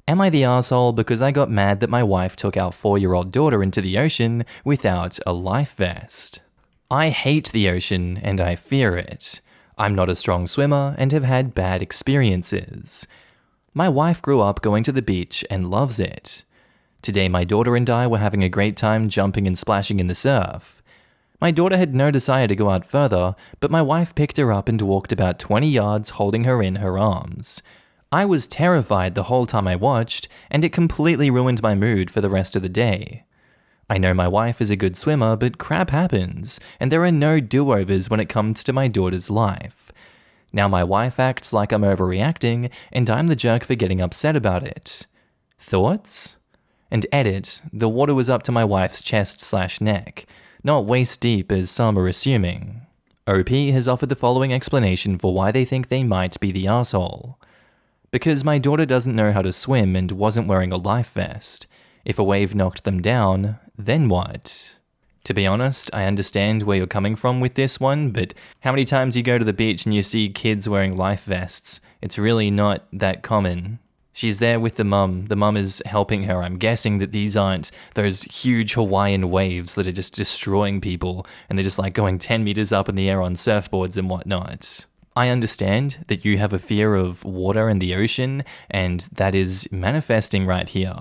Am I the asshole because I got mad that my wife took our 4-year-old daughter into the ocean without a life vest? I hate the ocean and I fear it. I'm not a strong swimmer and have had bad experiences. My wife grew up going to the beach and loves it. Today my daughter and I were having a great time jumping and splashing in the surf. My daughter had no desire to go out further, but my wife picked her up and walked about 20 yards holding her in her arms. I was terrified the whole time I watched, and it completely ruined my mood for the rest of the day. I know my wife is a good swimmer, but crap happens, and there are no do-overs when it comes to my daughter's life. Now my wife acts like I'm overreacting, and I'm the jerk for getting upset about it. Thoughts? And edit, the water was up to my wife's chest/neck, not waist deep as some are assuming. OP has offered the following explanation for why they think they might be the asshole. Because my daughter doesn't know how to swim and wasn't wearing a life vest. If a wave knocked them down, then what? To be honest, I understand where you're coming from with this one, but how many times you go to the beach and you see kids wearing life vests? It's really not that common. She's there with the mum. The mum is helping her. I'm guessing that these aren't those huge Hawaiian waves that are just destroying people and they're just like going 10 meters up in the air on surfboards and whatnot. I understand that you have a fear of water and the ocean, and that is manifesting right here.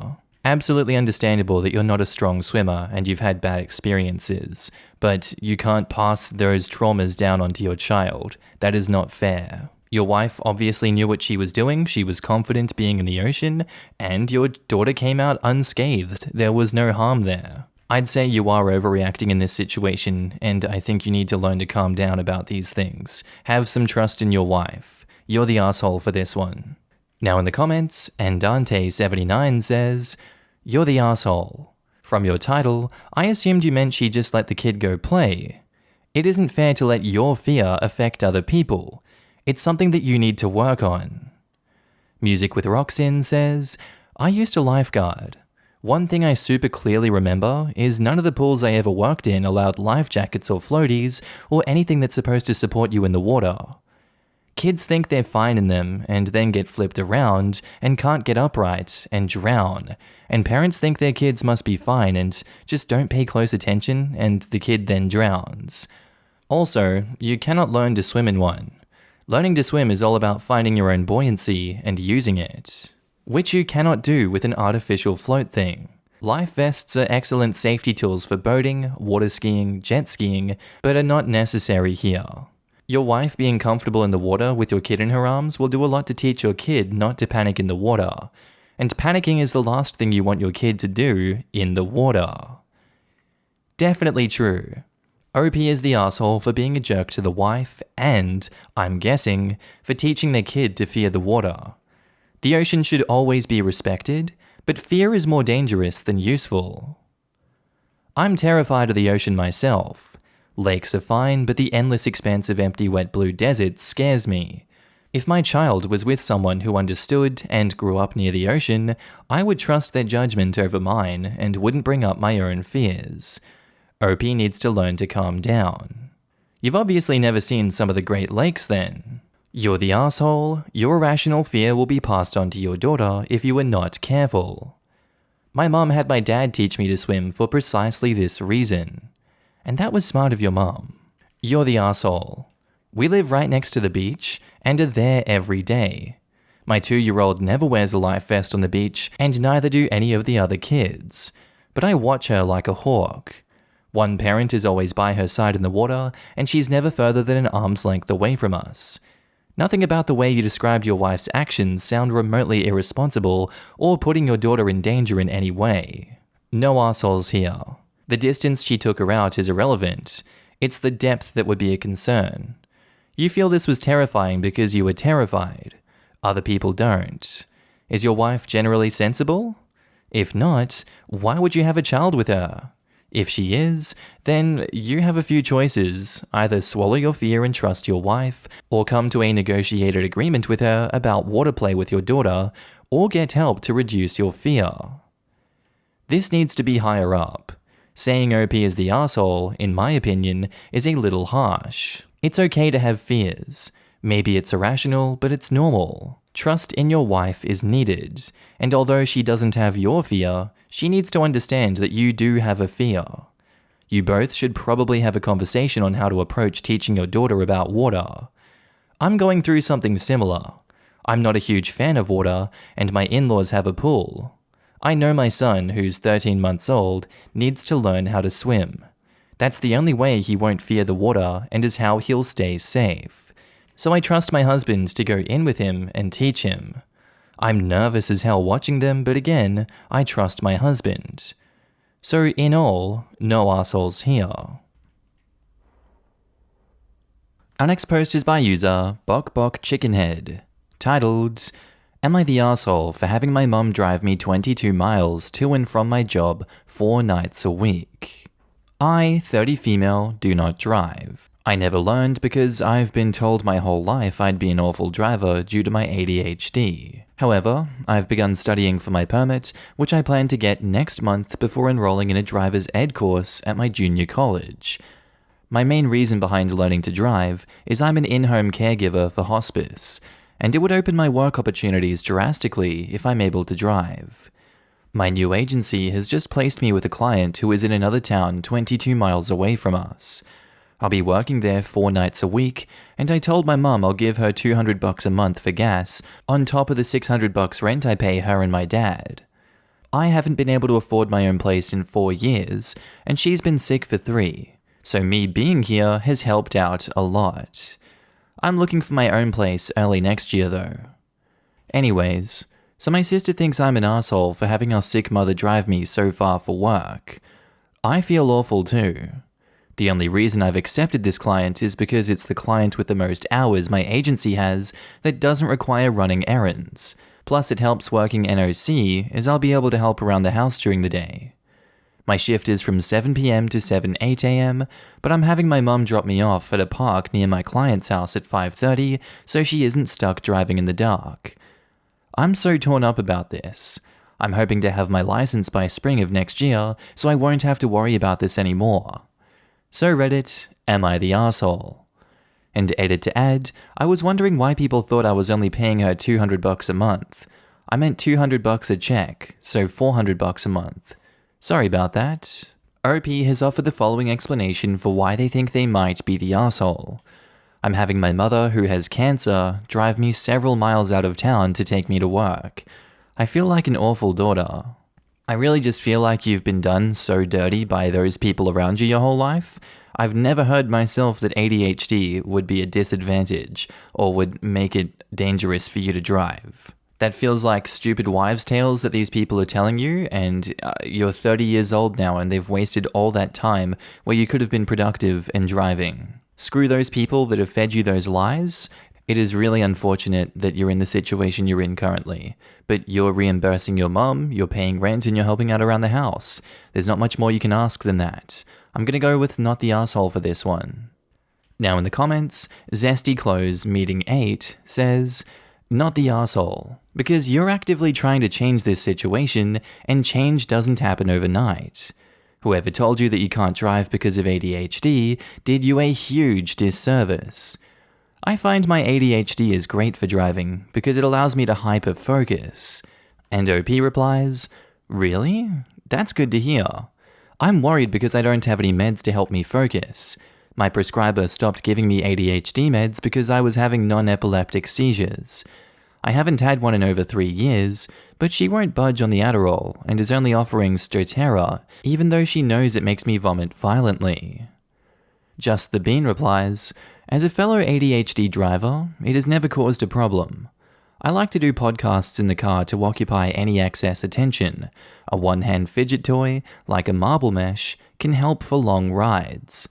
Absolutely understandable that you're not a strong swimmer and you've had bad experiences, but you can't pass those traumas down onto your child. That is not fair. Your wife obviously knew what she was doing, she was confident being in the ocean, and your daughter came out unscathed. There was no harm there. I'd say you are overreacting in this situation, and I think you need to learn to calm down about these things. Have some trust in your wife. You're the asshole for this one. Now in the comments, Andante79 says, "You're the asshole. From your title, I assumed you meant she just let the kid go play. It isn't fair to let your fear affect other people. It's something that you need to work on." Music with Roxin says, "I used to lifeguard. One thing I super clearly remember is none of the pools I ever worked in allowed life jackets or floaties or anything that's supposed to support you in the water. Kids think they're fine in them and then get flipped around and can't get upright and drown, and parents think their kids must be fine and just don't pay close attention and the kid then drowns. Also, you cannot learn to swim in one. Learning to swim is all about finding your own buoyancy and using it, which you cannot do with an artificial float thing. Life vests are excellent safety tools for boating, water skiing, jet skiing, but are not necessary here. Your wife being comfortable in the water with your kid in her arms will do a lot to teach your kid not to panic in the water, and panicking is the last thing you want your kid to do in the water." Definitely true. OP is the asshole for being a jerk to the wife and, I'm guessing, for teaching their kid to fear the water. The ocean should always be respected, but fear is more dangerous than useful. I'm terrified of the ocean myself. Lakes are fine, but the endless expanse of empty wet blue desert scares me. If my child was with someone who understood and grew up near the ocean, I would trust their judgment over mine and wouldn't bring up my own fears. OP needs to learn to calm down. You've obviously never seen some of the Great Lakes then. You're the asshole. Your irrational fear will be passed on to your daughter if you are not careful. My mom had my dad teach me to swim for precisely this reason. And that was smart of your mom. You're the asshole. We live right next to the beach and are there every day. My 2-year-old never wears a life vest on the beach and neither do any of the other kids. But I watch her like a hawk. One parent is always by her side in the water and she's never further than an arm's length away from us. Nothing about the way you described your wife's actions sound remotely irresponsible or putting your daughter in danger in any way. No assholes here. The distance she took her out is irrelevant. It's the depth that would be a concern. You feel this was terrifying because you were terrified. Other people don't. Is your wife generally sensible? If not, why would you have a child with her? If she is, then you have a few choices. Either swallow your fear and trust your wife, or come to a negotiated agreement with her about water play with your daughter, or get help to reduce your fear. This needs to be higher up. Saying OP is the asshole, in my opinion, is a little harsh. It's okay to have fears. Maybe it's irrational, but it's normal. Trust in your wife is needed, and although she doesn't have your fear, she needs to understand that you do have a fear. You both should probably have a conversation on how to approach teaching your daughter about water. I'm going through something similar. I'm not a huge fan of water, and my in-laws have a pool. I know my son, who's 13 months old, needs to learn how to swim. That's the only way he won't fear the water and is how he'll stay safe. So I trust my husband to go in with him and teach him. I'm nervous as hell watching them, but again, I trust my husband. So in all, no assholes here. Our next post is by user BokBokChickenhead, titled, Am I the asshole for having my mum drive me 22 miles to and from my job 4 nights a week? I, 30 female, do not drive. I never learned because I've been told my whole life I'd be an awful driver due to my ADHD. However, I've begun studying for my permit, which I plan to get next month before enrolling in a driver's ed course at my junior college. My main reason behind learning to drive is I'm an in-home caregiver for hospice, and it would open my work opportunities drastically if I'm able to drive. My new agency has just placed me with a client who is in another town 22 miles away from us. I'll be working there 4 nights a week, and I told my mum I'll give her $200 a month for gas, on top of the $600 rent I pay her and my dad. I haven't been able to afford my own place in 4 years, and she's been sick for 3, so me being here has helped out a lot. I'm looking for my own place early next year though. Anyways, so my sister thinks I'm an asshole for having our sick mother drive me so far for work. I feel awful too. The only reason I've accepted this client is because it's the client with the most hours my agency has that doesn't require running errands. Plus it helps working NOC as I'll be able to help around the house during the day. My shift is from 7 p.m. to 8 a.m., but I'm having my mum drop me off at a park near my client's house at 5:30 so she isn't stuck driving in the dark. I'm so torn up about this. I'm hoping to have my license by spring of next year so I won't have to worry about this anymore. So Reddit, am I the asshole? And edit to add, I was wondering why people thought I was only paying her $200 a month. I meant $200 a check, so $400 a month. Sorry about that. OP has offered the following explanation for why they think they might be the asshole. I'm having my mother, who has cancer, drive me several miles out of town to take me to work. I feel like an awful daughter. I really just feel like you've been done so dirty by those people around you your whole life. I've never heard myself that ADHD would be a disadvantage or would make it dangerous for you to drive. That feels like stupid wives' tales that these people are telling you, and you're 30 years old now and they've wasted all that time where you could have been productive and driving. Screw those people that have fed you those lies. It is really unfortunate that you're in the situation you're in currently, but you're reimbursing your mum, you're paying rent, and you're helping out around the house. There's not much more you can ask than that. I'm gonna go with not the asshole for this one. Now in the comments, Zesty Clothes Meeting 8 says, not the asshole, because you're actively trying to change this situation, and change doesn't happen overnight. Whoever told you that you can't drive because of ADHD did you a huge disservice. I find my ADHD is great for driving because it allows me to hyper-focus. And OP replies, really? That's good to hear. I'm worried because I don't have any meds to help me focus. My prescriber stopped giving me ADHD meds because I was having non-epileptic seizures. I haven't had one in over 3 years, but she won't budge on the Adderall and is only offering Stotera, even though she knows it makes me vomit violently. Just the Bean replies, as a fellow ADHD driver, it has never caused a problem. I like to do podcasts in the car to occupy any excess attention. A one-hand fidget toy, like a marble mesh, can help for long rides.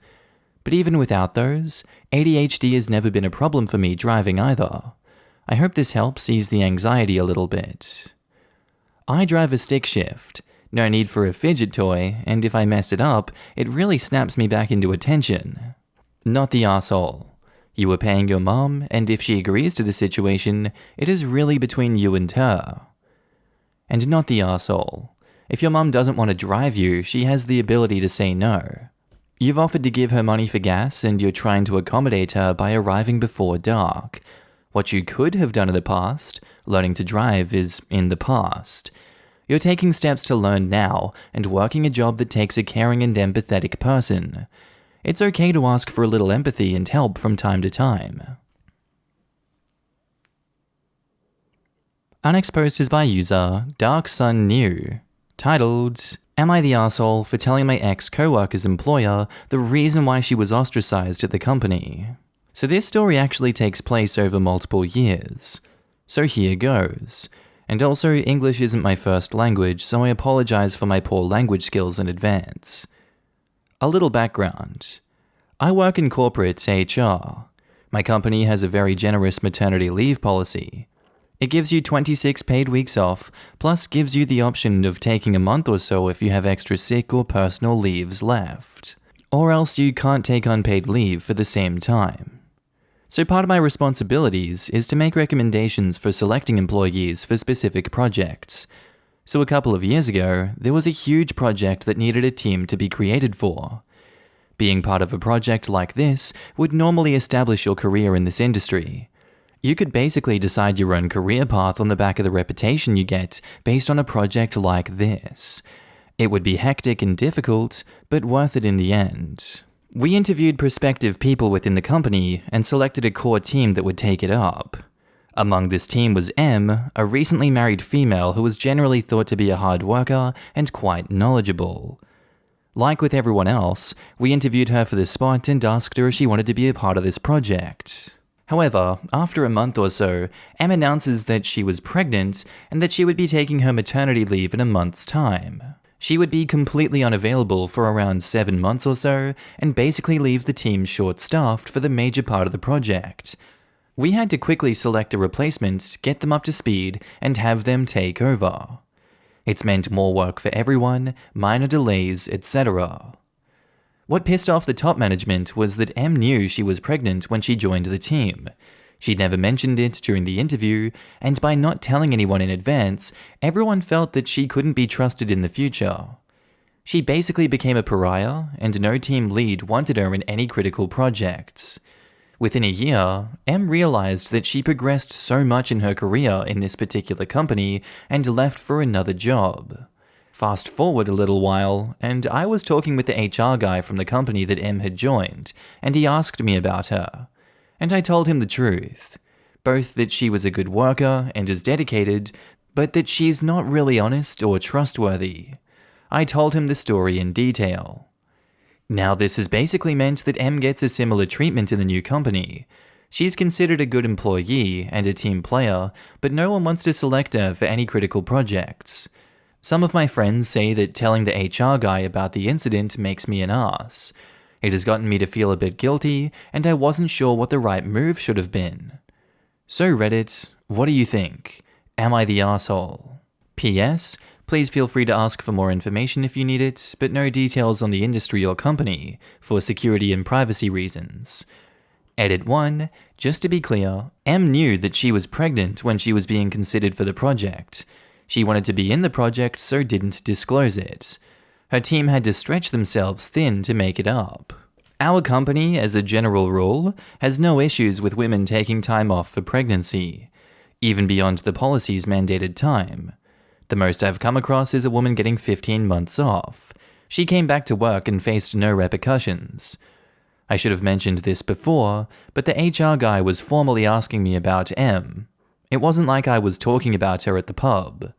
But even without those, ADHD has never been a problem for me driving either. I hope this helps ease the anxiety a little bit. I drive a stick shift. No need for a fidget toy, and if I mess it up, it really snaps me back into attention. Not the asshole. You were paying your mom, and if she agrees to the situation, it is really between you and her. And not the asshole. If your mom doesn't want to drive you, she has the ability to say no. You've offered to give her money for gas, and you're trying to accommodate her by arriving before dark. What you could have done in the past, learning to drive, is in the past. You're taking steps to learn now and working a job that takes a caring and empathetic person. It's okay to ask for a little empathy and help from time to time. Our next post is by user Dark Sun New, titled, "Am I the asshole for telling my ex-coworker's employer the reason why she was ostracized at the company?" So this story actually takes place over multiple years. So here goes. And also, English isn't my first language, so I apologize for my poor language skills in advance. A little background. I work in corporate HR. My company has a very generous maternity leave policy. It gives you 26 paid weeks off, plus gives you the option of taking a month or so if you have extra sick or personal leaves left. Or else you can't take unpaid leave for the same time. So part of my responsibilities is to make recommendations for selecting employees for specific projects. So a couple of years ago, there was a huge project that needed a team to be created for. Being part of a project like this would normally establish your career in this industry. You could basically decide your own career path on the back of the reputation you get based on a project like this. It would be hectic and difficult, but worth it in the end. We interviewed prospective people within the company and selected a core team that would take it up. Among this team was M, a recently married female who was generally thought to be a hard worker and quite knowledgeable. Like with everyone else, we interviewed her for the spot and asked her if she wanted to be a part of this project. However, after a month or so, M announces that she was pregnant and that she would be taking her maternity leave in a month's time. She would be completely unavailable for around 7 months or so, and basically leave the team short-staffed for the major part of the project. We had to quickly select a replacement, get them up to speed, and have them take over. It's meant more work for everyone, minor delays, etc. What pissed off the top management was that M knew she was pregnant when she joined the team. She'd never mentioned it during the interview, and by not telling anyone in advance, everyone felt that she couldn't be trusted in the future. She basically became a pariah, and no team lead wanted her in any critical projects. Within a year, M realized that she progressed so much in her career in this particular company and left for another job. Fast forward a little while, and I was talking with the HR guy from the company that M had joined, and he asked me about her. And I told him the truth, both that she was a good worker and is dedicated, but that she's not really honest or trustworthy. I told him the story in detail. Now this has basically meant that M gets a similar treatment in the new company. She's considered a good employee and a team player, but no one wants to select her for any critical projects. Some of my friends say that telling the HR guy about the incident makes me an ass. It has gotten me to feel a bit guilty, and I wasn't sure what the right move should have been. So Reddit, what do you think? Am I the asshole? P.S. Please feel free to ask for more information if you need it, but no details on the industry or company, for security and privacy reasons. Edit 1. Just to be clear, M knew that she was pregnant when she was being considered for the project. She wanted to be in the project, so didn't disclose it. Her team had to stretch themselves thin to make it up. Our company, as a general rule, has no issues with women taking time off for pregnancy, even beyond the policy's mandated time. The most I've come across is a woman getting 15 months off. She came back to work and faced no repercussions. I should have mentioned this before, but the HR guy was formally asking me about M. It wasn't like I was talking about her at the pub.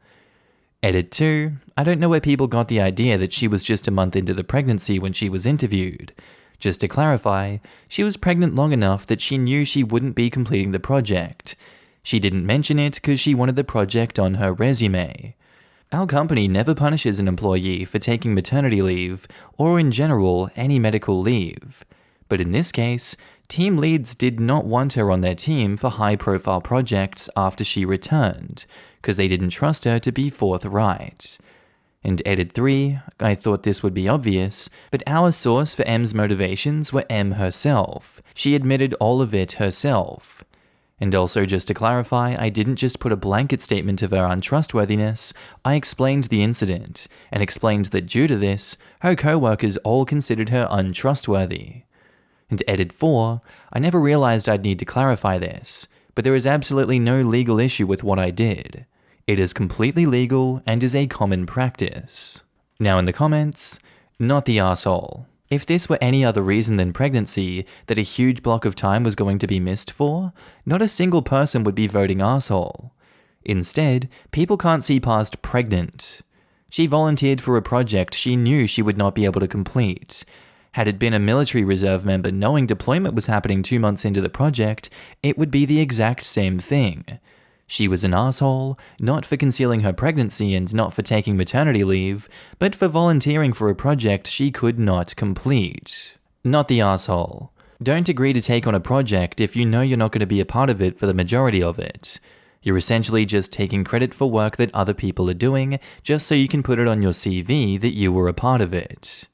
Edit 2. I don't know where people got the idea that she was just a month into the pregnancy when she was interviewed. Just to clarify, she was pregnant long enough that she knew she wouldn't be completing the project. She didn't mention it because she wanted the project on her resume. Our company never punishes an employee for taking maternity leave, or in general, any medical leave. But in this case, team leads did not want her on their team for high-profile projects after she returned, because they didn't trust her to be forthright. And edit 3, I thought this would be obvious, but our source for M's motivations were M herself. She admitted all of it herself. And also, just to clarify, I didn't just put a blanket statement of her untrustworthiness, I explained the incident, and explained that due to this, her co-workers all considered her untrustworthy. And edit 4, I never realized I'd need to clarify this, but there is absolutely no legal issue with what I did. It is completely legal and is a common practice. Now in the comments, not the asshole. If this were any other reason than pregnancy that a huge block of time was going to be missed for, not a single person would be voting asshole. Instead, people can't see past pregnant. She volunteered for a project she knew she would not be able to complete. Had it been a military reserve member knowing deployment was happening 2 months into the project, it would be the exact same thing. She was an asshole, not for concealing her pregnancy and not for taking maternity leave, but for volunteering for a project she could not complete. Not the asshole. Don't agree to take on a project if you know you're not going to be a part of it for the majority of it. You're essentially just taking credit for work that other people are doing, just so you can put it on your CV that you were a part of it.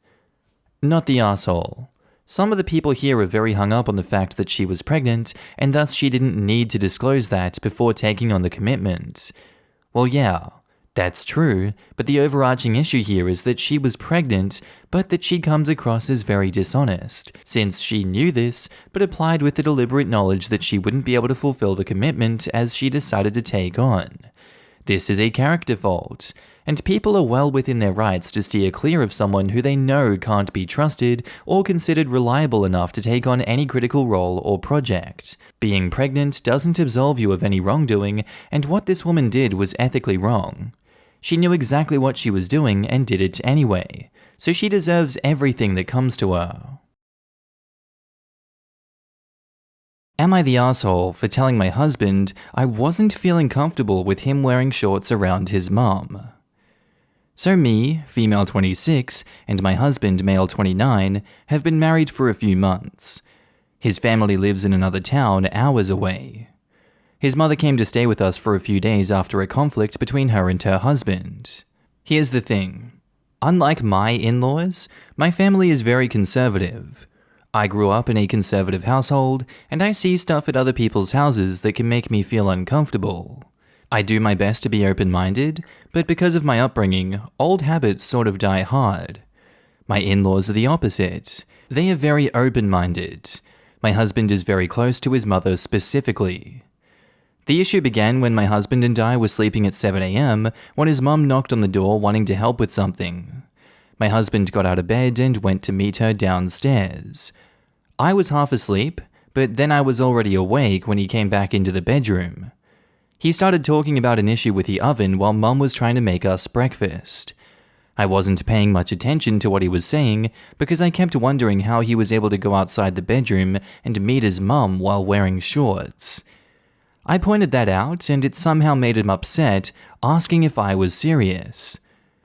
Not the asshole. Some of the people here are very hung up on the fact that she was pregnant, and thus she didn't need to disclose that before taking on the commitment. Well, yeah, that's true, but the overarching issue here is that she was pregnant, but that she comes across as very dishonest, since she knew this, but applied with the deliberate knowledge that she wouldn't be able to fulfill the commitment as she decided to take on. This is a character fault, and people are well within their rights to steer clear of someone who they know can't be trusted or considered reliable enough to take on any critical role or project. Being pregnant doesn't absolve you of any wrongdoing, and what this woman did was ethically wrong. She knew exactly what she was doing and did it anyway, so she deserves everything that comes to her. Am I the asshole for telling my husband I wasn't feeling comfortable with him wearing shorts around his mum? So me, female 26, and my husband, male 29, have been married for a few months. His family lives in another town hours away. His mother came to stay with us for a few days after a conflict between her and her husband. Here's the thing. Unlike my in-laws, my family is very conservative. I grew up in a conservative household, and I see stuff at other people's houses that can make me feel uncomfortable. I do my best to be open-minded, but because of my upbringing, old habits sort of die hard. My in-laws are the opposite. They are very open-minded. My husband is very close to his mother specifically. The issue began when my husband and I were sleeping at 7 a.m. when his mum knocked on the door wanting to help with something. My husband got out of bed and went to meet her downstairs. I was half asleep, but then I was already awake when he came back into the bedroom. He started talking about an issue with the oven while Mum was trying to make us breakfast. I wasn't paying much attention to what he was saying because I kept wondering how he was able to go outside the bedroom and meet his mum while wearing shorts. I pointed that out and it somehow made him upset, asking if I was serious.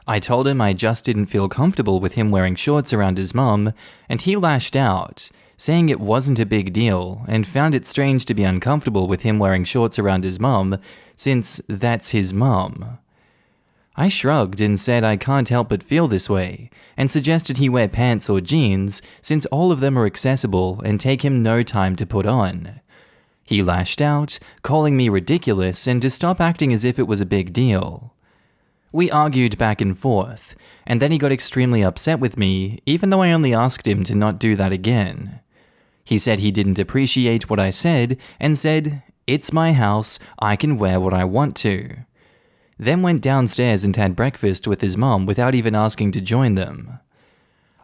I told him I just didn't feel comfortable with him wearing shorts around his mum, and he lashed out, saying it wasn't a big deal and found it strange to be uncomfortable with him wearing shorts around his mum, since that's his mum. I shrugged and said I can't help but feel this way, and suggested he wear pants or jeans since all of them are accessible and take him no time to put on. He lashed out, calling me ridiculous and to stop acting as if it was a big deal. We argued back and forth, and then he got extremely upset with me, even though I only asked him to not do that again. He said he didn't appreciate what I said and said, "It's my house, I can wear what I want to." Then went downstairs and had breakfast with his mom without even asking to join them.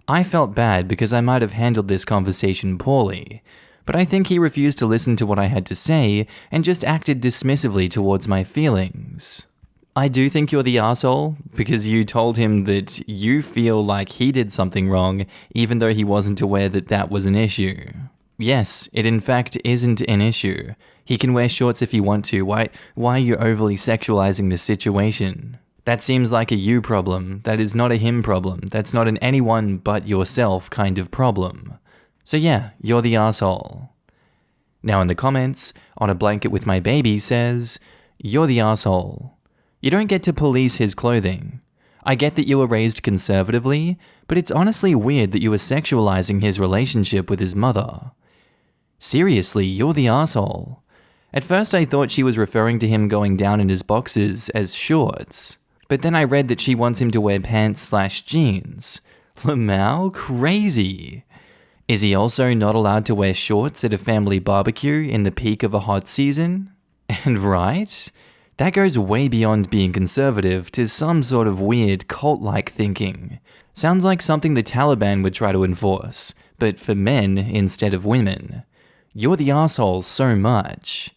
I felt bad because I might have handled this conversation poorly, but I think he refused to listen to what I had to say and just acted dismissively towards my feelings. I do think you're the asshole because you told him that you feel like he did something wrong even though he wasn't aware that that was an issue. Yes, it in fact isn't an issue. He can wear shorts if he wants to. Why are you overly sexualizing this situation? That seems like a you problem. That is not a him problem. That's not an anyone but yourself kind of problem. So yeah, you're the asshole. Now in the comments, On a Blanket with My Baby says, "You're the asshole. You don't get to police his clothing. I get that you were raised conservatively, but it's honestly weird that you were sexualizing his relationship with his mother. Seriously, you're the asshole. At first I thought she was referring to him going down in his boxers as shorts, but then I read that she wants him to wear pants/jeans. Lamau? Crazy. Is he also not allowed to wear shorts at a family barbecue in the peak of a hot season? And right? That goes way beyond being conservative to some sort of weird cult-like thinking. Sounds like something the Taliban would try to enforce, but for men instead of women. You're the asshole so much.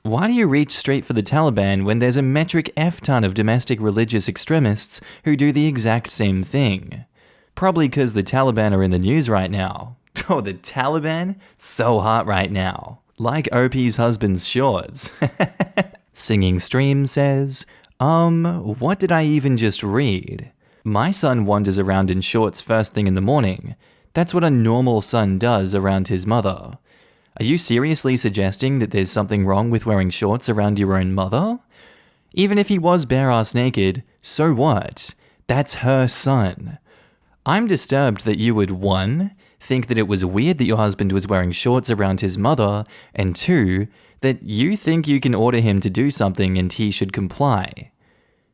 Why do you reach straight for the Taliban when there's a metric F-ton of domestic religious extremists who do the exact same thing? Probably because the Taliban are in the news right now. Oh, the Taliban? So hot right now. Like OP's husband's shorts. Singing Stream says, what did I even just read? My son wanders around in shorts first thing in the morning. That's what a normal son does around his mother. Are you seriously suggesting that there's something wrong with wearing shorts around your own mother? Even if he was bare-ass naked, so what? That's her son. I'm disturbed that you would 1. Think that it was weird that your husband was wearing shorts around his mother, and 2. That you think you can order him to do something and he should comply.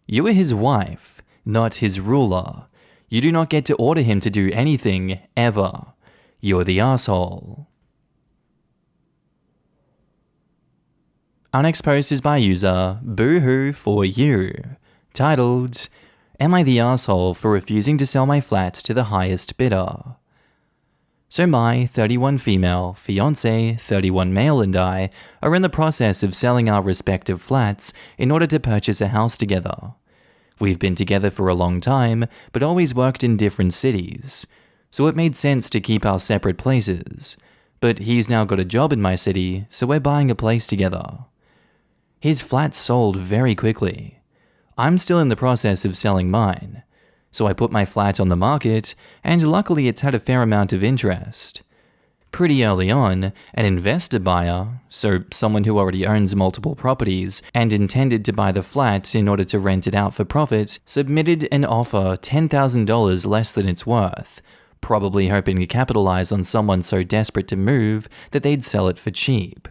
You are his wife, not his ruler. You do not get to order him to do anything, ever. You're the asshole. Our next post is by user Boohoo for You, titled, Am I the asshole for refusing to sell my flat to the highest bidder? So my 31 female, fiancé, 31 male and I are in the process of selling our respective flats in order to purchase a house together. We've been together for a long time, but always worked in different cities, so it made sense to keep our separate places. But he's now got a job in my city, so we're buying a place together. His flat sold very quickly. I'm still in the process of selling mine. So I put my flat on the market, and luckily it's had a fair amount of interest. Pretty early on, an investor buyer, so someone who already owns multiple properties and intended to buy the flat in order to rent it out for profit, submitted an offer $10,000 less than it's worth, probably hoping to capitalize on someone so desperate to move that they'd sell it for cheap.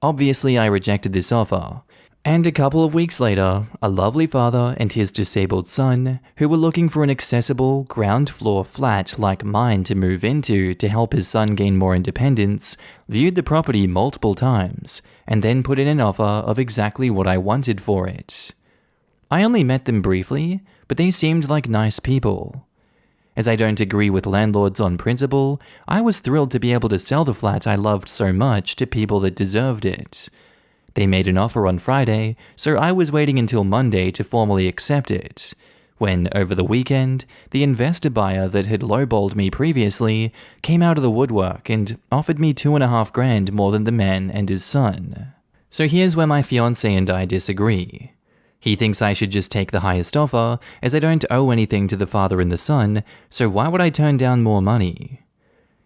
Obviously, I rejected this offer. And a couple of weeks later, a lovely father and his disabled son, who were looking for an accessible ground floor flat like mine to move into to help his son gain more independence, viewed the property multiple times and then put in an offer of exactly what I wanted for it. I only met them briefly, but they seemed like nice people. As I don't agree with landlords on principle, I was thrilled to be able to sell the flat I loved so much to people that deserved it. They made an offer on Friday, so I was waiting until Monday to formally accept it, when, over the weekend, the investor buyer that had lowballed me previously came out of the woodwork and offered me $2,500 more than the man and his son. So here's where my fiancé and I disagree. He thinks I should just take the highest offer, as I don't owe anything to the father and the son, so why would I turn down more money?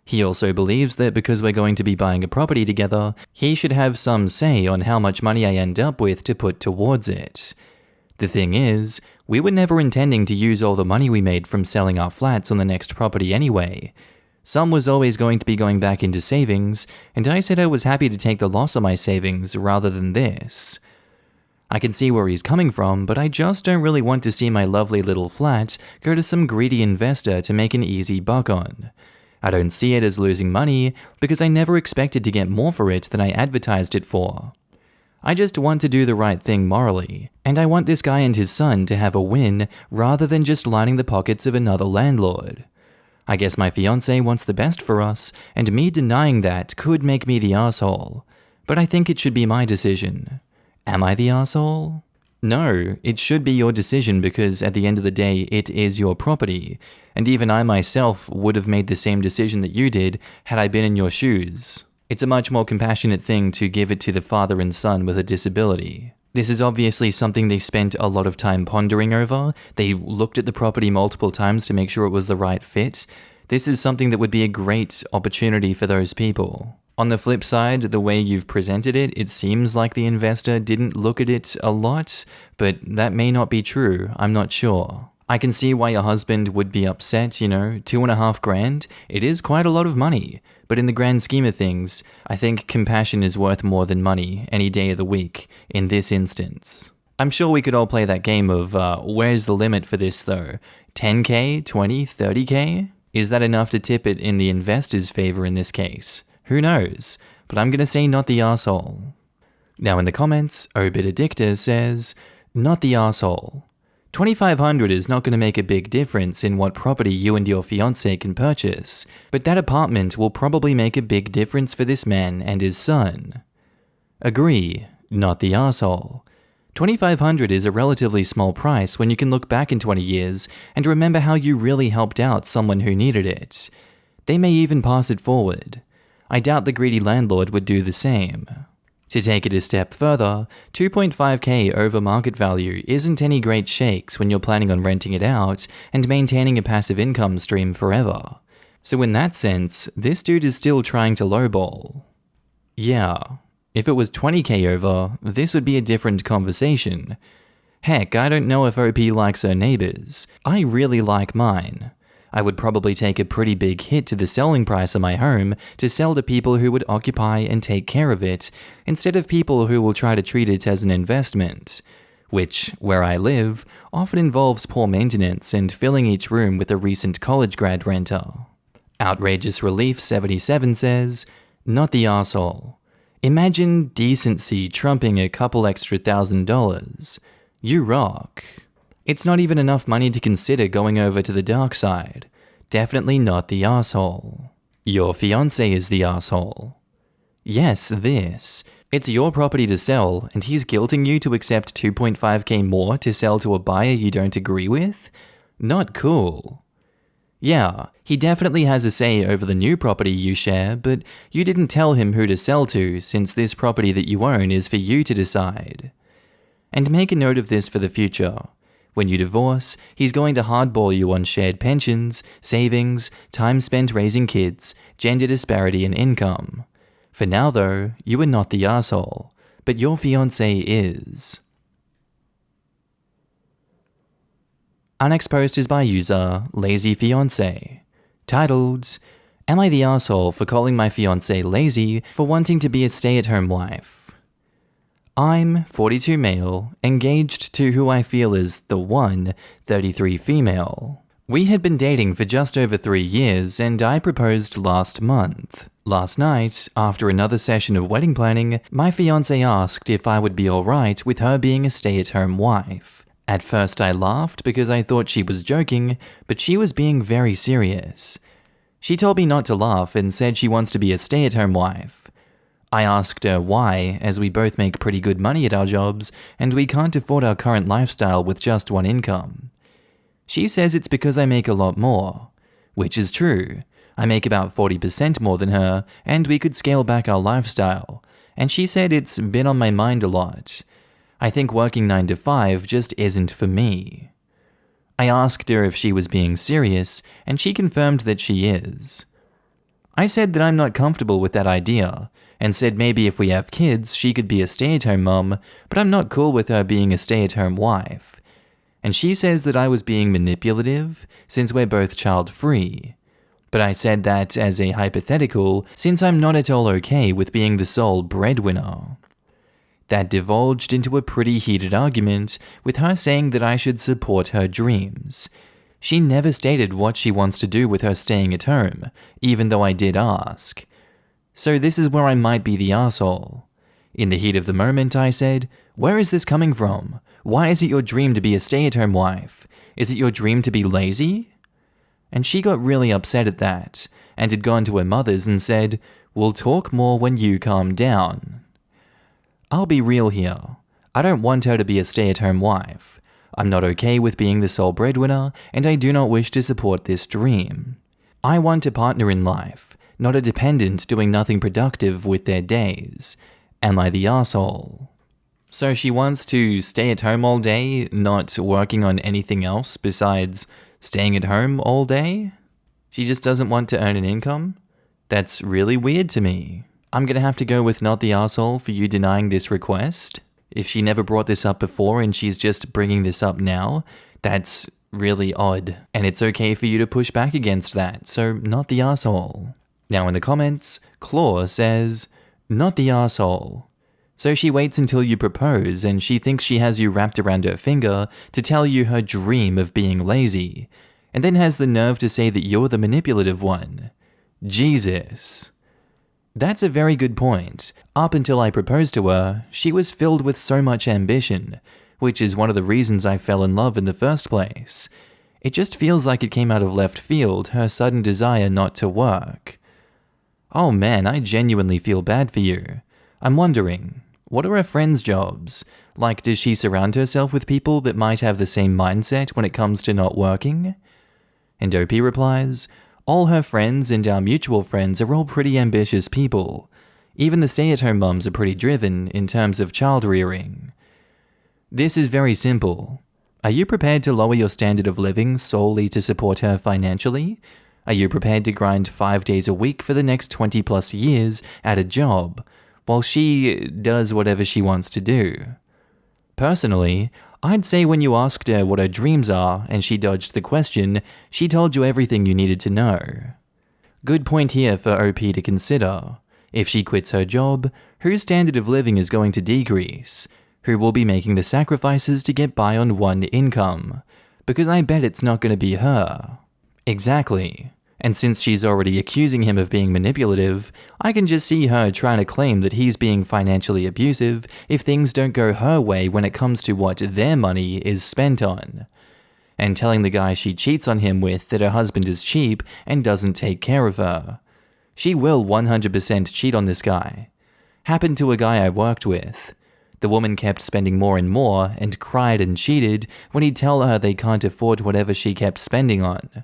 He also believes that because we're going to be buying a property together, he should have some say on how much money I end up with to put towards it. The thing is, we were never intending to use all the money we made from selling our flats on the next property anyway. Some was always going to be going back into savings, and I said I was happy to take the loss of my savings rather than this. I can see where he's coming from, but I just don't really want to see my lovely little flat go to some greedy investor to make an easy buck on. I don't see it as losing money because I never expected to get more for it than I advertised it for. I just want to do the right thing morally, and I want this guy and his son to have a win rather than just lining the pockets of another landlord. I guess my fiancé wants the best for us, and me denying that could make me the asshole, but I think it should be my decision. Am I the asshole? No, it should be your decision because at the end of the day, it is your property, and even I myself would have made the same decision that you did had I been in your shoes. It's a much more compassionate thing to give it to the father and son with a disability. This is obviously something they spent a lot of time pondering over. They looked at the property multiple times to make sure it was the right fit. This is something that would be a great opportunity for those people. On the flip side, the way you've presented it, it seems like the investor didn't look at it a lot, but that may not be true, I'm not sure. I can see why your husband would be upset, $2,500, it is quite a lot of money, but in the grand scheme of things, I think compassion is worth more than money any day of the week, in this instance. I'm sure we could all play that game of, where's the limit for this though? 10K? 20? 30K? Is that enough to tip it in the investor's favor in this case? Who knows? But I'm gonna say not the arsehole. Now in the comments, AmITheA says, not the arsehole. $2,500 is not going to make a big difference in what property you and your fiancé can purchase, but that apartment will probably make a big difference for this man and his son. Agree, not the arsehole. $2,500 is a relatively small price when you can look back in 20 years and remember how you really helped out someone who needed it. They may even pass it forward. I doubt the greedy landlord would do the same. To take it a step further, $2.5K over market value isn't any great shakes when you're planning on renting it out and maintaining a passive income stream forever. So in that sense, this dude is still trying to lowball. Yeah, if it was $20K over, this would be a different conversation. Heck, I don't know if OP likes her neighbors. I really like mine. I would probably take a pretty big hit to the selling price of my home to sell to people who would occupy and take care of it, instead of people who will try to treat it as an investment, which, where I live, often involves poor maintenance and filling each room with a recent college grad renter. Outrageous Relief 77 says, not the arsehole. Imagine decency trumping a couple extra $1,000. You rock. It's not even enough money to consider going over to the dark side. Definitely not the arsehole. Your fiancé is the arsehole. Yes, this. It's your property to sell, and he's guilting you to accept $2.5K more to sell to a buyer you don't agree with? Not cool. Yeah, he definitely has a say over the new property you share, but you didn't tell him who to sell to, since this property that you own is for you to decide. And make a note of this for the future. When you divorce, he's going to hardball you on shared pensions, savings, time spent raising kids, gender disparity and income. For now though, you are not the arsehole, but your fiancé is. Our next post is by user Lazy Fiancé, titled, Am I the arsehole for calling my fiancé lazy for wanting to be a stay-at-home wife? I'm 42 male, engaged to who I feel is the one, 33 female. We had been dating for just over 3 years and I proposed last month. Last night, after another session of wedding planning, my fiancé asked if I would be alright with her being a stay-at-home wife. At first I laughed because I thought she was joking, but she was being very serious. She told me not to laugh and said she wants to be a stay-at-home wife. I asked her why, as we both make pretty good money at our jobs, and we can't afford our current lifestyle with just one income. She says it's because I make a lot more, which is true. I make about 40% more than her, and we could scale back our lifestyle, and she said it's been on my mind a lot. I think working 9 to 5 just isn't for me. I asked her if she was being serious, and she confirmed that she is. I said that I'm not comfortable with that idea, and said maybe if we have kids, she could be a stay-at-home mom, but I'm not cool with her being a stay-at-home wife. And she says that I was being manipulative, since we're both child-free. But I said that as a hypothetical, since I'm not at all okay with being the sole breadwinner. That divulged into a pretty heated argument, with her saying that I should support her dreams. She never stated what she wants to do with her staying at home, even though I did ask. So this is where I might be the arsehole. In the heat of the moment, I said, where is this coming from? Why is it your dream to be a stay-at-home wife? Is it your dream to be lazy? And she got really upset at that, and had gone to her mother's and said, we'll talk more when you calm down. I'll be real here. I don't want her to be a stay-at-home wife. I'm not okay with being the sole breadwinner, and I do not wish to support this dream. I want a partner in life, not a dependent doing nothing productive with their days. Am I the arsehole? So she wants to stay at home all day, not working on anything else besides staying at home all day? She just doesn't want to earn an income? That's really weird to me. I'm gonna have to go with not the arsehole for you denying this request. If she never brought this up before and she's just bringing this up now, that's really odd. And it's okay for you to push back against that, so not the arsehole. Now in the comments, Claw says, not the arsehole. So she waits until you propose and she thinks she has you wrapped around her finger to tell you her dream of being lazy. and then has the nerve to say that you're the manipulative one. Jesus. That's a very good point. Up until I proposed to her, she was filled with so much ambition, which is one of the reasons I fell in love in the first place. It just feels like it came out of left field, her sudden desire not to work. Oh man, I genuinely feel bad for you. I'm wondering, what are her friends' jobs? Like, does she surround herself with people that might have the same mindset when it comes to not working? And OP replies, all her friends and our mutual friends are all pretty ambitious people. Even the stay-at-home mums are pretty driven in terms of child rearing. This is very simple. Are you prepared to lower your standard of living solely to support her financially? Are you prepared to grind 5 days a week for the next 20 plus years at a job, while she does whatever she wants to do? Personally, I'd say when you asked her what her dreams are and she dodged the question, she told you everything you needed to know. Good point here for OP to consider. If she quits her job, whose standard of living is going to decrease? Who will be making the sacrifices to get by on one income? Because I bet it's not going to be her. Exactly. And since she's already accusing him of being manipulative, I can just see her trying to claim that he's being financially abusive if things don't go her way when it comes to what their money is spent on. And telling the guy she cheats on him with that her husband is cheap and doesn't take care of her. She will 100% cheat on this guy. Happened to a guy I worked with. The woman kept spending more and more and cried and cheated when he'd tell her they can't afford whatever she kept spending on.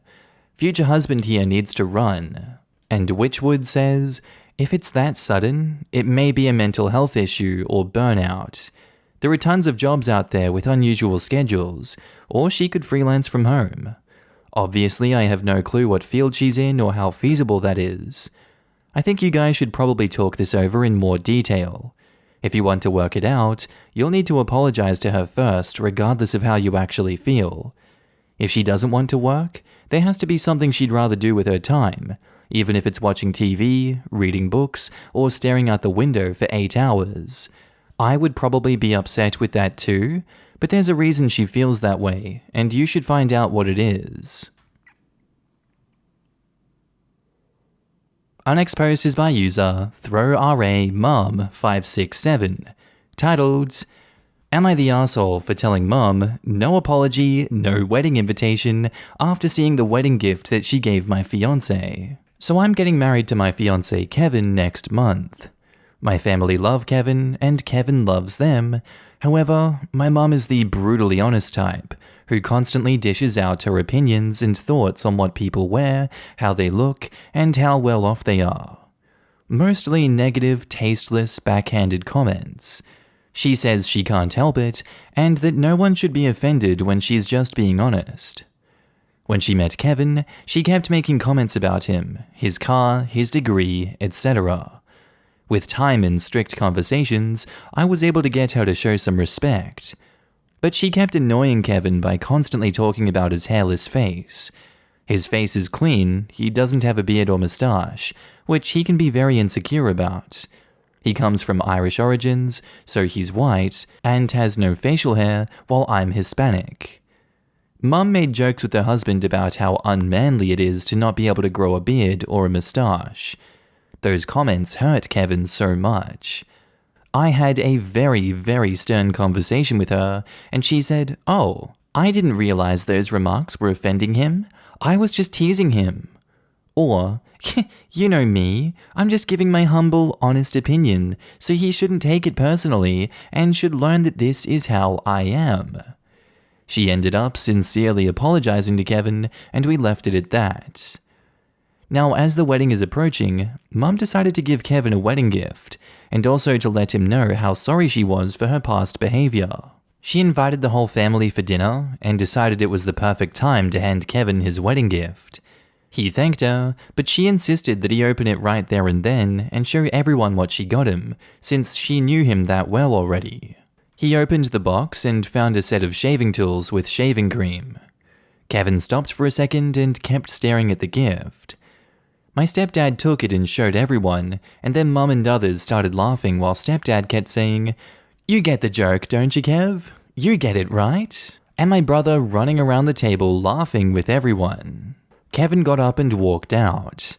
Future husband here needs to run. And Witchwood says, if it's that sudden, it may be a mental health issue or burnout. There are tons of jobs out there with unusual schedules, or she could freelance from home. Obviously, I have no clue what field she's in or how feasible that is. I think you guys should probably talk this over in more detail. If you want to work it out, you'll need to apologize to her first, regardless of how you actually feel. If she doesn't want to work, there has to be something she'd rather do with her time, even if it's watching TV, reading books, or staring out the window for 8 hours. I would probably be upset with that too, but there's a reason she feels that way, and you should find out what it is. Our next post is by user ThrowRAMum567, titled, Am I the asshole for telling mum no apology, no wedding invitation after seeing the wedding gift that she gave my fiancé? So I'm getting married to my fiancé Kevin next month. My family love Kevin and Kevin loves them. However, my mum is the brutally honest type who constantly dishes out her opinions and thoughts on what people wear, how they look, and how well off they are. Mostly negative, tasteless, backhanded comments. She says she can't help it, and that no one should be offended when she's just being honest. When she met Kevin, she kept making comments about him, his car, his degree, etc. With time and strict conversations, I was able to get her to show some respect. But she kept annoying Kevin by constantly talking about his hairless face. His face is clean, he doesn't have a beard or moustache, which he can be very insecure about. He comes from Irish origins, so he's white, and has no facial hair, while I'm Hispanic. Mum made jokes with her husband about how unmanly it is to not be able to grow a beard or a moustache. Those comments hurt Kevin so much. I had a very, very stern conversation with her, and she said, "Oh, I didn't realize those remarks were offending him. I was just teasing him." Or, "You know me, I'm just giving my humble, honest opinion, so he shouldn't take it personally and should learn that this is how I am." She ended up sincerely apologizing to Kevin, and we left it at that. Now, as the wedding is approaching, Mum decided to give Kevin a wedding gift, and also to let him know how sorry she was for her past behavior. She invited the whole family for dinner, and decided it was the perfect time to hand Kevin his wedding gift. He thanked her, but she insisted that he open it right there and then and show everyone what she got him, since she knew him that well already. He opened the box and found a set of shaving tools with shaving cream. Kevin stopped for a second and kept staring at the gift. My stepdad took it and showed everyone, and then Mum and others started laughing while stepdad kept saying, "You get the joke, don't you, Kev? You get it, right?" and my brother running around the table laughing with everyone. Kevin got up and walked out.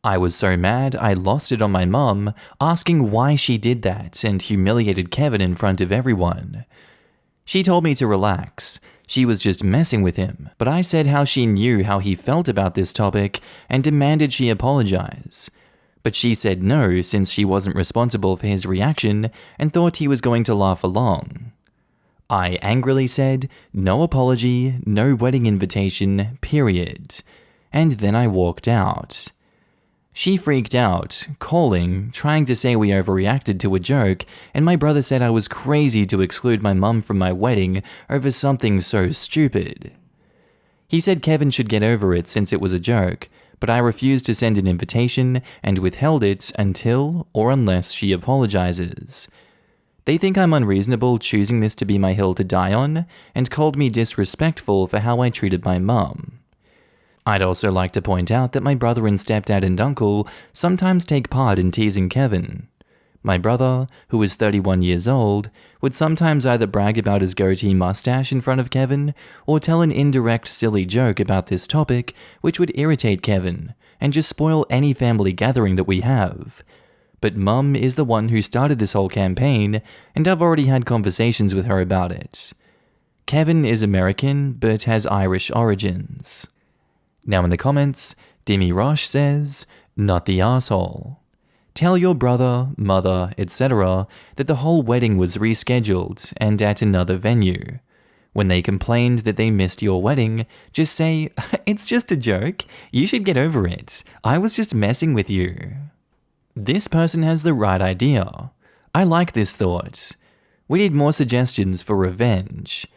I was so mad I lost it on my mum, asking why she did that and humiliated Kevin in front of everyone. She told me to relax. She was just messing with him, but I said how she knew how he felt about this topic and demanded she apologize. But she said no, since she wasn't responsible for his reaction and thought he was going to laugh along. I angrily said, no apology, no wedding invitation, period. And then I walked out. She freaked out, calling, trying to say we overreacted to a joke, and my brother said I was crazy to exclude my mum from my wedding over something so stupid. He said Kevin should get over it since it was a joke, but I refused to send an invitation and withheld it until or unless she apologizes. They think I'm unreasonable choosing this to be my hill to die on, and called me disrespectful for how I treated my mum. I'd also like to point out that my brother and stepdad and uncle sometimes take part in teasing Kevin. My brother, who is 31 years old, would sometimes either brag about his goatee mustache in front of Kevin, or tell an indirect silly joke about this topic which would irritate Kevin, and just spoil any family gathering that we have. But Mum is the one who started this whole campaign, and I've already had conversations with her about it. Kevin is American, but has Irish origins. Now in the comments, Demi Roche says, not the asshole. Tell your brother, mother, etc. that the whole wedding was rescheduled and at another venue. When they complained that they missed your wedding, just say, it's just a joke. You should get over it. I was just messing with you. This person has the right idea. I like this thought. We need more suggestions for revenge.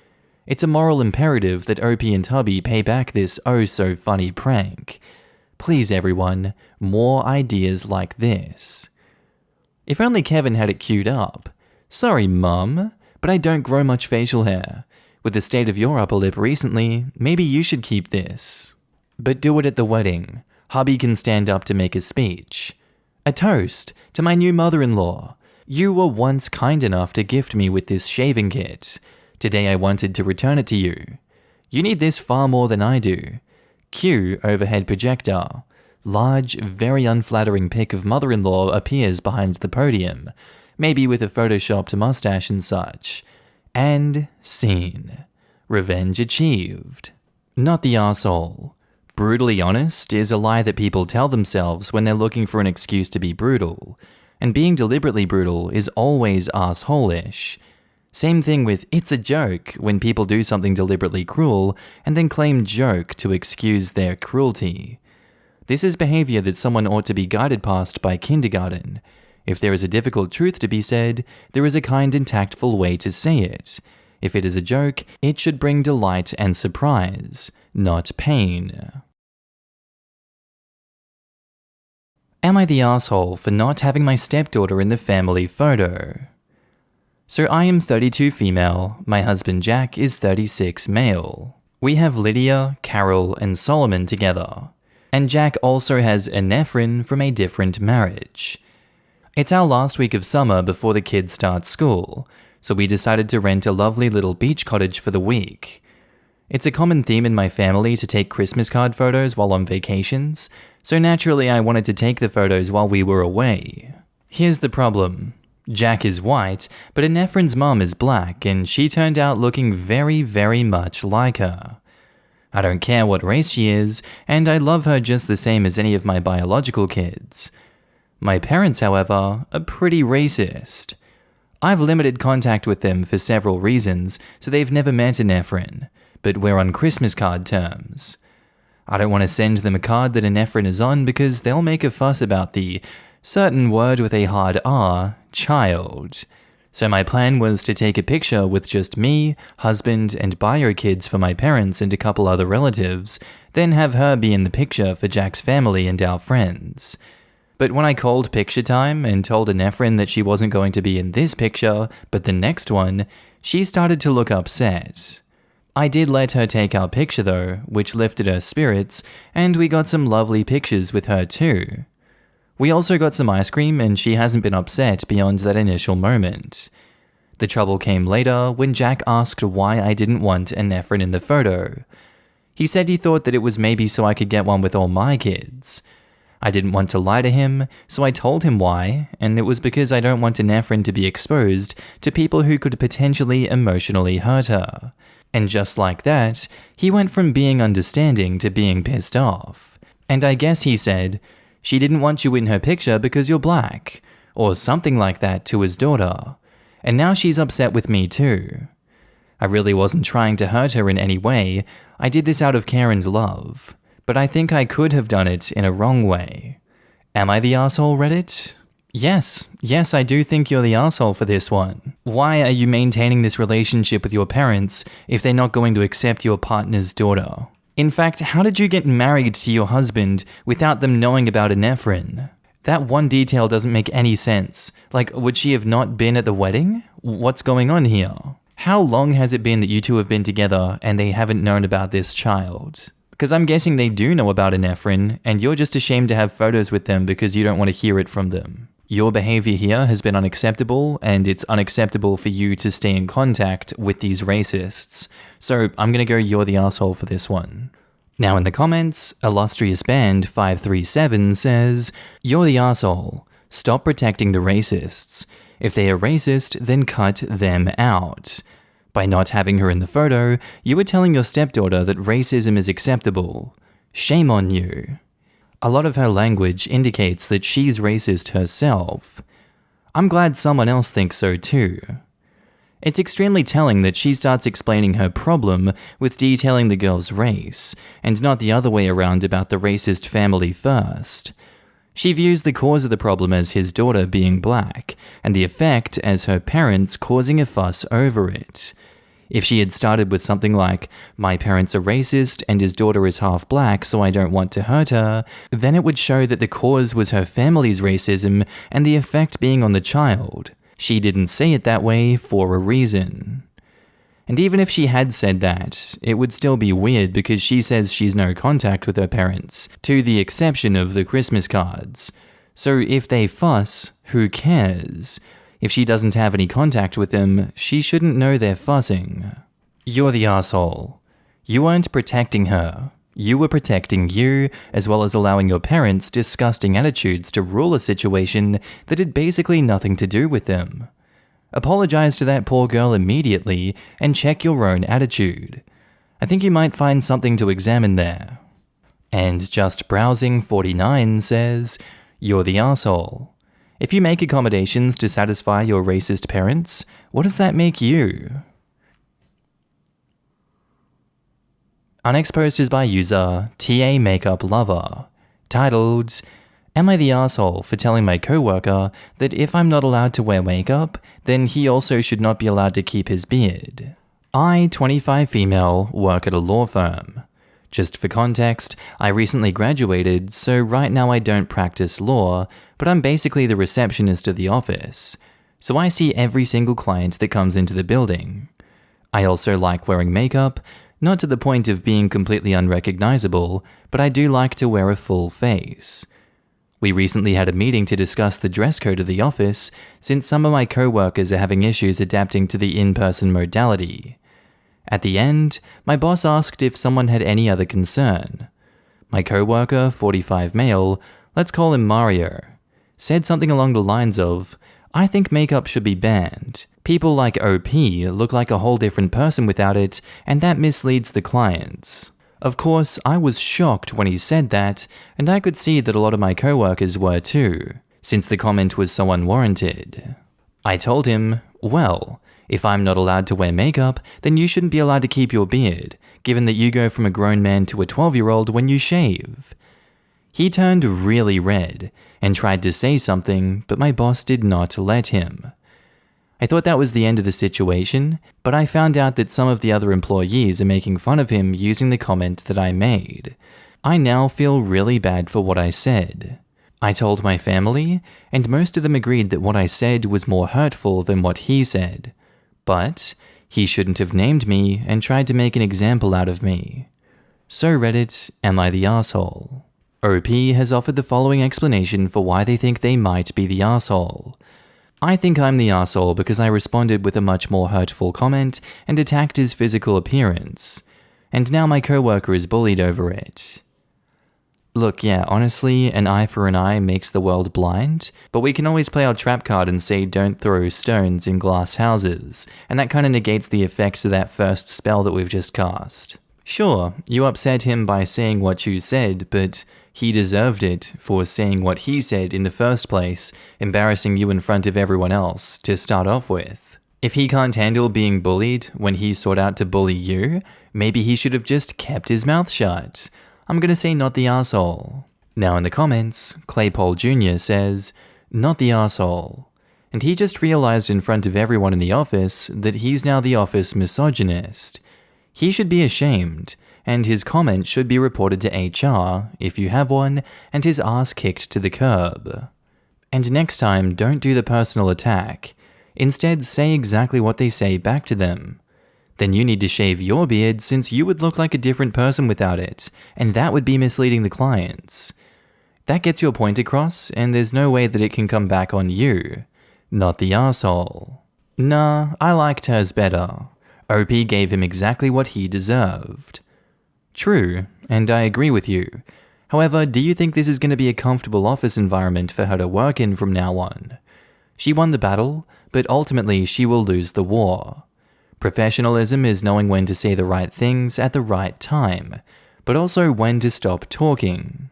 It's a moral imperative that Opie and Tubby pay back this oh-so-funny prank. Please everyone, more ideas like this. If only Kevin had it queued up. Sorry, Mum, but I don't grow much facial hair. With the state of your upper lip recently, maybe you should keep this. But do it at the wedding. Hubby can stand up to make a speech. A toast to my new mother-in-law. You were once kind enough to gift me with this shaving kit. Today I wanted to return it to you. You need this far more than I do. Cue overhead projector. Large, very unflattering pic of mother-in-law appears behind the podium, maybe with a photoshopped mustache and such. And scene. Revenge achieved. Not the arsehole. Brutally honest is a lie that people tell themselves when they're looking for an excuse to be brutal. And being deliberately brutal is always arsehole-ish. Same thing with it's a joke when people do something deliberately cruel and then claim joke to excuse their cruelty. This is behavior that someone ought to be guided past by kindergarten. If there is a difficult truth to be said, there is a kind and tactful way to say it. If it is a joke, it should bring delight and surprise, not pain. Am I the asshole for not having my stepdaughter in the family photo? So I am 32 female, my husband Jack is 36 male. We have Lydia, Carol, and Solomon together. And Jack also has a nephew from a different marriage. It's our last week of summer before the kids start school, so we decided to rent a lovely little beach cottage for the week. It's a common theme in my family to take Christmas card photos while on vacations, so naturally I wanted to take the photos while we were away. Here's the problem. Jack is white, but Anefren's mom is black, and she turned out looking very, very much like her. I don't care what race she is, and I love her just the same as any of my biological kids. My parents, however, are pretty racist. I've limited contact with them for several reasons, so they've never met Anefren, but we're on Christmas card terms. I don't want to send them a card that Anefren is on because they'll make a fuss about the certain word with a hard R, child. So my plan was to take a picture with just me, husband, and bio kids for my parents and a couple other relatives, then have her be in the picture for Jack's family and our friends. But when I called picture time and told Anefren that she wasn't going to be in this picture, but the next one, she started to look upset. I did let her take our picture though, which lifted her spirits, and we got some lovely pictures with her too. We also got some ice cream and she hasn't been upset beyond that initial moment. The trouble came later when Jack asked why I didn't want a nephron in the photo. He said he thought that it was maybe so I could get one with all my kids. I didn't want to lie to him, so I told him why, and it was because I don't want a nephron to be exposed to people who could potentially emotionally hurt her. And just like that, he went from being understanding to being pissed off. And I guess he said, "She didn't want you in her picture because you're black," or something like that to his daughter. And now she's upset with me too. I really wasn't trying to hurt her in any way. I did this out of care and love. But I think I could have done it in a wrong way. Am I the asshole, Reddit? Yes, I do think you're the asshole for this one. Why are you maintaining this relationship with your parents if they're not going to accept your partner's daughter? In fact, how did you get married to your husband without them knowing about a nephron? That one detail doesn't make any sense. Like, would she have not been at the wedding? What's going on here? How long has it been that you two have been together and they haven't known about this child? Because I'm guessing they do know about a nephron, and you're just ashamed to have photos with them because you don't want to hear it from them. Your behavior here has been unacceptable, and it's unacceptable for you to stay in contact with these racists. So I'm gonna go you're the asshole for this one. Now in the comments, Illustrious Band 537 says, "You're the asshole. Stop protecting the racists. If they are racist, then cut them out. By not having her in the photo, you were telling your stepdaughter that racism is acceptable. Shame on you." A lot of her language indicates that she's racist herself. I'm glad someone else thinks so too. It's extremely telling that she starts explaining her problem with detailing the girl's race, and not the other way around about the racist family first. She views the cause of the problem as his daughter being black, and the effect as her parents causing a fuss over it. If she had started with something like, "My parents are racist and his daughter is half black, so I don't want to hurt her," then it would show that the cause was her family's racism and the effect being on the child. She didn't say it that way for a reason. And even if she had said that, it would still be weird because she says she's no contact with her parents, to the exception of the Christmas cards. So if they fuss, who cares? If she doesn't have any contact with them, she shouldn't know they're fussing. You're the asshole. You weren't protecting her. You were protecting you, as well as allowing your parents' disgusting attitudes to rule a situation that had basically nothing to do with them. Apologize to that poor girl immediately and check your own attitude. I think you might find something to examine there. And Just Browsing 49 says, "You're the asshole. If you make accommodations to satisfy your racist parents, what does that make you?" Our next post is by user TA Makeup Lover, titled, "Am I the asshole for telling my coworker that if I'm not allowed to wear makeup, then he also should not be allowed to keep his beard? I, 25 female, work at a law firm. Just for context, I recently graduated, so right now I don't practice law, but I'm basically the receptionist of the office, so I see every single client that comes into the building. I also like wearing makeup, not to the point of being completely unrecognizable, but I do like to wear a full face. We recently had a meeting to discuss the dress code of the office, since some of my co-workers are having issues adapting to the in-person modality. At the end, my boss asked if someone had any other concern. My co-worker, 45 male, let's call him Mario, said something along the lines of, "I think makeup should be banned. People like OP look like a whole different person without it, and that misleads the clients." Of course, I was shocked when he said that, and I could see that a lot of my co-workers were too, since the comment was so unwarranted. I told him, "Well, if I'm not allowed to wear makeup, then you shouldn't be allowed to keep your beard, given that you go from a grown man to a 12-year-old when you shave." He turned really red and tried to say something, but my boss did not let him. I thought that was the end of the situation, but I found out that some of the other employees are making fun of him using the comment that I made. I now feel really bad for what I said. I told my family, and most of them agreed that what I said was more hurtful than what he said. But he shouldn't have named me and tried to make an example out of me. So Reddit, am I the asshole? OP has offered the following explanation for why they think they might be the asshole. I think I'm the arsehole because I responded with a much more hurtful comment and attacked his physical appearance. And now my coworker is bullied over it. Look, yeah, honestly, an eye for an eye makes the world blind, but we can always play our trap card and say don't throw stones in glass houses, and that kind of negates the effects of that first spell that we've just cast. Sure, you upset him by saying what you said, but he deserved it for saying what he said in the first place, embarrassing you in front of everyone else to start off with. If he can't handle being bullied when he sought out to bully you, maybe he should have just kept his mouth shut. I'm gonna say not the arsehole. Now in the comments, Claypole Jr. says, not the arsehole. And he just realized in front of everyone in the office that he's now the office misogynist. He should be ashamed, and his comment should be reported to HR, if you have one, and his ass kicked to the curb. And next time, don't do the personal attack. Instead, say exactly what they say back to them. Then you need to shave your beard since you would look like a different person without it, and that would be misleading the clients. That gets your point across, and there's no way that it can come back on you. Not the arsehole. Nah, I liked hers better. OP gave him exactly what he deserved. True, and I agree with you. However, do you think this is going to be a comfortable office environment for her to work in from now on? She won the battle, but ultimately she will lose the war. Professionalism is knowing when to say the right things at the right time, but also when to stop talking.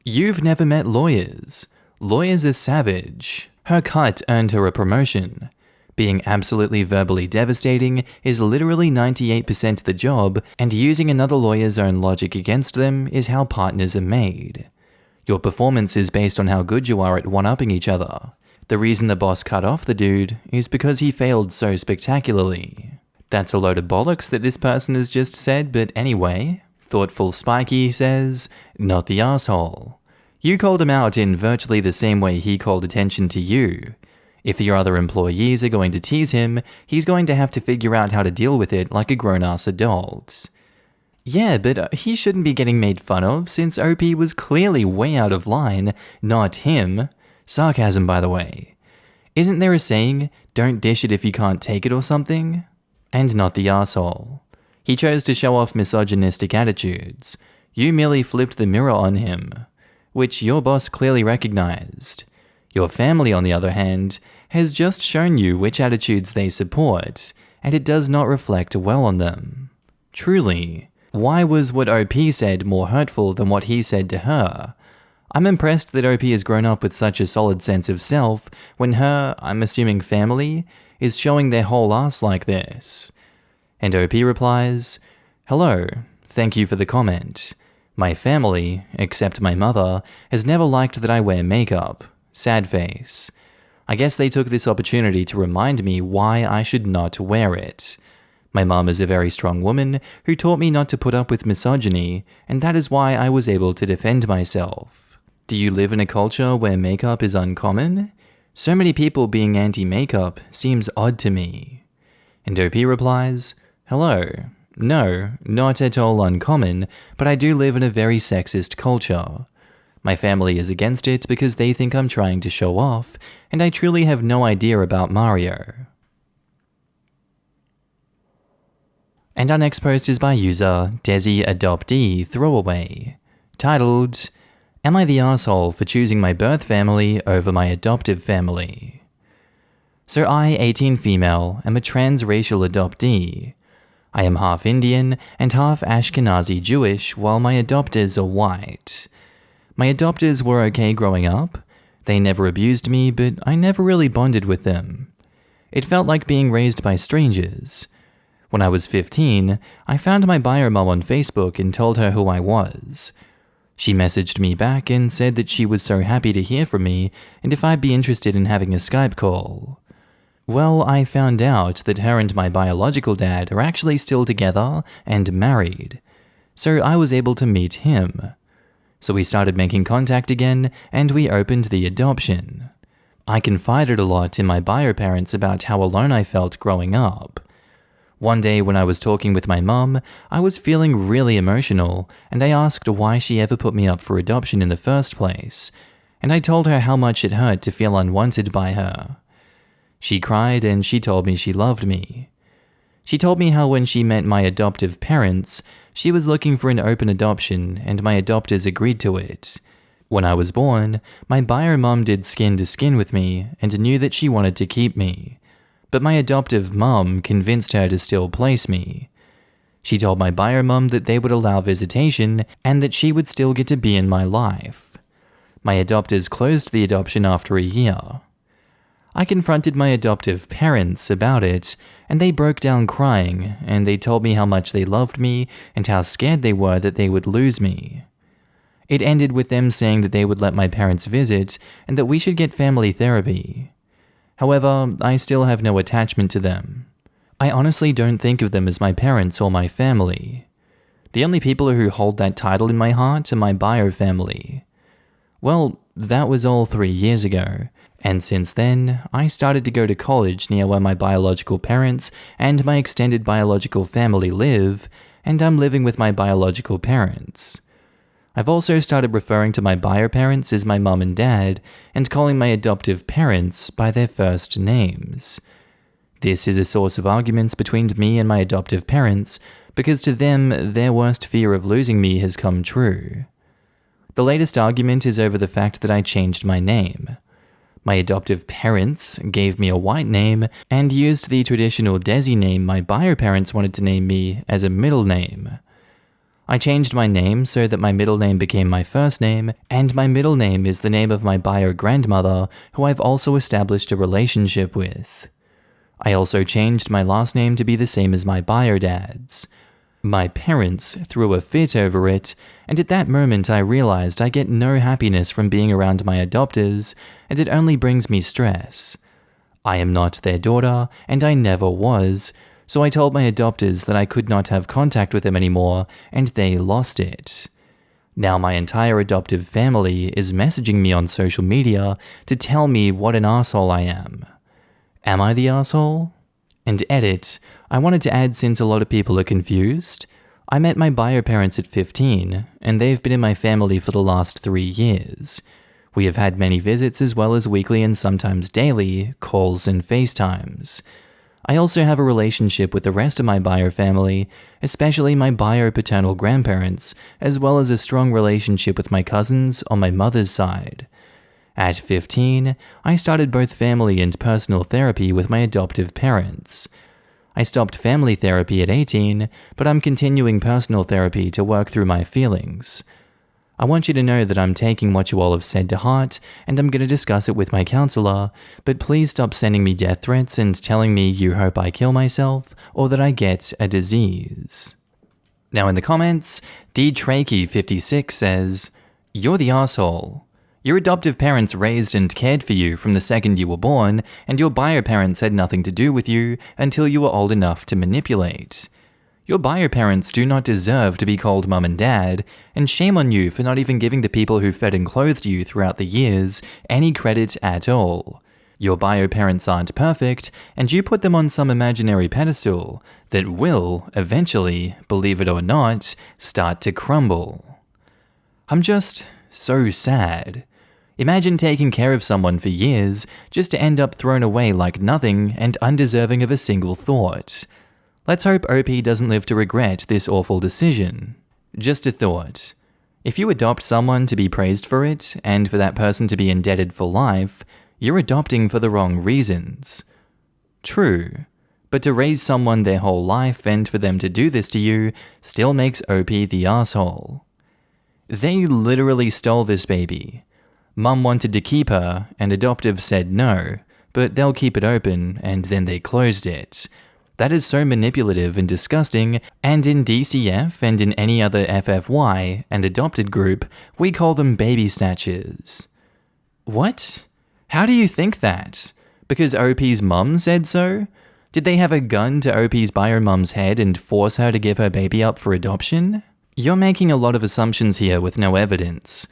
You've never met lawyers. Lawyers are savage. Her cut earned her a promotion. Being absolutely verbally devastating is literally 98% of the job, and using another lawyer's own logic against them is how partners are made. Your performance is based on how good you are at one-upping each other. The reason the boss cut off the dude is because he failed so spectacularly. That's a load of bollocks that this person has just said, but anyway, Thoughtful Spiky says, not the arsehole. You called him out in virtually the same way he called attention to you. If your other employees are going to tease him, he's going to have to figure out how to deal with it like a grown-ass adult. Yeah, but he shouldn't be getting made fun of since OP was clearly way out of line, not him. Sarcasm, by the way. Isn't there a saying, don't dish it if you can't take it or something? And not the arsehole. He chose to show off misogynistic attitudes. You merely flipped the mirror on him, which your boss clearly recognized. Your family, on the other hand, has just shown you which attitudes they support, and it does not reflect well on them. Truly, why was what OP said more hurtful than what he said to her? I'm impressed that OP has grown up with such a solid sense of self when her, I'm assuming family, is showing their whole ass like this. And OP replies, hello, thank you for the comment. My family, except my mother, has never liked that I wear makeup. Sad face. I guess they took this opportunity to remind me why I should not wear it. My mom is a very strong woman who taught me not to put up with misogyny, and that is why I was able to defend myself. Do you live in a culture where makeup is uncommon? So many people being anti-makeup seems odd to me. And OP replies, hello. No, not at all uncommon, but I do live in a very sexist culture. My family is against it because they think I'm trying to show off, and I truly have no idea about Mario. And our next post is by user Desi Adoptee Throwaway, titled, Am I the arsehole for choosing my birth family over my adoptive family? So I, 18 female, am a transracial adoptee. I am half Indian and half Ashkenazi Jewish, while my adopters are white. My adopters were okay growing up. They never abused me, but I never really bonded with them. It felt like being raised by strangers. When I was 15, I found my bio mom on Facebook and told her who I was. She messaged me back and said that she was so happy to hear from me and if I'd be interested in having a Skype call. Well, I found out that her and my biological dad are actually still together and married, so I was able to meet him. So we started making contact again, and we opened the adoption. I confided a lot in my bio parents about how alone I felt growing up. One day when I was talking with my mum, I was feeling really emotional, and I asked why she ever put me up for adoption in the first place, and I told her how much it hurt to feel unwanted by her. She cried and she told me she loved me. She told me how when she met my adoptive parents, she was looking for an open adoption and my adopters agreed to it. When I was born, my bio mum did skin to skin with me and knew that she wanted to keep me, but my adoptive mum convinced her to still place me. She told my bio mum that they would allow visitation and that she would still get to be in my life. My adopters closed the adoption after a year. I confronted my adoptive parents about it, and they broke down crying, and they told me how much they loved me and how scared they were that they would lose me. It ended with them saying that they would let my parents visit and that we should get family therapy. However, I still have no attachment to them. I honestly don't think of them as my parents or my family. The only people who hold that title in my heart are my bio family. Well, that was all 3 years ago, and since then, I started to go to college near where my biological parents and my extended biological family live, and I'm living with my biological parents. I've also started referring to my bio parents as my mum and dad, and calling my adoptive parents by their first names. This is a source of arguments between me and my adoptive parents, because to them, their worst fear of losing me has come true. The latest argument is over the fact that I changed my name. My adoptive parents gave me a white name and used the traditional Desi name my bio parents wanted to name me as a middle name. I changed my name so that my middle name became my first name, and my middle name is the name of my bio grandmother, who I've also established a relationship with. I also changed my last name to be the same as my bio dad's. My parents threw a fit over it, and at that moment I realized I get no happiness from being around my adopters, and it only brings me stress. I am not their daughter, and I never was, so I told my adopters that I could not have contact with them anymore, and they lost it. Now my entire adoptive family is messaging me on social media to tell me what an asshole I am. Am I the asshole? And edit, I wanted to add, since a lot of people are confused, I met my bio parents at 15, and they've been in my family for the last 3 years. We have had many visits as well as weekly and sometimes daily calls and FaceTimes. I also have a relationship with the rest of my bio family, especially my bio paternal grandparents, as well as a strong relationship with my cousins on my mother's side. At 15, I started both family and personal therapy with my adoptive parents. I stopped family therapy at 18, but I'm continuing personal therapy to work through my feelings. I want you to know that I'm taking what you all have said to heart, and I'm going to discuss it with my counselor, but please stop sending me death threats and telling me you hope I kill myself or that I get a disease. Now in the comments, DTrakey56 says, "You're the asshole. Your adoptive parents raised and cared for you from the second you were born, and your bio parents had nothing to do with you until you were old enough to manipulate. Your bio parents do not deserve to be called mum and dad, and shame on you for not even giving the people who fed and clothed you throughout the years any credit at all. Your bio parents aren't perfect, and you put them on some imaginary pedestal that will, eventually, believe it or not, start to crumble." I'm just so sad. Imagine taking care of someone for years just to end up thrown away like nothing and undeserving of a single thought. Let's hope OP doesn't live to regret this awful decision. Just a thought. If you adopt someone to be praised for it, and for that person to be indebted for life, you're adopting for the wrong reasons. True, but to raise someone their whole life and for them to do this to you still makes OP the asshole. They literally stole this baby. Mum wanted to keep her, and adoptive said no, but they'll keep it open, and then they closed it. That is so manipulative and disgusting, and in DCF and in any other FFY and adopted group, we call them baby snatchers. What? How do you think that? Because OP's mum said so? Did they have a gun to OP's bio mum's head and force her to give her baby up for adoption? You're making a lot of assumptions here with no evidence.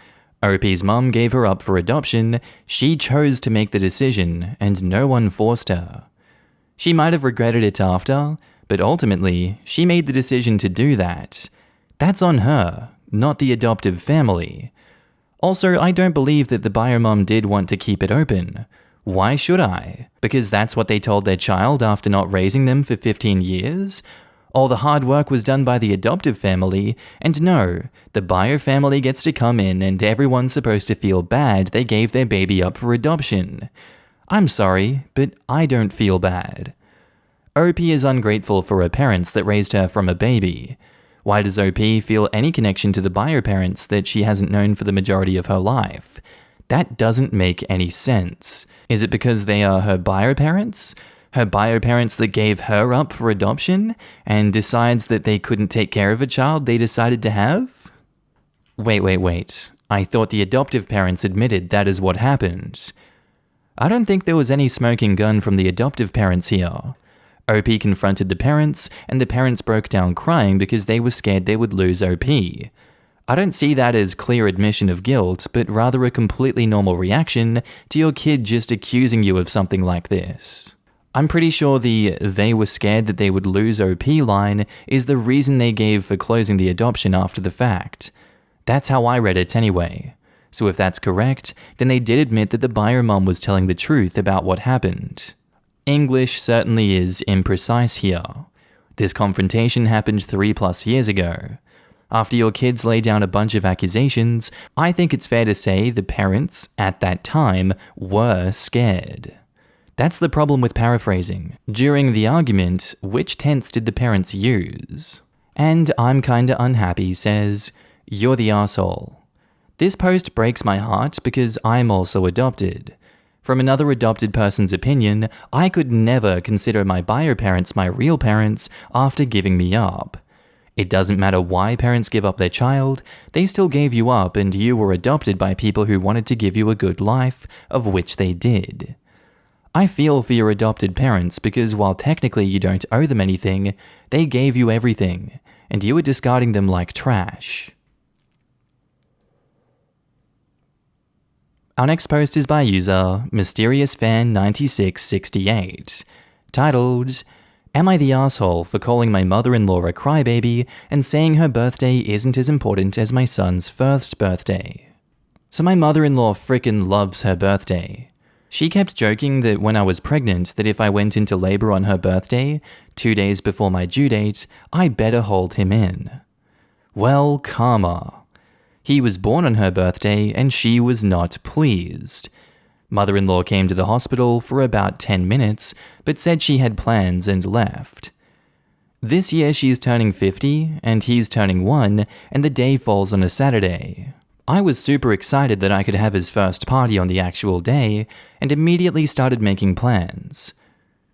OP's mum gave her up for adoption, she chose to make the decision, and no one forced her. She might have regretted it after, but ultimately, she made the decision to do that. That's on her, not the adoptive family. Also, I don't believe that the bio mum did want to keep it open. Why should I? Because that's what they told their child after not raising them for 15 years? All the hard work was done by the adoptive family, and no, the bio family gets to come in and everyone's supposed to feel bad they gave their baby up for adoption. I'm sorry, but I don't feel bad. OP is ungrateful for her parents that raised her from a baby. Why does OP feel any connection to the bio parents that she hasn't known for the majority of her life? That doesn't make any sense. Is it because they are her bio parents? Her bio parents that gave her up for adoption and decides that they couldn't take care of a child they decided to have? Wait. I thought the adoptive parents admitted that is what happened. I don't think there was any smoking gun from the adoptive parents here. OP confronted the parents, and the parents broke down crying because they were scared they would lose OP. I don't see that as clear admission of guilt, but rather a completely normal reaction to your kid just accusing you of something like this. I'm pretty sure the "they were scared that they would lose OP" line is the reason they gave for closing the adoption after the fact. That's how I read it anyway. So if that's correct, then they did admit that the bio mom was telling the truth about what happened. English certainly is imprecise here. This confrontation happened 3+ years ago. After your kids lay down a bunch of accusations, I think it's fair to say the parents, at that time, were scared. That's the problem with paraphrasing. During the argument, which tense did the parents use? And I'm kinda unhappy says, "You're the asshole." This post breaks my heart because I'm also adopted. From another adopted person's opinion, I could never consider my bio parents my real parents after giving me up. It doesn't matter why parents give up their child, they still gave you up and you were adopted by people who wanted to give you a good life, of which they did. I feel for your adopted parents because while technically you don't owe them anything, they gave you everything, and you were discarding them like trash. Our next post is by user MysteriousFan9668, titled, "Am I the asshole for calling my mother-in-law a crybaby and saying her birthday isn't as important as my son's first birthday?" So my mother-in-law frickin' loves her birthday. She kept joking that when I was pregnant that if I went into labor on her birthday, 2 days before my due date, I better hold him in. Well, karma. He was born on her birthday and she was not pleased. Mother-in-law came to the hospital for about 10 minutes, but said she had plans and left. This year she's turning 50, and he's turning 1, and the day falls on a Saturday. I was super excited that I could have his first party on the actual day, and immediately started making plans.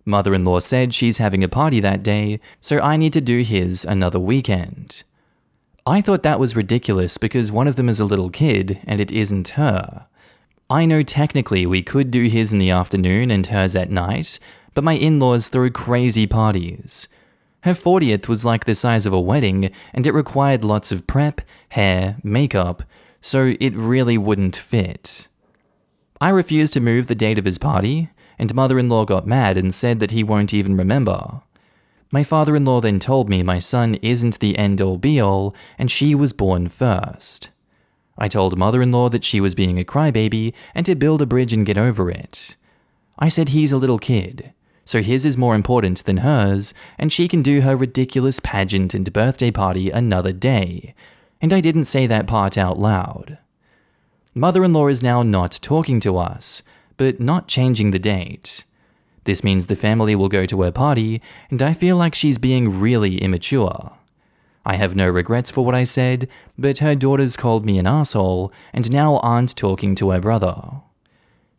Mother-in-law said she's having a party that day, so I need to do his another weekend. I thought that was ridiculous because one of them is a little kid, and it isn't her. I know technically we could do his in the afternoon and hers at night, but my in-laws throw crazy parties. Her 40th was like the size of a wedding, and it required lots of prep, hair, makeup, so it really wouldn't fit. I refused to move the date of his party, and mother-in-law got mad and said that he won't even remember. My father-in-law then told me my son isn't the end-all be-all, and she was born first. I told mother-in-law that she was being a crybaby and to build a bridge and get over it. I said he's a little kid, so his is more important than hers, and she can do her ridiculous pageant and birthday party another day, and I didn't say that part out loud. Mother-in-law is now not talking to us, but not changing the date. This means the family will go to her party, and I feel like she's being really immature. I have no regrets for what I said, but her daughters called me an asshole, and now aren't talking to her brother.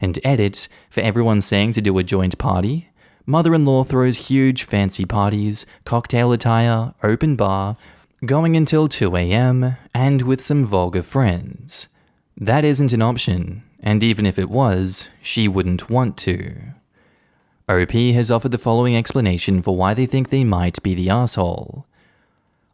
And edit, for everyone saying to do a joint party, mother-in-law throws huge fancy parties, cocktail attire, open bar, going until 2 a.m., and with some vulgar friends. That isn't an option, and even if it was, she wouldn't want to. OP has offered the following explanation for why they think they might be the asshole.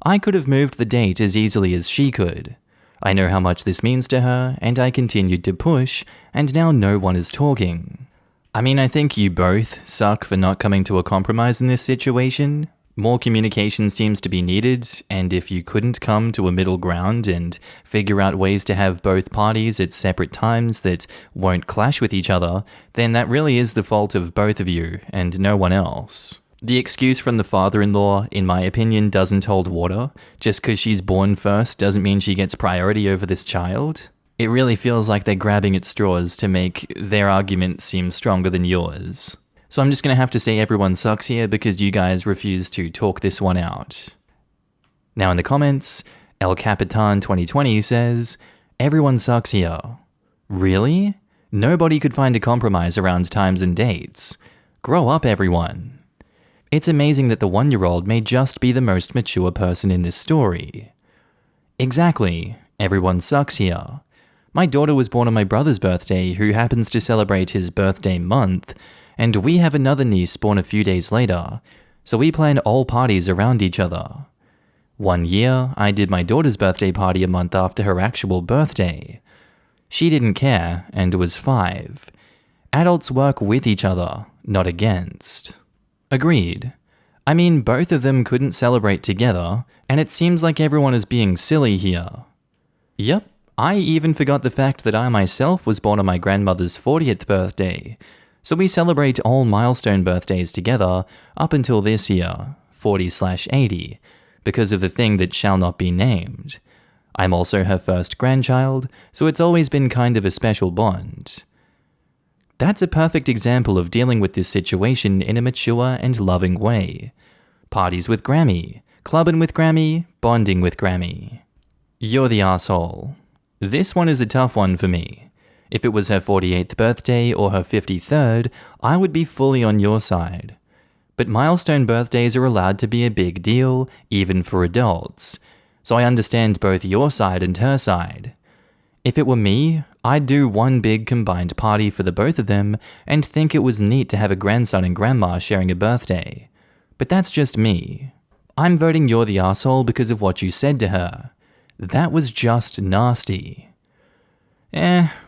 I could have moved the date as easily as she could. I know how much this means to her, and I continued to push, and now no one is talking. I mean, I think you both suck for not coming to a compromise in this situation, More communication seems to be needed, and if you couldn't come to a middle ground and figure out ways to have both parties at separate times that won't clash with each other, then that really is the fault of both of you and no one else. The excuse from the father-in-law, in my opinion, doesn't hold water. Just because she's born first doesn't mean she gets priority over this child. It really feels like they're grabbing at straws to make their argument seem stronger than yours. So I'm just going to have to say everyone sucks here because you guys refuse to talk this one out. Now in the comments, El Capitan 2020 says, everyone sucks here. Really? Nobody could find a compromise around times and dates. Grow up, everyone. It's amazing that the 1-year-old may just be the most mature person in this story. Exactly. Everyone sucks here. My daughter was born on my brother's birthday, who happens to celebrate his birthday month, and we have another niece born a few days later, so we plan all parties around each other. One year, I did my daughter's birthday party a month after her actual birthday. She didn't care and was 5. Adults work with each other, not against. Agreed. I mean, both of them couldn't celebrate together, and it seems like everyone is being silly here. Yep, I even forgot the fact that I myself was born on my grandmother's 40th birthday, so we celebrate all milestone birthdays together up until this year, 40/80, because of the thing that shall not be named. I'm also her first grandchild, so it's always been kind of a special bond. That's a perfect example of dealing with this situation in a mature and loving way. Parties with Grammy, clubbing with Grammy, bonding with Grammy. You're the asshole. This one is a tough one for me. If it was her 48th birthday or her 53rd, I would be fully on your side. But milestone birthdays are allowed to be a big deal, even for adults, so I understand both your side and her side. If it were me, I'd do one big combined party for the both of them and think it was neat to have a grandson and grandma sharing a birthday. But that's just me. I'm voting you're the asshole because of what you said to her. That was just nasty.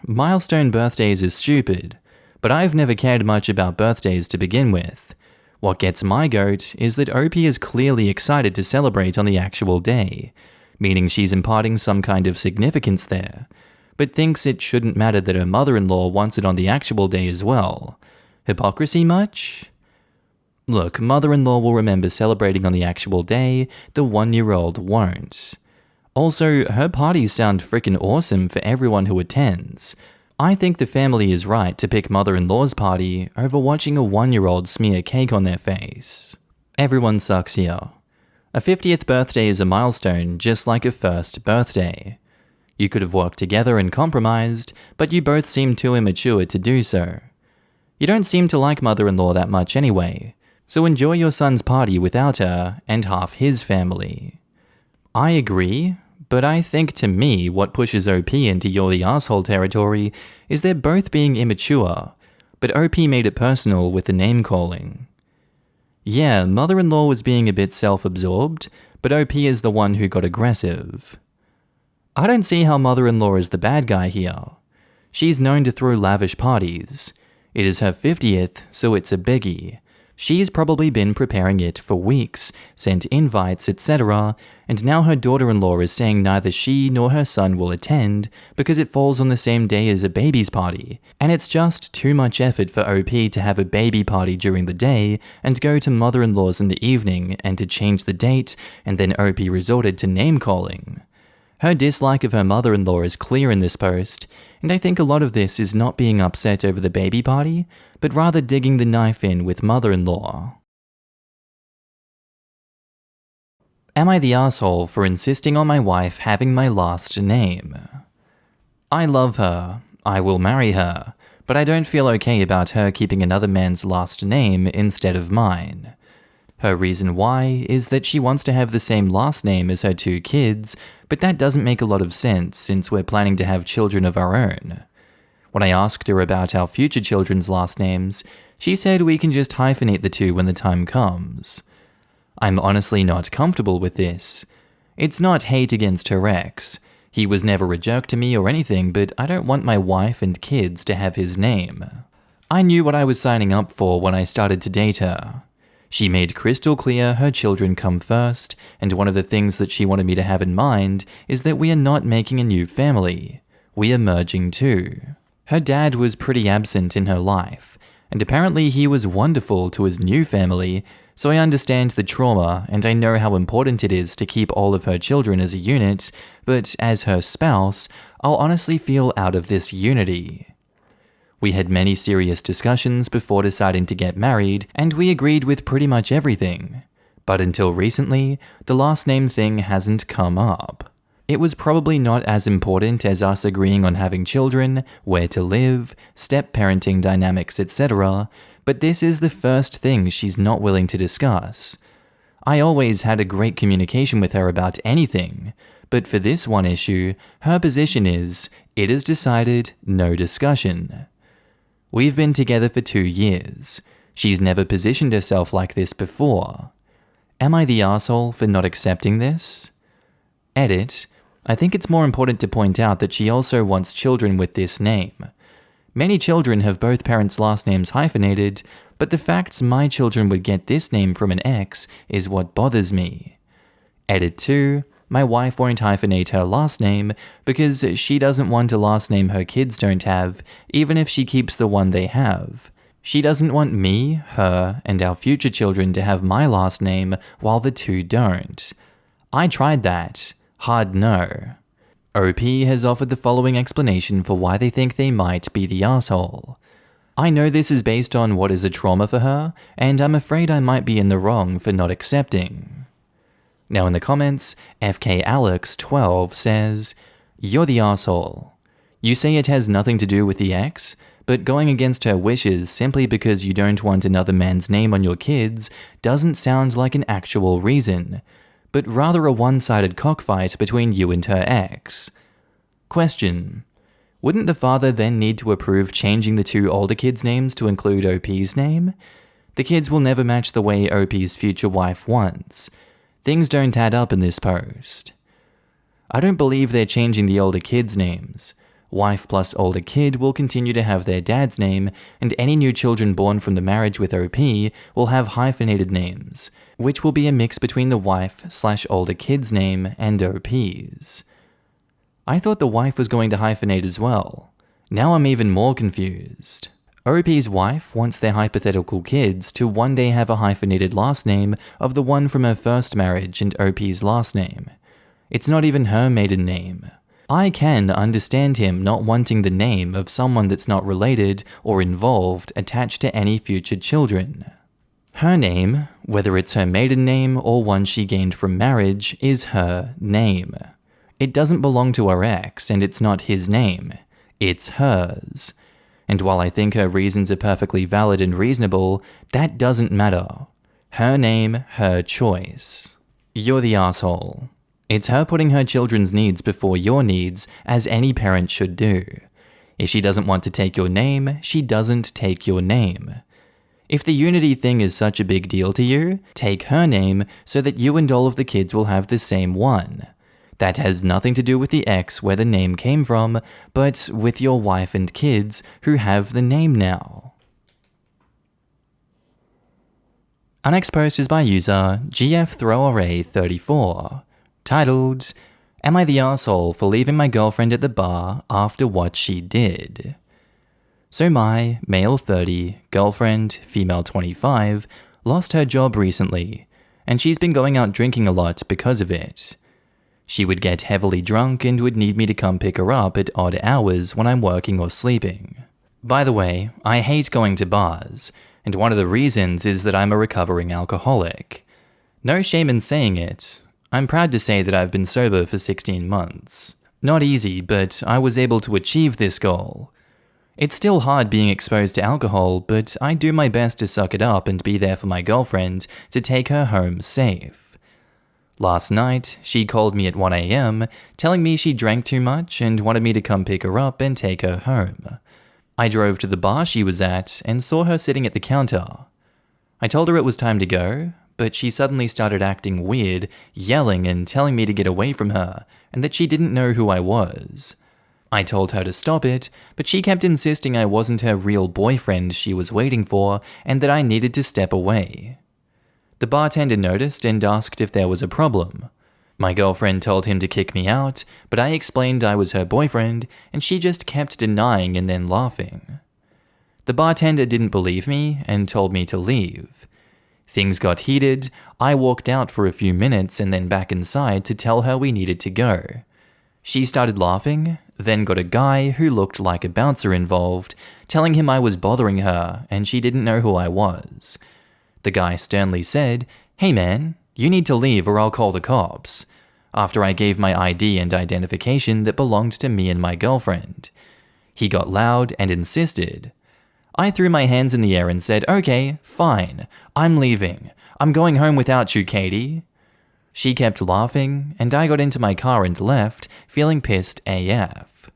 Milestone birthdays is stupid, but I've never cared much about birthdays to begin with. What gets my goat is that OP is clearly excited to celebrate on the actual day, meaning she's imparting some kind of significance there, but thinks it shouldn't matter that her mother-in-law wants it on the actual day as well. Hypocrisy much? Look, mother-in-law will remember celebrating on the actual day, the 1-year-old won't. Also, her parties sound frickin' awesome for everyone who attends. I think the family is right to pick mother-in-law's party over watching a 1-year-old smear cake on their face. Everyone sucks here. A 50th birthday is a milestone just like a first birthday. You could have worked together and compromised, but you both seem too immature to do so. You don't seem to like mother-in-law that much anyway, so enjoy your son's party without her and half his family. I agree. But I think to me, what pushes OP into you're the asshole territory is they're both being immature, but OP made it personal with the name-calling. Yeah, mother-in-law was being a bit self-absorbed, but OP is the one who got aggressive. I don't see how mother-in-law is the bad guy here. She's known to throw lavish parties. It is her 50th, so it's a biggie. She's probably been preparing it for weeks, sent invites, etc., and now her daughter-in-law is saying neither she nor her son will attend because it falls on the same day as a baby's party, and it's just too much effort for OP to have a baby party during the day and go to mother-in-law's in the evening and to change the date, and then OP resorted to name-calling. Her dislike of her mother-in-law is clear in this post, and I think a lot of this is not being upset over the baby party, but rather digging the knife in with mother-in-law. Am I the asshole for insisting on my wife having my last name? I love her. I will marry her, but I don't feel okay about her keeping another man's last name instead of mine. Her reason why is that she wants to have the same last name as her 2 kids, but that doesn't make a lot of sense since we're planning to have children of our own. When I asked her about our future children's last names, she said we can just hyphenate the 2 when the time comes. I'm honestly not comfortable with this. It's not hate against her ex. He was never a jerk to me or anything, but I don't want my wife and kids to have his name. I knew what I was signing up for when I started to date her. She made crystal clear her children come first, and one of the things that she wanted me to have in mind is that we are not making a new family. We are merging two. Her dad was pretty absent in her life, and apparently he was wonderful to his new family, so I understand the trauma and I know how important it is to keep all of her children as a unit, but as her spouse, I'll honestly feel out of this unity. We had many serious discussions before deciding to get married, and we agreed with pretty much everything. But until recently, the last name thing hasn't come up. It was probably not as important as us agreeing on having children, where to live, step-parenting dynamics, etc., but this is the first thing she's not willing to discuss. I always had a great communication with her about anything, but for this one issue, her position is, it is decided, no discussion. We've been together for 2 years. She's never positioned herself like this before. Am I the asshole for not accepting this? Edit. I think it's more important to point out that she also wants children with this name. Many children have both parents' last names hyphenated, but the fact my children would get this name from an ex is what bothers me. Edit 2. My wife won't hyphenate her last name because she doesn't want a last name her kids don't have, even if she keeps the one they have. She doesn't want me, her, and our future children to have my last name while the two don't. I tried that. Hard no. OP has offered the following explanation for why they think they might be the asshole. I know this is based on what is a trauma for her, and I'm afraid I might be in the wrong for not accepting. Now in the comments, FKAlex12 says, "You're the asshole. You say it has nothing to do with the ex, but going against her wishes simply because you don't want another man's name on your kids doesn't sound like an actual reason, but rather a one-sided cockfight between you and her ex." Question. Wouldn't the father then need to approve changing the 2 older kids' names to include OP's name? The kids will never match the way OP's future wife wants. Things don't add up in this post. I don't believe they're changing the older kids' names. Wife plus older kid will continue to have their dad's name, and any new children born from the marriage with OP will have hyphenated names, which will be a mix between the wife/older kid's name and OP's. I thought the wife was going to hyphenate as well. Now I'm even more confused. OP's wife wants their hypothetical kids to one day have a hyphenated last name of the one from her first marriage and OP's last name. It's not even her maiden name. I can understand him not wanting the name of someone that's not related or involved attached to any future children. Her name, whether it's her maiden name or one she gained from marriage, is her name. It doesn't belong to her ex, and it's not his name. It's hers. And while I think her reasons are perfectly valid and reasonable, that doesn't matter. Her name, her choice. You're the asshole. It's her putting her children's needs before your needs, as any parent should do. If she doesn't want to take your name, she doesn't take your name. If the unity thing is such a big deal to you, take her name so that you and all of the kids will have the same one. That has nothing to do with the ex where the name came from, but with your wife and kids who have the name now. Our next post is by user GFThrowArray34, titled, "Am I the asshole for leaving my girlfriend at the bar after what she did?" So my, male 30, girlfriend, female 25, lost her job recently, and she's been going out drinking a lot because of it. She would get heavily drunk and would need me to come pick her up at odd hours when I'm working or sleeping. By the way, I hate going to bars, and one of the reasons is that I'm a recovering alcoholic. No shame in saying it. I'm proud to say that I've been sober for 16 months. Not easy, but I was able to achieve this goal. It's still hard being exposed to alcohol, but I do my best to suck it up and be there for my girlfriend to take her home safe. Last night, she called me at 1 a.m., telling me she drank too much and wanted me to come pick her up and take her home. I drove to the bar she was at and saw her sitting at the counter. I told her it was time to go, but she suddenly started acting weird, yelling and telling me to get away from her, and that she didn't know who I was. I told her to stop it, but she kept insisting I wasn't her real boyfriend she was waiting for, and that I needed to step away. The bartender noticed and asked if there was a problem. My girlfriend told him to kick me out, but I explained I was her boyfriend, and she just kept denying and then laughing. The bartender didn't believe me and told me to leave. Things got heated. I walked out for a few minutes and then back inside to tell her we needed to go. She started laughing, then got a guy who looked like a bouncer involved, telling him I was bothering her and she didn't know who I was. The guy sternly said, "Hey man, you need to leave or I'll call the cops," after I gave my ID and identification that belonged to me and my girlfriend. He got loud and insisted. I threw my hands in the air and said, "Okay, fine, I'm leaving. I'm going home without you, Katie." She kept laughing, and I got into my car and left, feeling pissed AF.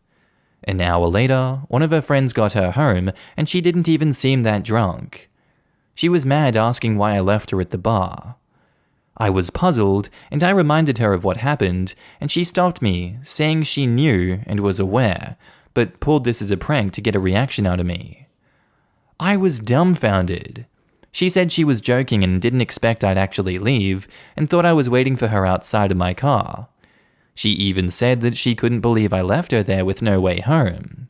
An hour later, one of her friends got her home, and she didn't even seem that drunk. She was mad, asking why I left her at the bar. I was puzzled, and I reminded her of what happened, and she stopped me, saying she knew and was aware, but pulled this as a prank to get a reaction out of me. I was dumbfounded. She said she was joking and didn't expect I'd actually leave, and thought I was waiting for her outside of my car. She even said that she couldn't believe I left her there with no way home.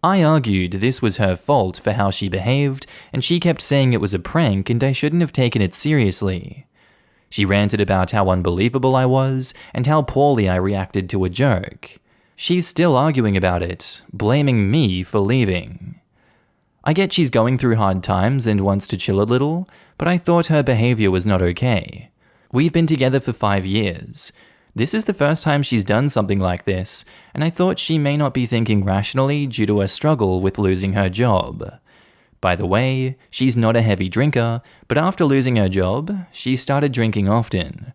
I argued this was her fault for how she behaved, and she kept saying it was a prank and I shouldn't have taken it seriously. She ranted about how unbelievable I was and how poorly I reacted to a joke. She's still arguing about it, blaming me for leaving. I get she's going through hard times and wants to chill a little, but I thought her behavior was not okay. We've been together for 5 years. This is the first time she's done something like this, and I thought she may not be thinking rationally due to a struggle with losing her job. By the way, she's not a heavy drinker, but after losing her job, she started drinking often.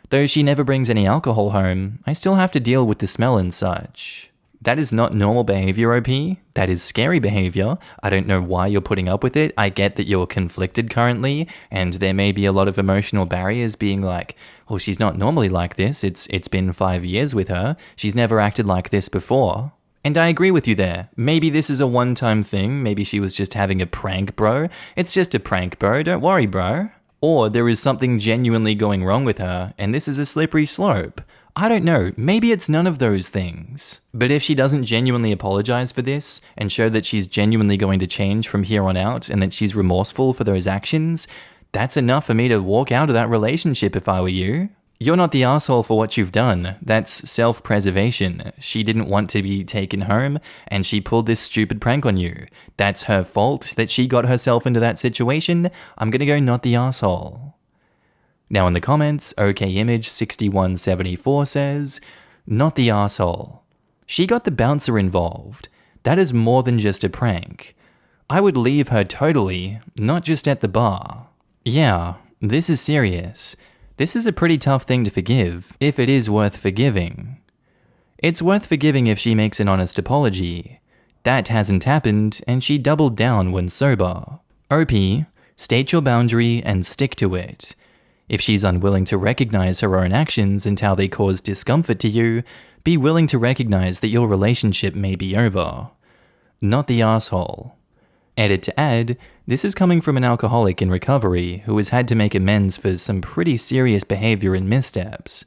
Though she never brings any alcohol home, I still have to deal with the smell and such. That is not normal behavior, OP. That is scary behavior. I don't know why you're putting up with it. I get that you're conflicted currently, and there may be a lot of emotional barriers being like, well, she's not normally like this. It's been 5 years with her. She's never acted like this before. And I agree with you there. Maybe this is a one-time thing. Maybe she was just having a prank, bro. It's just a prank, bro. Don't worry, bro. Or there is something genuinely going wrong with her, and this is a slippery slope. I don't know, maybe it's none of those things. But if she doesn't genuinely apologize for this and show that she's genuinely going to change from here on out and that she's remorseful for those actions, that's enough for me to walk out of that relationship if I were you. You're not the asshole for what you've done. That's self-preservation. She didn't want to be taken home and she pulled this stupid prank on you. That's her fault that she got herself into that situation. I'm gonna go not the asshole. Now in the comments, OKImage6174 says, "Not the asshole. She got the bouncer involved. That is more than just a prank. I would leave her totally, not just at the bar. Yeah, this is serious. This is a pretty tough thing to forgive, if it is worth forgiving. It's worth forgiving if she makes an honest apology. That hasn't happened, and she doubled down when sober. OP, state your boundary and stick to it. If she's unwilling to recognize her own actions and how they cause discomfort to you, be willing to recognize that your relationship may be over. Not the asshole." Edit to add, this is coming from an alcoholic in recovery who has had to make amends for some pretty serious behavior and missteps.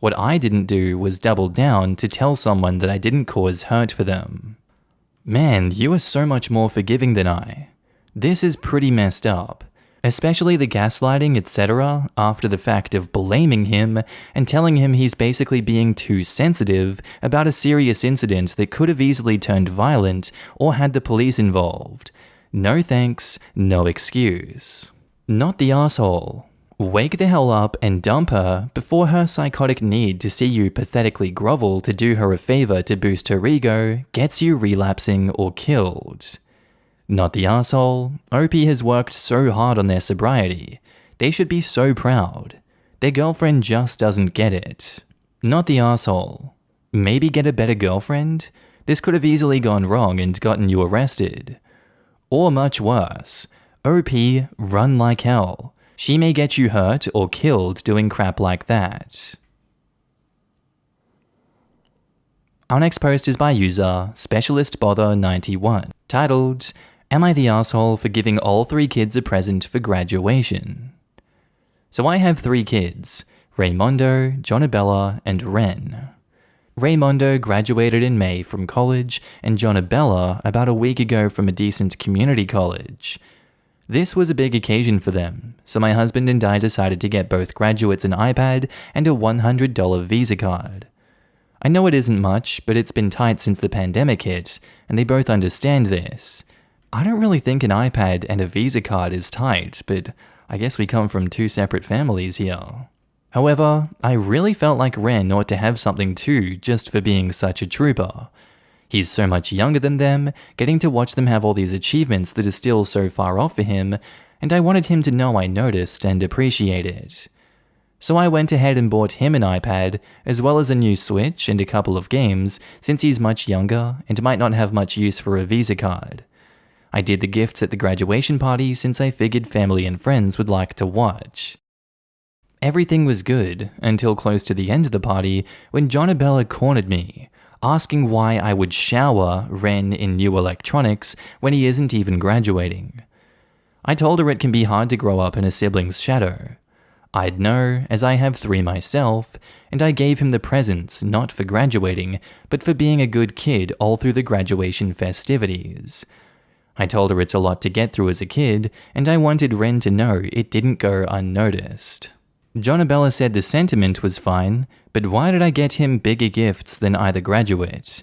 What I didn't do was double down to tell someone that I didn't cause hurt for them. Man, you are so much more forgiving than I. This is pretty messed up. Especially the gaslighting, etc., after the fact of blaming him and telling him he's basically being too sensitive about a serious incident that could have easily turned violent or had the police involved. No thanks, no excuse. Not the asshole. Wake the hell up and dump her before her psychotic need to see you pathetically grovel to do her a favor to boost her ego gets you relapsing or killed. Not the asshole. OP has worked so hard on their sobriety. They should be so proud. Their girlfriend just doesn't get it. Not the asshole. Maybe get a better girlfriend? This could have easily gone wrong and gotten you arrested. Or much worse. OP, run like hell. She may get you hurt or killed doing crap like that. Our next post is by user SpecialistBother91, titled, "Am I the asshole for giving all 3 kids a present for graduation?" So I have 3 kids, Raymondo, Jonabella, and Ren. Raymondo graduated in May from college, and Jonabella about a week ago from a decent community college. This was a big occasion for them, so my husband and I decided to get both graduates an iPad and a $100 Visa card. I know it isn't much, but it's been tight since the pandemic hit, and they both understand this. I don't really think an iPad and a Visa card is tight, but I guess we come from 2 separate families here. However, I really felt like Ren ought to have something too, just for being such a trooper. He's so much younger than them, getting to watch them have all these achievements that are still so far off for him, and I wanted him to know I noticed and appreciated it. So I went ahead and bought him an iPad, as well as a new Switch and a couple of games, since he's much younger and might not have much use for a Visa card. I did the gifts at the graduation party since I figured family and friends would like to watch. Everything was good until close to the end of the party when Jonabella cornered me, asking why I would shower Ren in new electronics when he isn't even graduating. I told her it can be hard to grow up in a sibling's shadow. I'd know, as I have 3 myself, and I gave him the presents not for graduating, but for being a good kid all through the graduation festivities. I told her it's a lot to get through as a kid, and I wanted Ren to know it didn't go unnoticed. Jonabella said the sentiment was fine, but why did I get him bigger gifts than either graduate?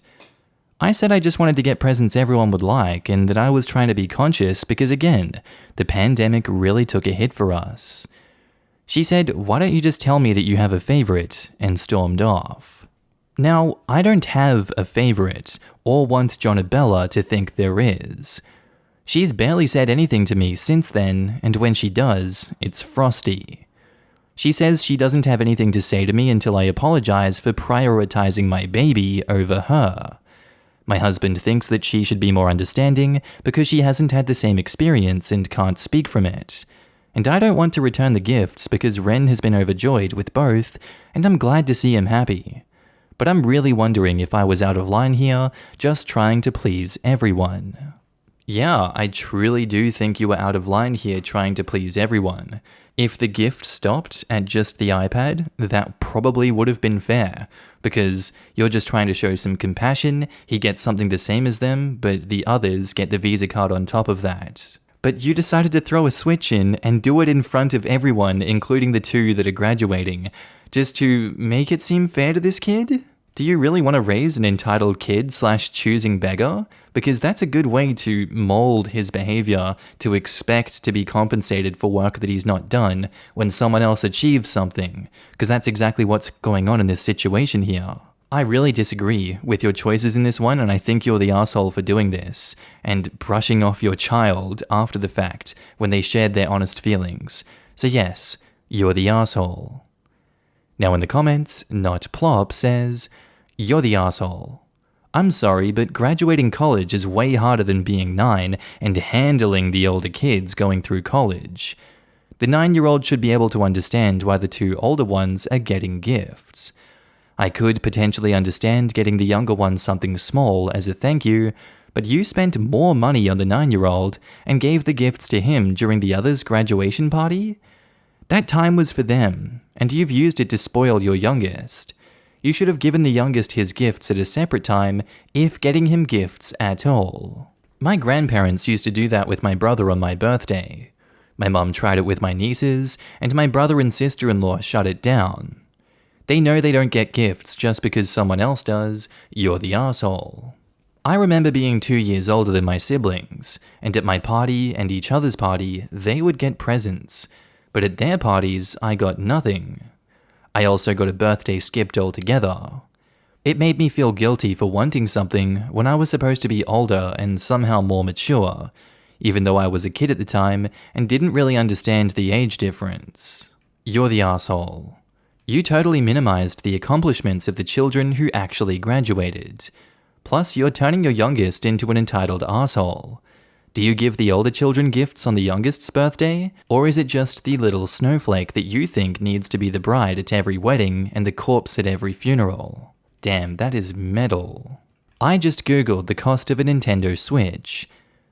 I said I just wanted to get presents everyone would like, and that I was trying to be conscious because again, the pandemic really took a hit for us. She said, "Why don't you just tell me that you have a favorite," and stormed off. Now, I don't have a favorite, or want Jonabella to think there is. She's barely said anything to me since then, and when she does, it's frosty. She says she doesn't have anything to say to me until I apologize for prioritizing my baby over her. My husband thinks that she should be more understanding because she hasn't had the same experience and can't speak from it. And I don't want to return the gifts because Ren has been overjoyed with both, and I'm glad to see him happy. But I'm really wondering if I was out of line here, just trying to please everyone. Yeah, I truly do think you were out of line here trying to please everyone. If the gift stopped at just the iPad, that probably would have been fair, because you're just trying to show some compassion, he gets something the same as them, but the others get the Visa card on top of that. But you decided to throw a Switch in and do it in front of everyone, including the 2 that are graduating, just to make it seem fair to this kid? Do you really want to raise an entitled kid/choosing beggar? Because that's a good way to mold his behavior to expect to be compensated for work that he's not done when someone else achieves something, because that's exactly what's going on in this situation here. I really disagree with your choices in this one, and I think you're the asshole for doing this, and brushing off your child after the fact when they shared their honest feelings. So yes, you're the asshole. Now in the comments, Not Plop says, "You're the asshole. I'm sorry, but graduating college is way harder than being 9 and handling the older kids going through college. The 9-year-old should be able to understand why the 2 older ones are getting gifts. I could potentially understand getting the younger one something small as a thank you, but you spent more money on the 9-year-old and gave the gifts to him during the other's graduation party? That time was for them, and you've used it to spoil your youngest. You should have given the youngest his gifts at a separate time, if getting him gifts at all. My grandparents used to do that with my brother on my birthday. My mum tried it with my nieces, and my brother and sister-in-law shut it down. They know they don't get gifts just because someone else does. You're the asshole. I remember being 2 years older than my siblings, and at my party and each other's party, they would get presents. But at their parties, I got nothing. I also got a birthday skipped altogether. It made me feel guilty for wanting something when I was supposed to be older and somehow more mature, even though I was a kid at the time and didn't really understand the age difference. You're the asshole. You totally minimized the accomplishments of the children who actually graduated. Plus, you're turning your youngest into an entitled asshole. Do you give the older children gifts on the youngest's birthday? Or is it just the little snowflake that you think needs to be the bride at every wedding and the corpse at every funeral? Damn, that is metal. I just googled the cost of a Nintendo Switch.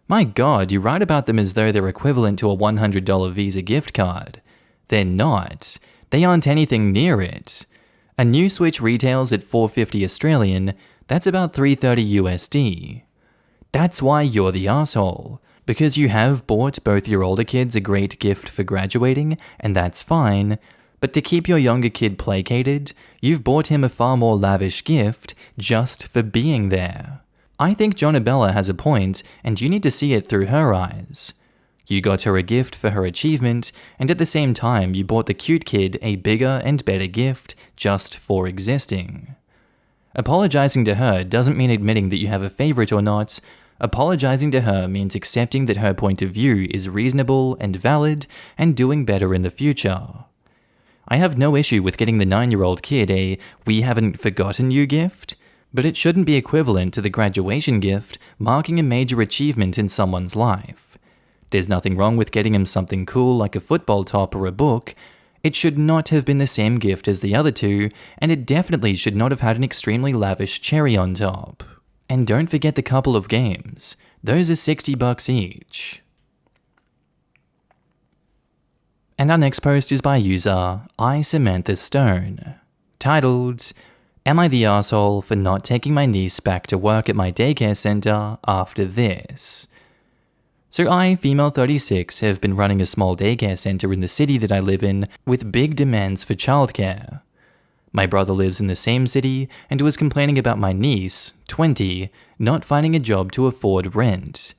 My god, you write about them as though they're equivalent to a $100 Visa gift card. They're not. They aren't anything near it. A new Switch retails at $450 Australian, that's about $330 USD. That's why you're the asshole. Because you have bought both your older kids a great gift for graduating, and that's fine, but to keep your younger kid placated, you've bought him a far more lavish gift just for being there. I think Jonabella has a point, and you need to see it through her eyes. You got her a gift for her achievement, and at the same time you bought the cute kid a bigger and better gift just for existing. Apologizing to her doesn't mean admitting that you have a favorite or not. Apologizing to her means accepting that her point of view is reasonable and valid and doing better in the future. I have no issue with getting the 9-year-old kid a "we haven't forgotten you" gift, but it shouldn't be equivalent to the graduation gift marking a major achievement in someone's life. There's nothing wrong with getting him something cool like a football top or a book. It should not have been the same gift as the other two, and it definitely should not have had an extremely lavish cherry on top. And don't forget the couple of games. Those are $60 each. And our next post is by user iSamanthaStone, titled, "Am I the asshole for not taking my niece back to work at my daycare center after this?" So I, female 36, have been running a small daycare center in the city that I live in with big demands for childcare. My brother lives in the same city and was complaining about my niece, 20, not finding a job to afford rent.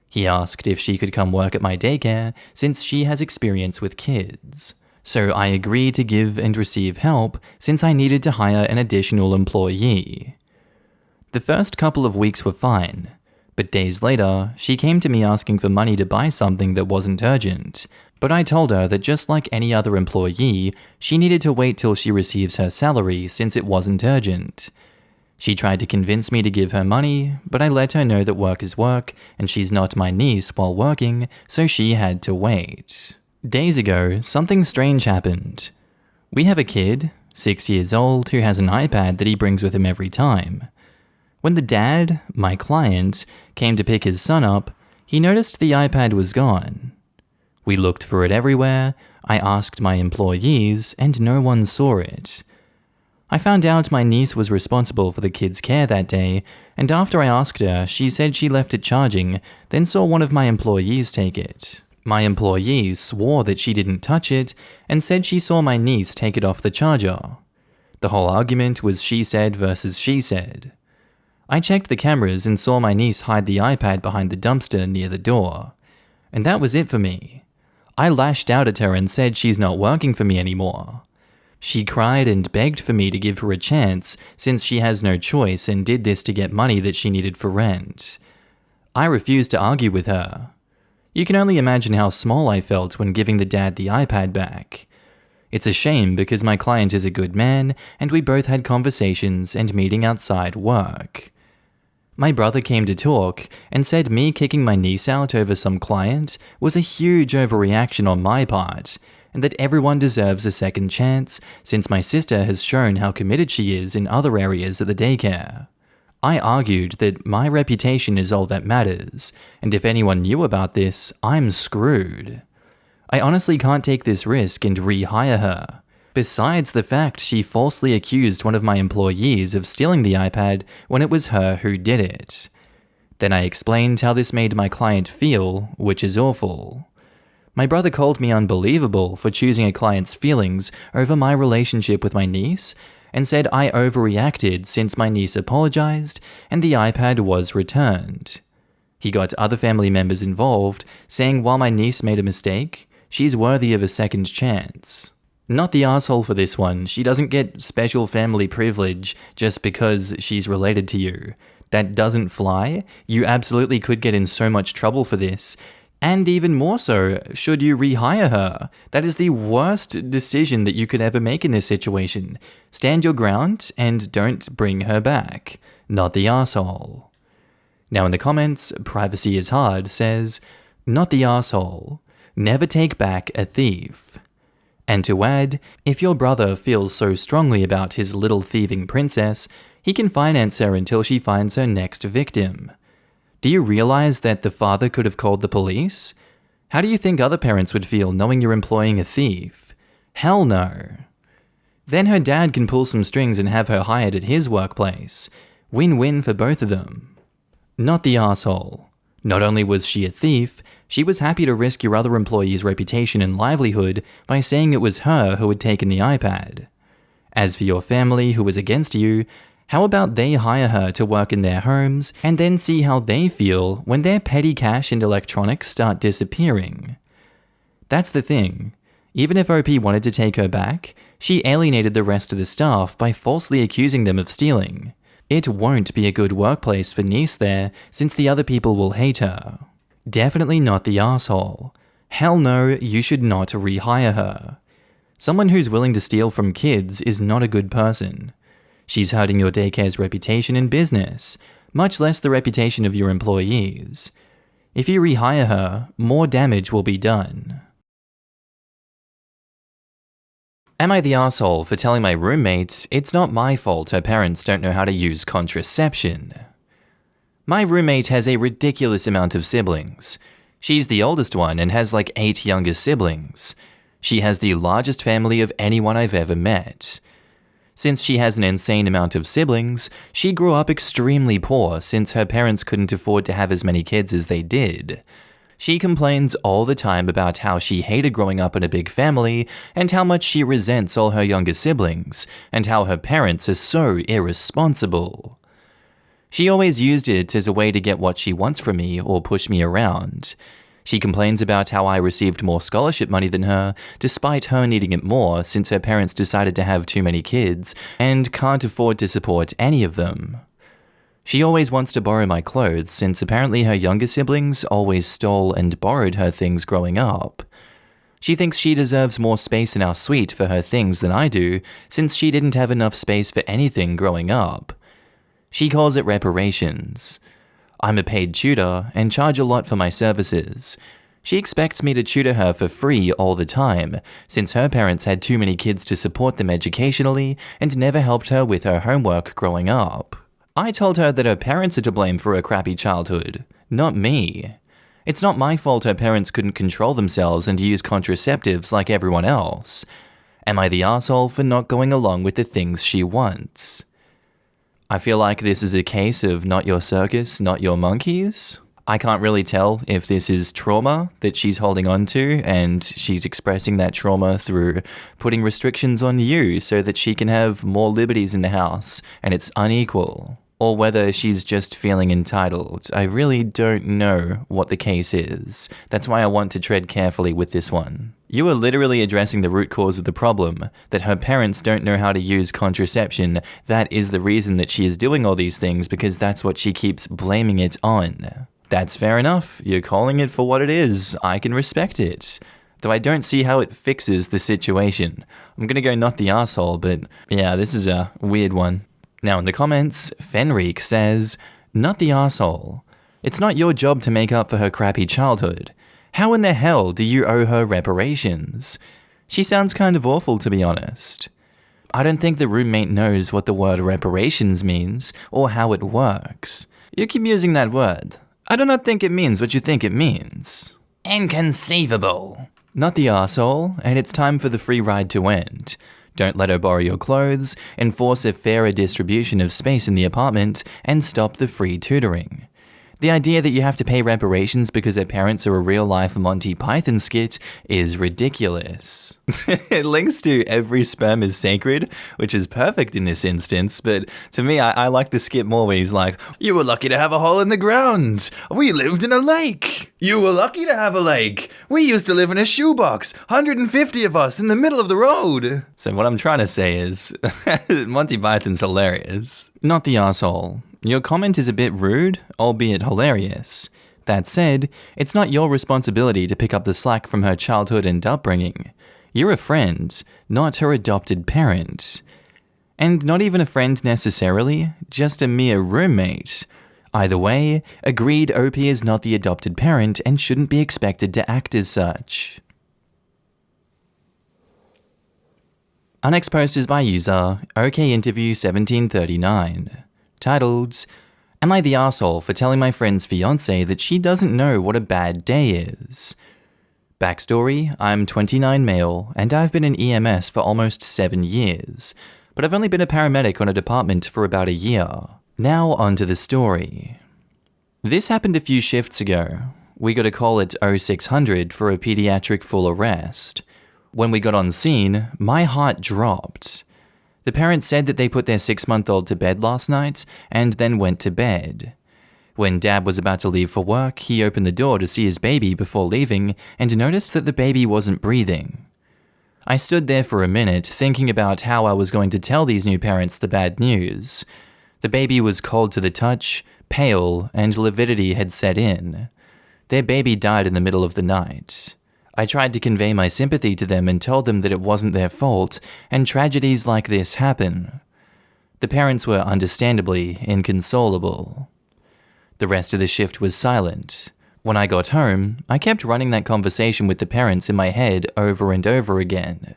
He asked if she could come work at my daycare since she has experience with kids. So I agreed to give and receive help since I needed to hire an additional employee. The first couple of weeks were fine, but days later, she came to me asking for money to buy something that wasn't urgent. But I told her that just like any other employee, she needed to wait till she receives her salary since it wasn't urgent. She tried to convince me to give her money, but I let her know that work is work and she's not my niece while working, so she had to wait. Days ago, something strange happened. We have a kid, 6 years old, who has an iPad that he brings with him every time. When the dad, my client, came to pick his son up, he noticed the iPad was gone. We looked for it everywhere, I asked my employees, and no one saw it. I found out my niece was responsible for the kid's care that day, and after I asked her, she said she left it charging, then saw one of my employees take it. My employee swore that she didn't touch it, and said she saw my niece take it off the charger. The whole argument was she said versus she said. I checked the cameras and saw my niece hide the iPad behind the dumpster near the door. And that was it for me. I lashed out at her and said she's not working for me anymore. She cried and begged for me to give her a chance since she has no choice and did this to get money that she needed for rent. I refused to argue with her. You can only imagine how small I felt when giving the dad the iPad back. It's a shame because my client is a good man and we both had conversations and meeting outside work. My brother came to talk and said me kicking my niece out over some client was a huge overreaction on my part, and that everyone deserves a second chance since my sister has shown how committed she is in other areas of the daycare. I argued that my reputation is all that matters, and if anyone knew about this, I'm screwed. I honestly can't take this risk and rehire her. Besides the fact she falsely accused one of my employees of stealing the iPad when it was her who did it. Then I explained how this made my client feel, which is awful. My brother called me unbelievable for choosing a client's feelings over my relationship with my niece, and said I overreacted since my niece apologized and the iPad was returned. He got other family members involved, saying while my niece made a mistake, she's worthy of a second chance. Not the asshole for this one. She doesn't get special family privilege just because she's related to you. That doesn't fly. You absolutely could get in so much trouble for this. And even more so, should you rehire her. That is the worst decision that you could ever make in this situation. Stand your ground and don't bring her back. Not the asshole. Now in the comments, Privacy is Hard says, "Not the asshole. Never take back a thief." And to add, if your brother feels so strongly about his little thieving princess, he can finance her until she finds her next victim. Do you realize that the father could have called the police? How do you think other parents would feel knowing you're employing a thief? Hell no. Then her dad can pull some strings and have her hired at his workplace. Win-win for both of them. Not the asshole. Not only was she a thief, she was happy to risk your other employee's reputation and livelihood by saying it was her who had taken the iPad. As for your family who was against you, how about they hire her to work in their homes and then see how they feel when their petty cash and electronics start disappearing? That's the thing. Even if OP wanted to take her back, she alienated the rest of the staff by falsely accusing them of stealing. It won't be a good workplace for Niece there, since the other people will hate her. Definitely not the asshole. Hell no, you should not rehire her. Someone who's willing to steal from kids is not a good person. She's hurting your daycare's reputation and business, much less the reputation of your employees. If you rehire her, more damage will be done. Am I the asshole for telling my roommate it's not my fault her parents don't know how to use contraception? My roommate has a ridiculous amount of siblings. She's the oldest one and has like 8 younger siblings. She has the largest family of anyone I've ever met. Since she has an insane amount of siblings, she grew up extremely poor since her parents couldn't afford to have as many kids as they did. She complains all the time about how she hated growing up in a big family and how much she resents all her younger siblings and how her parents are so irresponsible. She always used it as a way to get what she wants from me or push me around. She complains about how I received more scholarship money than her, despite her needing it more since her parents decided to have too many kids and can't afford to support any of them. She always wants to borrow my clothes since apparently her younger siblings always stole and borrowed her things growing up. She thinks she deserves more space in our suite for her things than I do since she didn't have enough space for anything growing up. She calls it reparations. I'm a paid tutor and charge a lot for my services. She expects me to tutor her for free all the time, since her parents had too many kids to support them educationally and never helped her with her homework growing up. I told her that her parents are to blame for her crappy childhood, not me. It's not my fault her parents couldn't control themselves and use contraceptives like everyone else. Am I the asshole for not going along with the things she wants? I feel like this is a case of not your circus, not your monkeys. I can't really tell if this is trauma that she's holding on to and she's expressing that trauma through putting restrictions on you so that she can have more liberties in the house and it's unequal, or whether she's just feeling entitled. I really don't know what the case is. That's why I want to tread carefully with this one. You are literally addressing the root cause of the problem, that her parents don't know how to use contraception. That is the reason that she is doing all these things because that's what she keeps blaming it on. That's fair enough. You're calling it for what it is. I can respect it. Though I don't see how it fixes the situation. I'm gonna go not the asshole, but yeah, this is a weird one. Now in the comments, Fenric says, not the asshole. It's not your job to make up for her crappy childhood. How in the hell do you owe her reparations? She sounds kind of awful, to be honest. I don't think the roommate knows what the word reparations means or how it works. You keep using that word. I do not think it means what you think it means. Inconceivable. Not the asshole, and it's time for the free ride to end. Don't let her borrow your clothes, enforce a fairer distribution of space in the apartment, and stop the free tutoring. The idea that you have to pay reparations because their parents are a real-life Monty Python skit is ridiculous. It links to every sperm is sacred, which is perfect in this instance, but to me, I like the skit more where he's like, you were lucky to have a hole in the ground. We lived in a lake. You were lucky to have a lake. We used to live in a shoebox, 150 of us in the middle of the road. So what I'm trying to say is, Monty Python's hilarious. Not the asshole. Your comment is a bit rude, albeit hilarious. That said, it's not your responsibility to pick up the slack from her childhood and upbringing. You're a friend, not her adopted parent. And not even a friend necessarily, just a mere roommate. Either way, agreed OP is not the adopted parent and shouldn't be expected to act as such. Our next post is by user OKInterview1739. Titled, Am I the asshole for telling my friend's fiancé that she doesn't know what a bad day is? Backstory, I'm 29 male, and I've been in EMS for almost 7 years, but I've only been a paramedic on a department for about a year. Now onto the story. This happened a few shifts ago. We got a call at 0600 for a pediatric full arrest. When we got on scene, my heart dropped. The parents said that they put their 6-month-old to bed last night and then went to bed. When Dad was about to leave for work, he opened the door to see his baby before leaving and noticed that the baby wasn't breathing. I stood there for a minute thinking about how I was going to tell these new parents the bad news. The baby was cold to the touch, pale, and lividity had set in. Their baby died in the middle of the night. I tried to convey my sympathy to them and told them that it wasn't their fault, and tragedies like this happen. The parents were understandably inconsolable. The rest of the shift was silent. When I got home, I kept running that conversation with the parents in my head over and over again.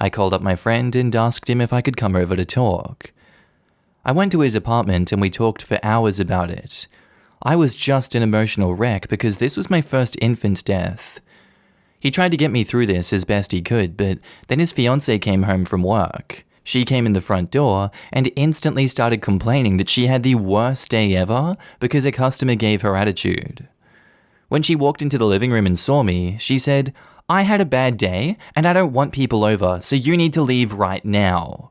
I called up my friend and asked him if I could come over to talk. I went to his apartment and we talked for hours about it. I was just an emotional wreck because this was my first infant death. He tried to get me through this as best he could, but then his fiancée came home from work. She came in the front door and instantly started complaining that she had the worst day ever because a customer gave her attitude. When she walked into the living room and saw me, she said, "I had a bad day and I don't want people over, so you need to leave right now."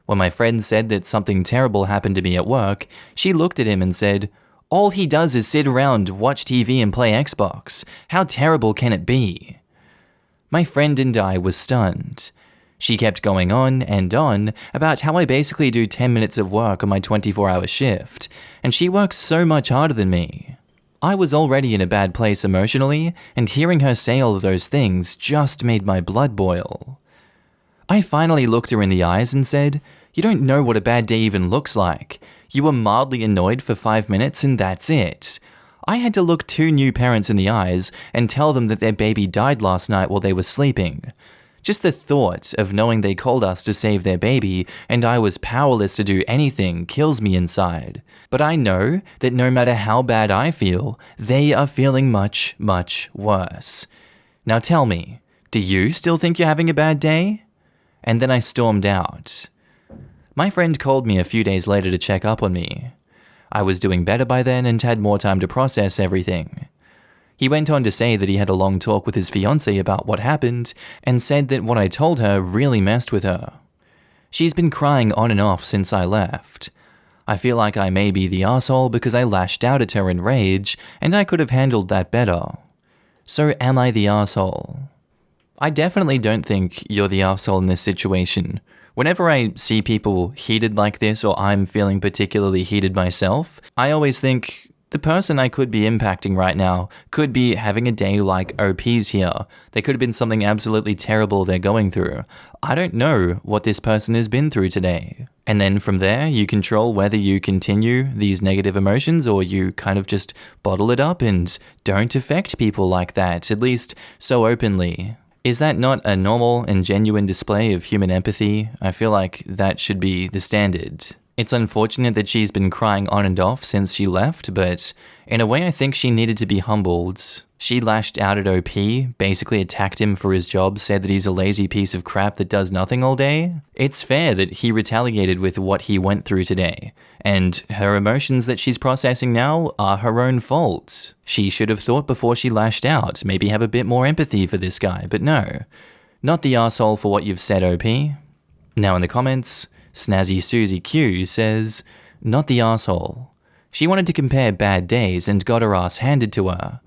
When my friend said that something terrible happened to me at work, she looked at him and said, "All he does is sit around, watch TV and play Xbox. How terrible can it be?" My friend and I were stunned. She kept going on and on about how I basically do 10 minutes of work on my 24-hour shift, and she works so much harder than me. I was already in a bad place emotionally, and hearing her say all of those things just made my blood boil. I finally looked her in the eyes and said, "You don't know what a bad day even looks like. You were mildly annoyed for 5 minutes and that's it." I had to look 2 new parents in the eyes and tell them that their baby died last night while they were sleeping. Just the thought of knowing they called us to save their baby and I was powerless to do anything kills me inside. But I know that no matter how bad I feel, they are feeling much, much worse. Now tell me, do you still think you're having a bad day? And then I stormed out. My friend called me a few days later to check up on me. I was doing better by then and had more time to process everything. He went on to say that he had a long talk with his fiancée about what happened and said that what I told her really messed with her. She's been crying on and off since I left. I feel like I may be the asshole because I lashed out at her in rage and I could have handled that better. So am I the asshole? I definitely don't think you're the asshole in this situation. Whenever I see people heated like this or I'm feeling particularly heated myself, I always think the person I could be impacting right now could be having a day like OP's here. There could have been something absolutely terrible they're going through. I don't know what this person has been through today. And then from there, you control whether you continue these negative emotions or you kind of just bottle it up and don't affect people like that, at least so openly. Is that not a normal and genuine display of human empathy? I feel like that should be the standard. It's unfortunate that she's been crying on and off since she left, but in a way I think she needed to be humbled. She lashed out at OP, basically attacked him for his job, said that he's a lazy piece of crap that does nothing all day. It's fair that he retaliated with what he went through today, and her emotions that she's processing now are her own fault. She should have thought before she lashed out, maybe have a bit more empathy for this guy, but no. Not the asshole for what you've said, OP. Now in the comments, Snazzy Susie Q says, "Not the asshole. She wanted to compare bad days and got her ass handed to her.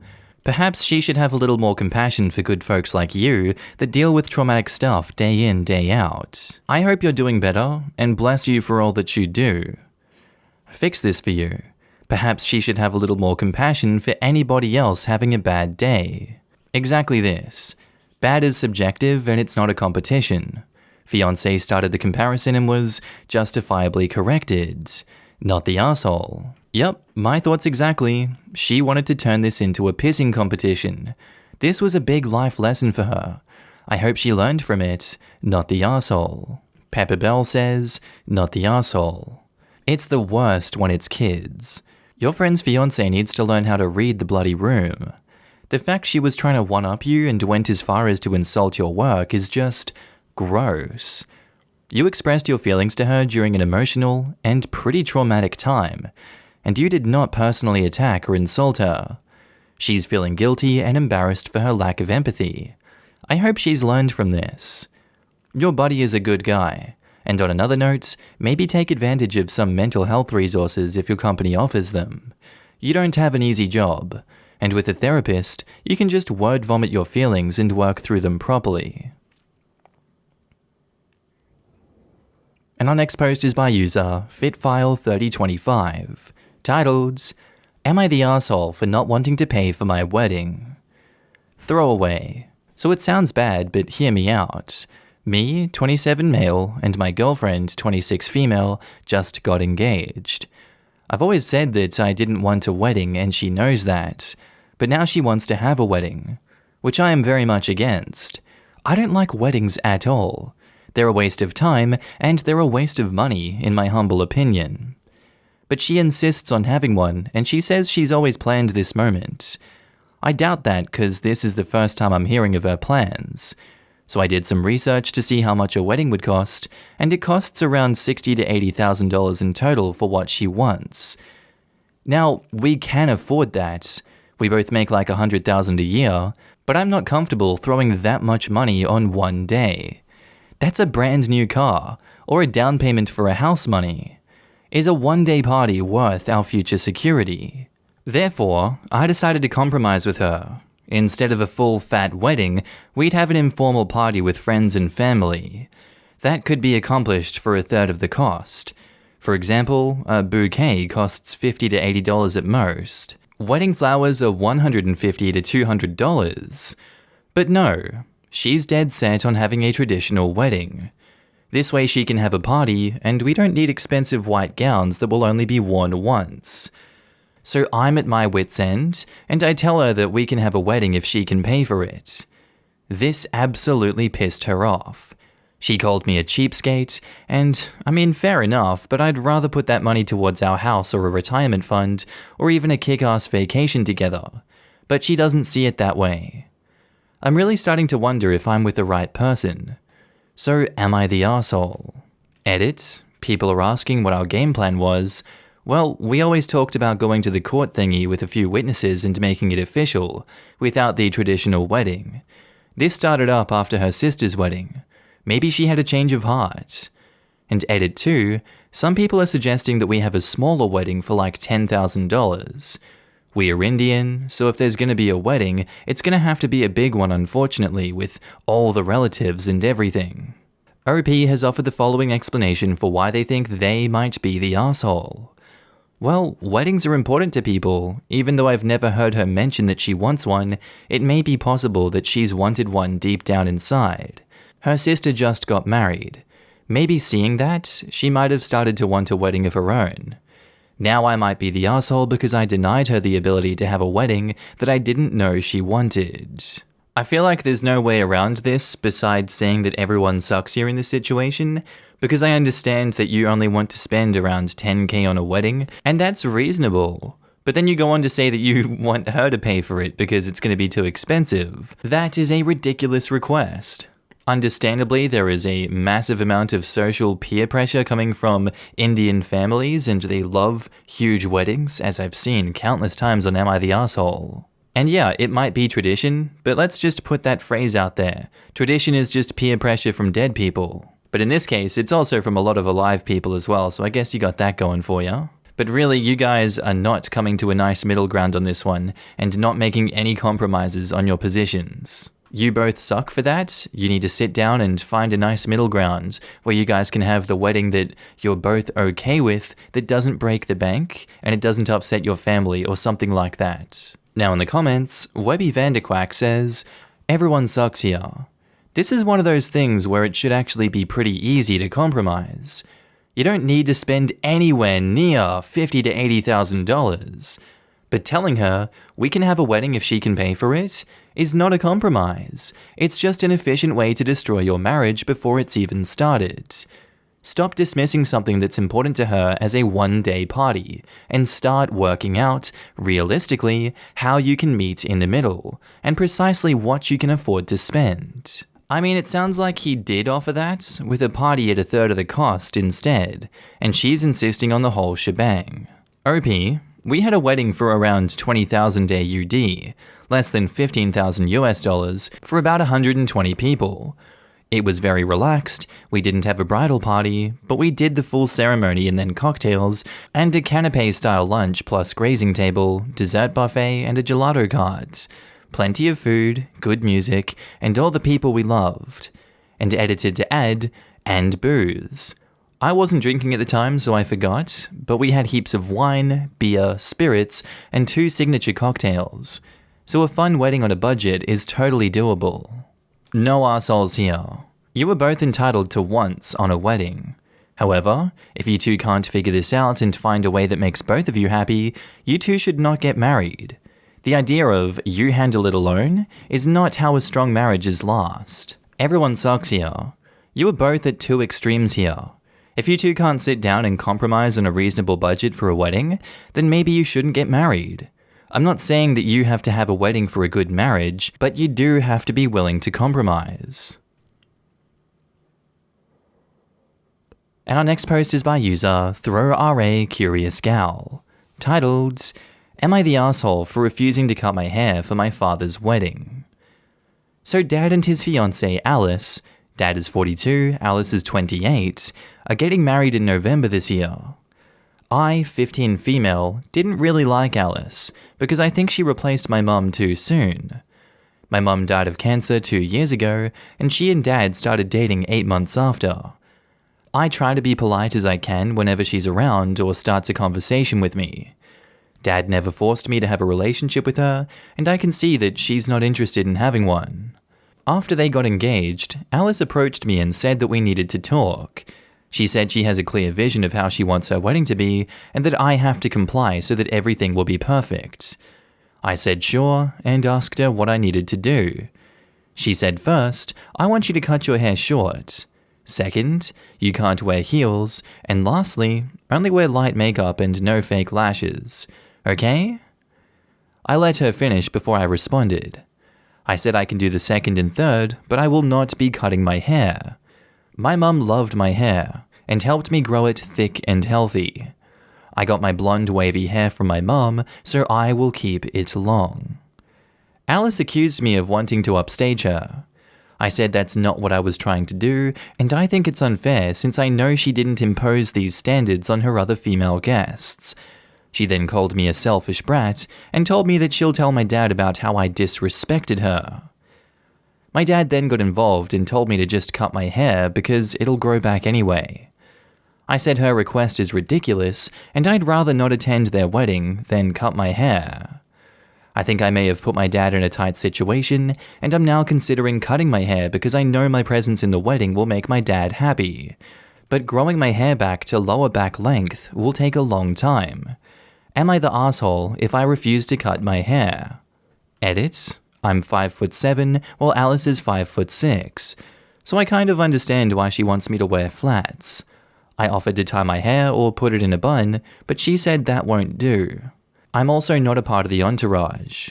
Perhaps she should have a little more compassion for good folks like you that deal with traumatic stuff day in, day out. I hope you're doing better, and bless you for all that you do. Fix this for you. Perhaps she should have a little more compassion for anybody else having a bad day." Exactly this. Bad is subjective and it's not a competition. Fiancé started the comparison and was justifiably corrected. Not the asshole. Yep, my thoughts exactly. She wanted to turn this into a pissing competition. This was a big life lesson for her. I hope she learned from it. Not the asshole. Pepper Bell says, "Not the asshole. It's the worst when it's kids. Your friend's fiancé needs to learn how to read the bloody room. The fact she was trying to one-up you and went as far as to insult your work is just gross. You expressed your feelings to her during an emotional and pretty traumatic time, and you did not personally attack or insult her. She's feeling guilty and embarrassed for her lack of empathy. I hope she's learned from this. Your buddy is a good guy, and on another note, maybe take advantage of some mental health resources if your company offers them. You don't have an easy job, and with a therapist, you can just word vomit your feelings and work through them properly. And our next post is by user FitFile3025, titled, "Am I the asshole for not wanting to pay for my wedding?" Throwaway. So it sounds bad, but hear me out. Me, 27 male, and my girlfriend, 26 female, just got engaged. I've always said that I didn't want a wedding, and she knows that. But now she wants to have a wedding, which I am very much against. I don't like weddings at all. They're a waste of time, and they're a waste of money, in my humble opinion. But she insists on having one, and she says she's always planned this moment. I doubt that, because this is the first time I'm hearing of her plans. So I did some research to see how much a wedding would cost, and it costs around $60,000 to $80,000 in total for what she wants. Now, we can afford that. We both make like $100,000 a year, but I'm not comfortable throwing that much money on one day. That's a brand new car, or a down payment for a house money. Is a one-day party worth our future security? Therefore, I decided to compromise with her. Instead of a full fat wedding, we'd have an informal party with friends and family. That could be accomplished for a third of the cost. For example, a bouquet costs $50 to $80 at most. Wedding flowers are $150 to $200. But no, she's dead set on having a traditional wedding. This way she can have a party, and we don't need expensive white gowns that will only be worn once. So I'm at my wit's end, and I tell her that we can have a wedding if she can pay for it. This absolutely pissed her off. She called me a cheapskate, and I mean, fair enough, but I'd rather put that money towards our house or a retirement fund, or even a kick-ass vacation together. But she doesn't see it that way. I'm really starting to wonder if I'm with the right person. So am I the asshole? Edit. People are asking what our game plan was. Well, we always talked about going to the court thingy with a few witnesses and making it official, without the traditional wedding. This started up after her sister's wedding. Maybe she had a change of heart. And edit 2, some people are suggesting that we have a smaller wedding for like $10,000. We are Indian, so if there's gonna be a wedding, it's gonna have to be a big one unfortunately, with all the relatives and everything. OP has offered the following explanation for why they think they might be the asshole. Well, weddings are important to people. Even though I've never heard her mention that she wants one, it may be possible that she's wanted one deep down inside. Her sister just got married. Maybe seeing that, she might have started to want a wedding of her own. Now I might be the asshole because I denied her the ability to have a wedding that I didn't know she wanted. I feel like there's no way around this besides saying that everyone sucks here in this situation, because I understand that you only want to spend around $10,000 on a wedding, and that's reasonable. But then you go on to say that you want her to pay for it because it's going to be too expensive. That is a ridiculous request. Understandably, there is a massive amount of social peer pressure coming from Indian families, and they love huge weddings, as I've seen countless times on Am I the Asshole? And yeah, it might be tradition, but let's just put that phrase out there. Tradition is just peer pressure from dead people. But in this case, it's also from a lot of alive people as well, so I guess you got that going for you. But really, you guys are not coming to a nice middle ground on this one, and not making any compromises on your positions. You both suck for that. You need to sit down and find a nice middle ground where you guys can have the wedding that you're both okay with, that doesn't break the bank, and it doesn't upset your family or something like that. Now in the comments, Webby Vanderquack says, "Everyone sucks here. This is one of those things where it should actually be pretty easy to compromise. You don't need to spend anywhere near $50,000 to $80,000. But telling her we can have a wedding if she can pay for it is not a compromise. It's just an efficient way to destroy your marriage before it's even started. Stop dismissing something that's important to her as a one-day party and start working out, realistically, how you can meet in the middle and precisely what you can afford to spend. I mean, it sounds like he did offer that, with a party at a third of the cost instead, and she's insisting on the whole shebang. OP, we had a wedding for around 20,000 AUD, less than 15,000 US dollars, for about 120 people. It was very relaxed, we didn't have a bridal party, but we did the full ceremony and then cocktails, and a canapé-style lunch plus grazing table, dessert buffet, and a gelato cart. Plenty of food, good music, and all the people we loved. And edited to add, and booze. I wasn't drinking at the time, so I forgot, but we had heaps of wine, beer, spirits, and 2 signature cocktails. So a fun wedding on a budget is totally doable. No assholes here. You were both entitled to once on a wedding. However, if you two can't figure this out and find a way that makes both of you happy, you two should not get married. The idea of you handle it alone is not how a strong marriages last. Everyone sucks here. You are both at 2 extremes here. If you two can't sit down and compromise on a reasonable budget for a wedding, then maybe you shouldn't get married. I'm not saying that you have to have a wedding for a good marriage, but you do have to be willing to compromise. And our next post is by user ThrowRA Curious Gal, titled, "Am I the asshole for refusing to cut my hair for my father's wedding?" So Dad and his fiancée Alice, Dad is 42, Alice is 28, are getting married in November this year. I, 15 female, didn't really like Alice because I think she replaced my mum too soon. My mum died of cancer 2 years ago, and she and Dad started dating 8 months after. I try to be polite as I can whenever she's around or starts a conversation with me. Dad never forced me to have a relationship with her, and I can see that she's not interested in having one. After they got engaged, Alice approached me and said that we needed to talk. She said she has a clear vision of how she wants her wedding to be, and that I have to comply so that everything will be perfect. I said sure, and asked her what I needed to do. She said first, I want you to cut your hair short. Second, you can't wear heels, and lastly, only wear light makeup and no fake lashes. Okay? I let her finish before I responded. I said I can do the second and third, but I will not be cutting my hair. My mum loved my hair, and helped me grow it thick and healthy. I got my blonde wavy hair from my mum, so I will keep it long. Alice accused me of wanting to upstage her. I said that's not what I was trying to do, and I think it's unfair since I know she didn't impose these standards on her other female guests. She then called me a selfish brat, and told me that she'll tell my dad about how I disrespected her. My dad then got involved and told me to just cut my hair because it'll grow back anyway. I said her request is ridiculous, and I'd rather not attend their wedding than cut my hair. I think I may have put my dad in a tight situation, and I'm now considering cutting my hair because I know my presence in the wedding will make my dad happy. But growing my hair back to lower back length will take a long time. Am I the asshole if I refuse to cut my hair? Edit. I'm 5'7", while Alice is 5'6", so I kind of understand why she wants me to wear flats. I offered to tie my hair or put it in a bun, but she said that won't do. I'm also not a part of the entourage.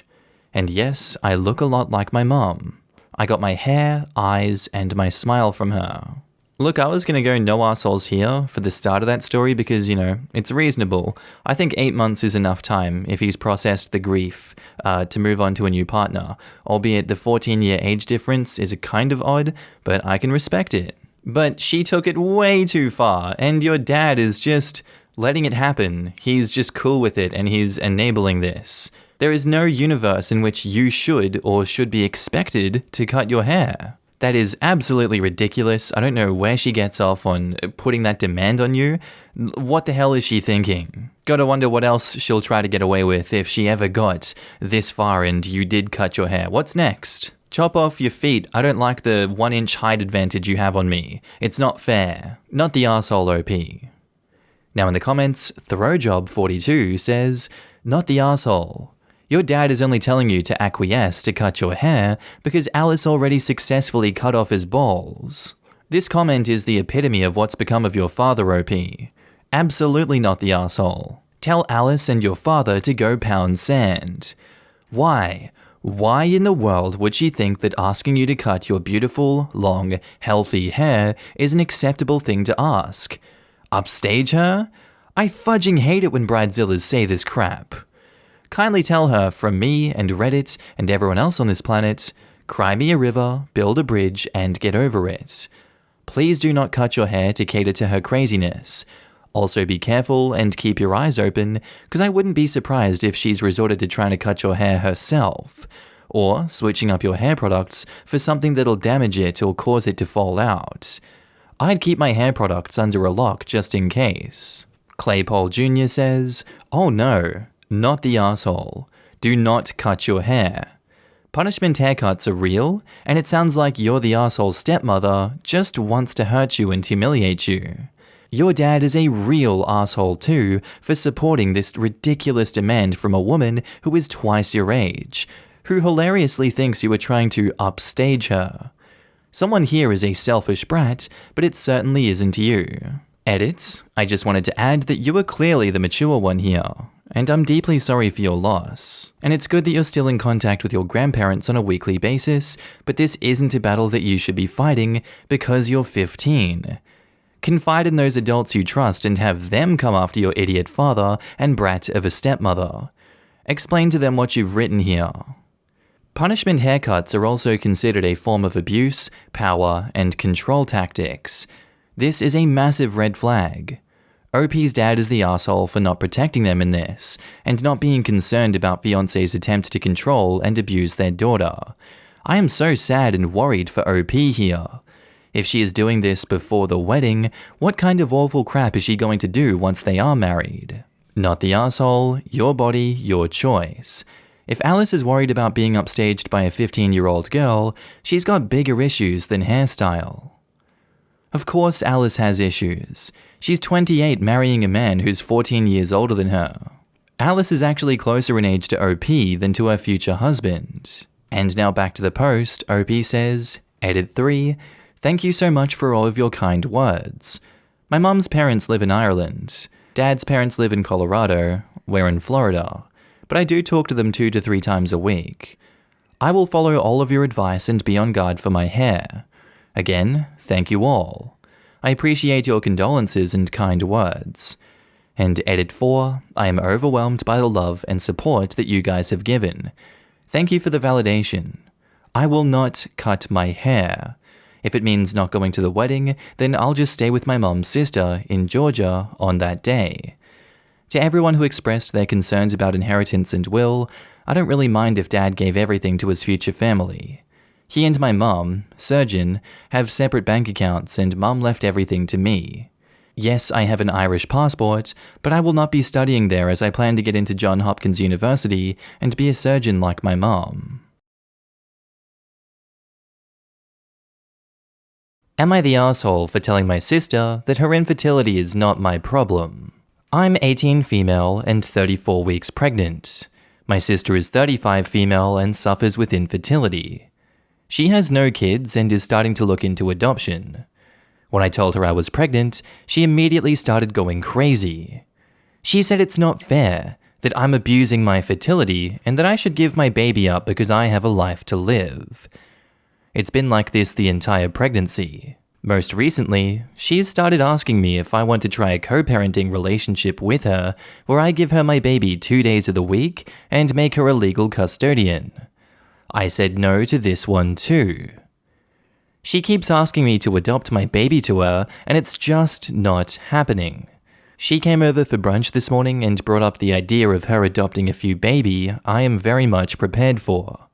And yes, I look a lot like my mom. I got my hair, eyes, and my smile from her. Look, I was going to go no assholes here for the start of that story because, it's reasonable. I think 8 months is enough time if he's processed the grief to move on to a new partner, albeit the 14-year age difference is kind of odd, but I can respect it. But she took it way too far, and your dad is just letting it happen. He's just cool with it, and he's enabling this. There is no universe in which you should or should be expected to cut your hair. That is absolutely ridiculous. I don't know where she gets off on putting that demand on you. What the hell is she thinking? Gotta wonder what else she'll try to get away with if she ever got this far and you did cut your hair. What's next? Chop off your feet. I don't like the 1-inch height advantage you have on me. It's not fair. Not the arsehole OP. Now in the comments, ThrowJob42 says, not the arsehole. Your dad is only telling you to acquiesce to cut your hair because Alice already successfully cut off his balls. This comment is the epitome of what's become of your father, OP. Absolutely not the asshole. Tell Alice and your father to go pound sand. Why? Why in the world would she think that asking you to cut your beautiful, long, healthy hair is an acceptable thing to ask? Upstage her? I fudging hate it when bridezillas say this crap. Kindly tell her from me and Reddit and everyone else on this planet, cry me a river, build a bridge, and get over it. Please do not cut your hair to cater to her craziness. Also be careful and keep your eyes open, because I wouldn't be surprised if she's resorted to trying to cut your hair herself, or switching up your hair products for something that'll damage it or cause it to fall out. I'd keep my hair products under a lock just in case. Claypole Jr. says, oh no, not the asshole. Do not cut your hair. Punishment haircuts are real, and it sounds like you're the asshole's stepmother just wants to hurt you and humiliate you. Your dad is a real asshole too for supporting this ridiculous demand from a woman who is twice your age, who hilariously thinks you are trying to upstage her. Someone here is a selfish brat, but it certainly isn't you. Edit, I just wanted to add that you are clearly the mature one here, and I'm deeply sorry for your loss. And it's good that you're still in contact with your grandparents on a weekly basis, but this isn't a battle that you should be fighting because you're 15. Confide in those adults you trust and have them come after your idiot father and brat of a stepmother. Explain to them what you've written here. Punishment haircuts are also considered a form of abuse, power, and control tactics. This is a massive red flag. OP's dad is the asshole for not protecting them in this, and not being concerned about fiancé's attempt to control and abuse their daughter. I am so sad and worried for OP here. If she is doing this before the wedding, what kind of awful crap is she going to do once they are married? Not the asshole, your body, your choice. If Alice is worried about being upstaged by a 15-year-old girl, she's got bigger issues than hairstyle. Of course Alice has issues. She's 28 marrying a man who's 14 years older than her. Alice is actually closer in age to OP than to her future husband. And now back to the post, OP says, Edit 3, thank you so much for all of your kind words. My mum's parents live in Ireland. Dad's parents live in Colorado. We're in Florida. But I do talk to them 2 to 3 times a week. I will follow all of your advice and be on guard for my hair. Again, thank you all. I appreciate your condolences and kind words. And Edit 4, I am overwhelmed by the love and support that you guys have given. Thank you for the validation. I will not cut my hair. If it means not going to the wedding, then I'll just stay with my mom's sister in Georgia on that day. To everyone who expressed their concerns about inheritance and will, I don't really mind if Dad gave everything to his future family. He and my mum, surgeon, have separate bank accounts and Mum left everything to me. Yes, I have an Irish passport, but I will not be studying there as I plan to get into Johns Hopkins University and be a surgeon like my mom. Am I the asshole for telling my sister that her infertility is not my problem? I'm 18 female and 34 weeks pregnant. My sister is 35 female and suffers with infertility. She has no kids and is starting to look into adoption. When I told her I was pregnant, she immediately started going crazy. She said it's not fair, that I'm abusing my fertility and that I should give my baby up because I have a life to live. It's been like this the entire pregnancy. Most recently, she's started asking me if I want to try a co-parenting relationship with her where I give her my baby 2 days of the week and make her a legal custodian. I said no to this one too. She keeps asking me to adopt my baby to her, and it's just not happening. She came over for brunch this morning and brought up the idea of her adopting a few baby I am very much prepared for.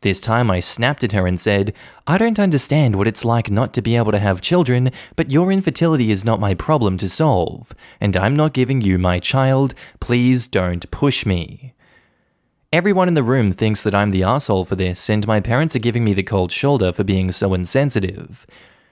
This time I snapped at her and said, I don't understand what it's like not to be able to have children, but your infertility is not my problem to solve, and I'm not giving you my child. Please don't push me. Everyone in the room thinks that I'm the asshole for this, and my parents are giving me the cold shoulder for being so insensitive.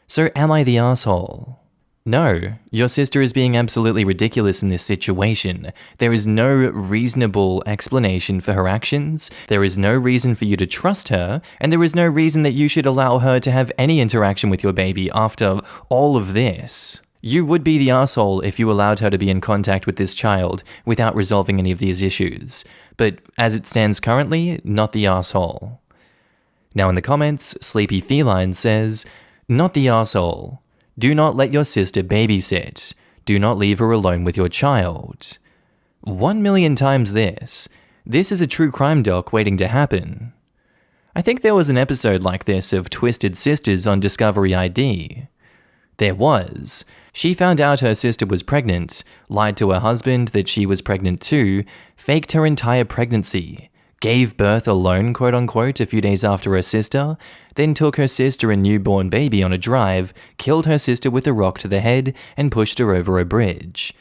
So am I the asshole? No, your sister is being absolutely ridiculous in this situation. There is no reasonable explanation for her actions, there is no reason for you to trust her, and there is no reason that you should allow her to have any interaction with your baby after all of this. You would be the asshole if you allowed her to be in contact with this child without resolving any of these issues. But as it stands currently, not the asshole. Now in the comments, Sleepy Feline says, "Not the asshole. Do not let your sister babysit. Do not leave her alone with your child." 1,000,000 times this. This is a true crime doc waiting to happen. I think there was an episode like this of Twisted Sisters on Discovery ID. There was. She found out her sister was pregnant, lied to her husband that she was pregnant too, faked her entire pregnancy, gave birth alone, quote-unquote, a few days after her sister, then took her sister and newborn baby on a drive, killed her sister with a rock to the head, and pushed her over a bridge.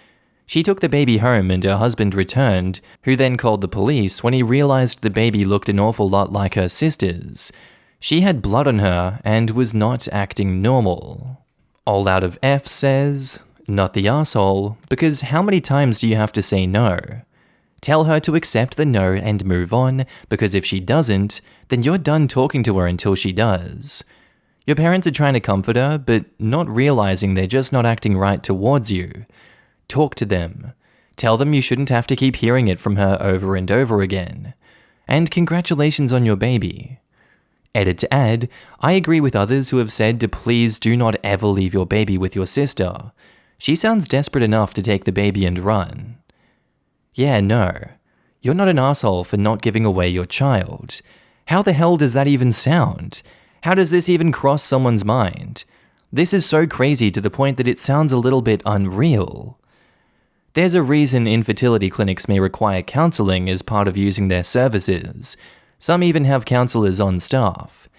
She took the baby home and her husband returned, who then called the police when he realized the baby looked an awful lot like her sister's. She had blood on her and was not acting normal. All Out of F says, "Not the asshole, because how many times do you have to say no? Tell her to accept the no and move on, because if she doesn't, then you're done talking to her until she does. Your parents are trying to comfort her, but not realizing they're just not acting right towards you. Talk to them. Tell them you shouldn't have to keep hearing it from her over and over again. And congratulations on your baby." Edit to add, I agree with others who have said to please do not ever leave your baby with your sister. She sounds desperate enough to take the baby and run. Yeah, no. You're not an asshole for not giving away your child. How the hell does that even sound? How does this even cross someone's mind? This is so crazy to the point that it sounds a little bit unreal. There's a reason infertility clinics may require counseling as part of using their services. Some even have counselors on staff.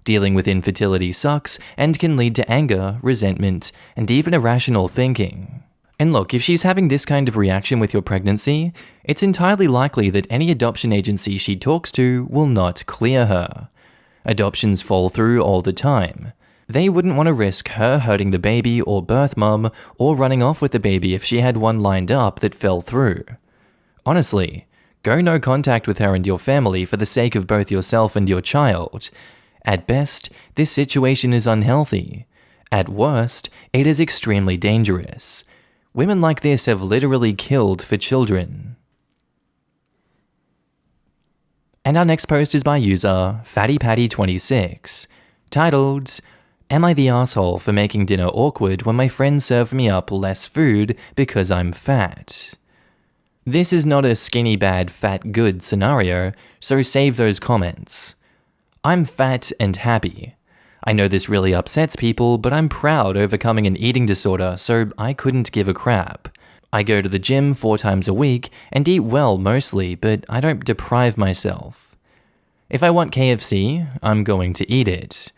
Dealing with infertility sucks and can lead to anger, resentment, and even irrational thinking. And look, if she's having this kind of reaction with your pregnancy, it's entirely likely that any adoption agency she talks to will not clear her. Adoptions fall through all the time. They wouldn't want to risk her hurting the baby or birth mum or running off with the baby if she had one lined up that fell through. Honestly, go no contact with her and your family for the sake of both yourself and your child. At best, this situation is unhealthy. At worst, it is extremely dangerous. Women like this have literally killed for children. And our next post is by user FattyPatty26, titled, "Am I the asshole for making dinner awkward when my friends serve me up less food because I'm fat?" This is not a skinny bad fat good scenario, so save those comments. I'm fat and happy. I know this really upsets people, but I'm proud overcoming an eating disorder, so I couldn't give a crap. I go to the gym 4 times a week and eat well mostly, but I don't deprive myself. If I want KFC, I'm going to eat it.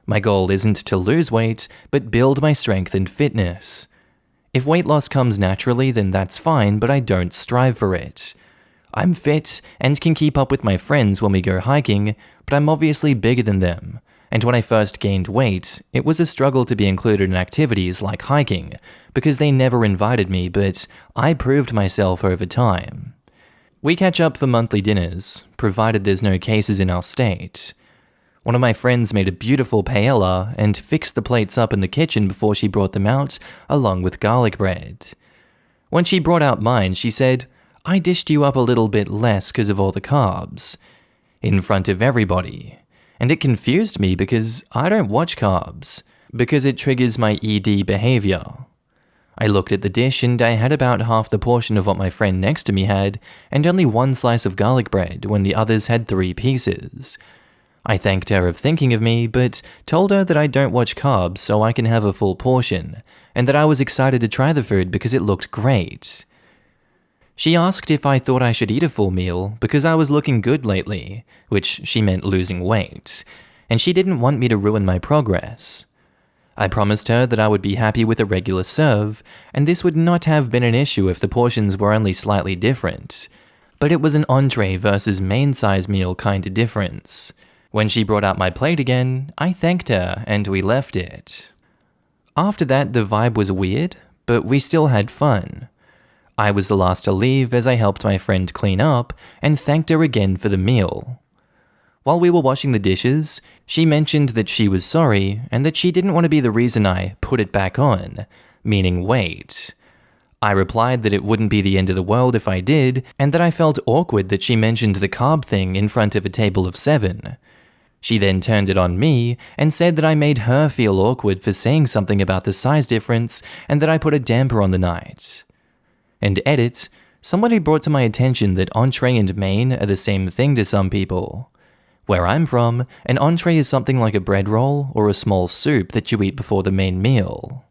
My goal isn't to lose weight, but build my strength and fitness. If weight loss comes naturally, then that's fine, but I don't strive for it. I'm fit and can keep up with my friends when we go hiking, but I'm obviously bigger than them. And when I first gained weight, it was a struggle to be included in activities like hiking, because they never invited me, but I proved myself over time. We catch up for monthly dinners, provided there's no cases in our state. One of my friends made a beautiful paella and fixed the plates up in the kitchen before she brought them out, along with garlic bread. When she brought out mine, she said, "I dished you up a little bit less because of all the carbs," in front of everybody. And it confused me because I don't watch carbs, because it triggers my ED behavior. I looked at the dish and I had about half the portion of what my friend next to me had, and only 1 slice of garlic bread when the others had 3 pieces. I thanked her of thinking of me, but told her that I don't watch carbs so I can have a full portion, and that I was excited to try the food because it looked great. She asked if I thought I should eat a full meal because I was looking good lately, which she meant losing weight, and she didn't want me to ruin my progress. I promised her that I would be happy with a regular serve, and this would not have been an issue if the portions were only slightly different. But it was an entree versus main size meal kind of difference. When she brought out my plate again, I thanked her and we left it. After that, the vibe was weird, but we still had fun. I was the last to leave as I helped my friend clean up and thanked her again for the meal. While we were washing the dishes, she mentioned that she was sorry and that she didn't want to be the reason I put it back on, meaning wait. I replied that it wouldn't be the end of the world if I did, and that I felt awkward that she mentioned the carb thing in front of a table of 7. She then turned it on me and said that I made her feel awkward for saying something about the size difference and that I put a damper on the night. And edit, somebody brought to my attention that entree and main are the same thing to some people. Where I'm from, an entree is something like a bread roll or a small soup that you eat before the main meal.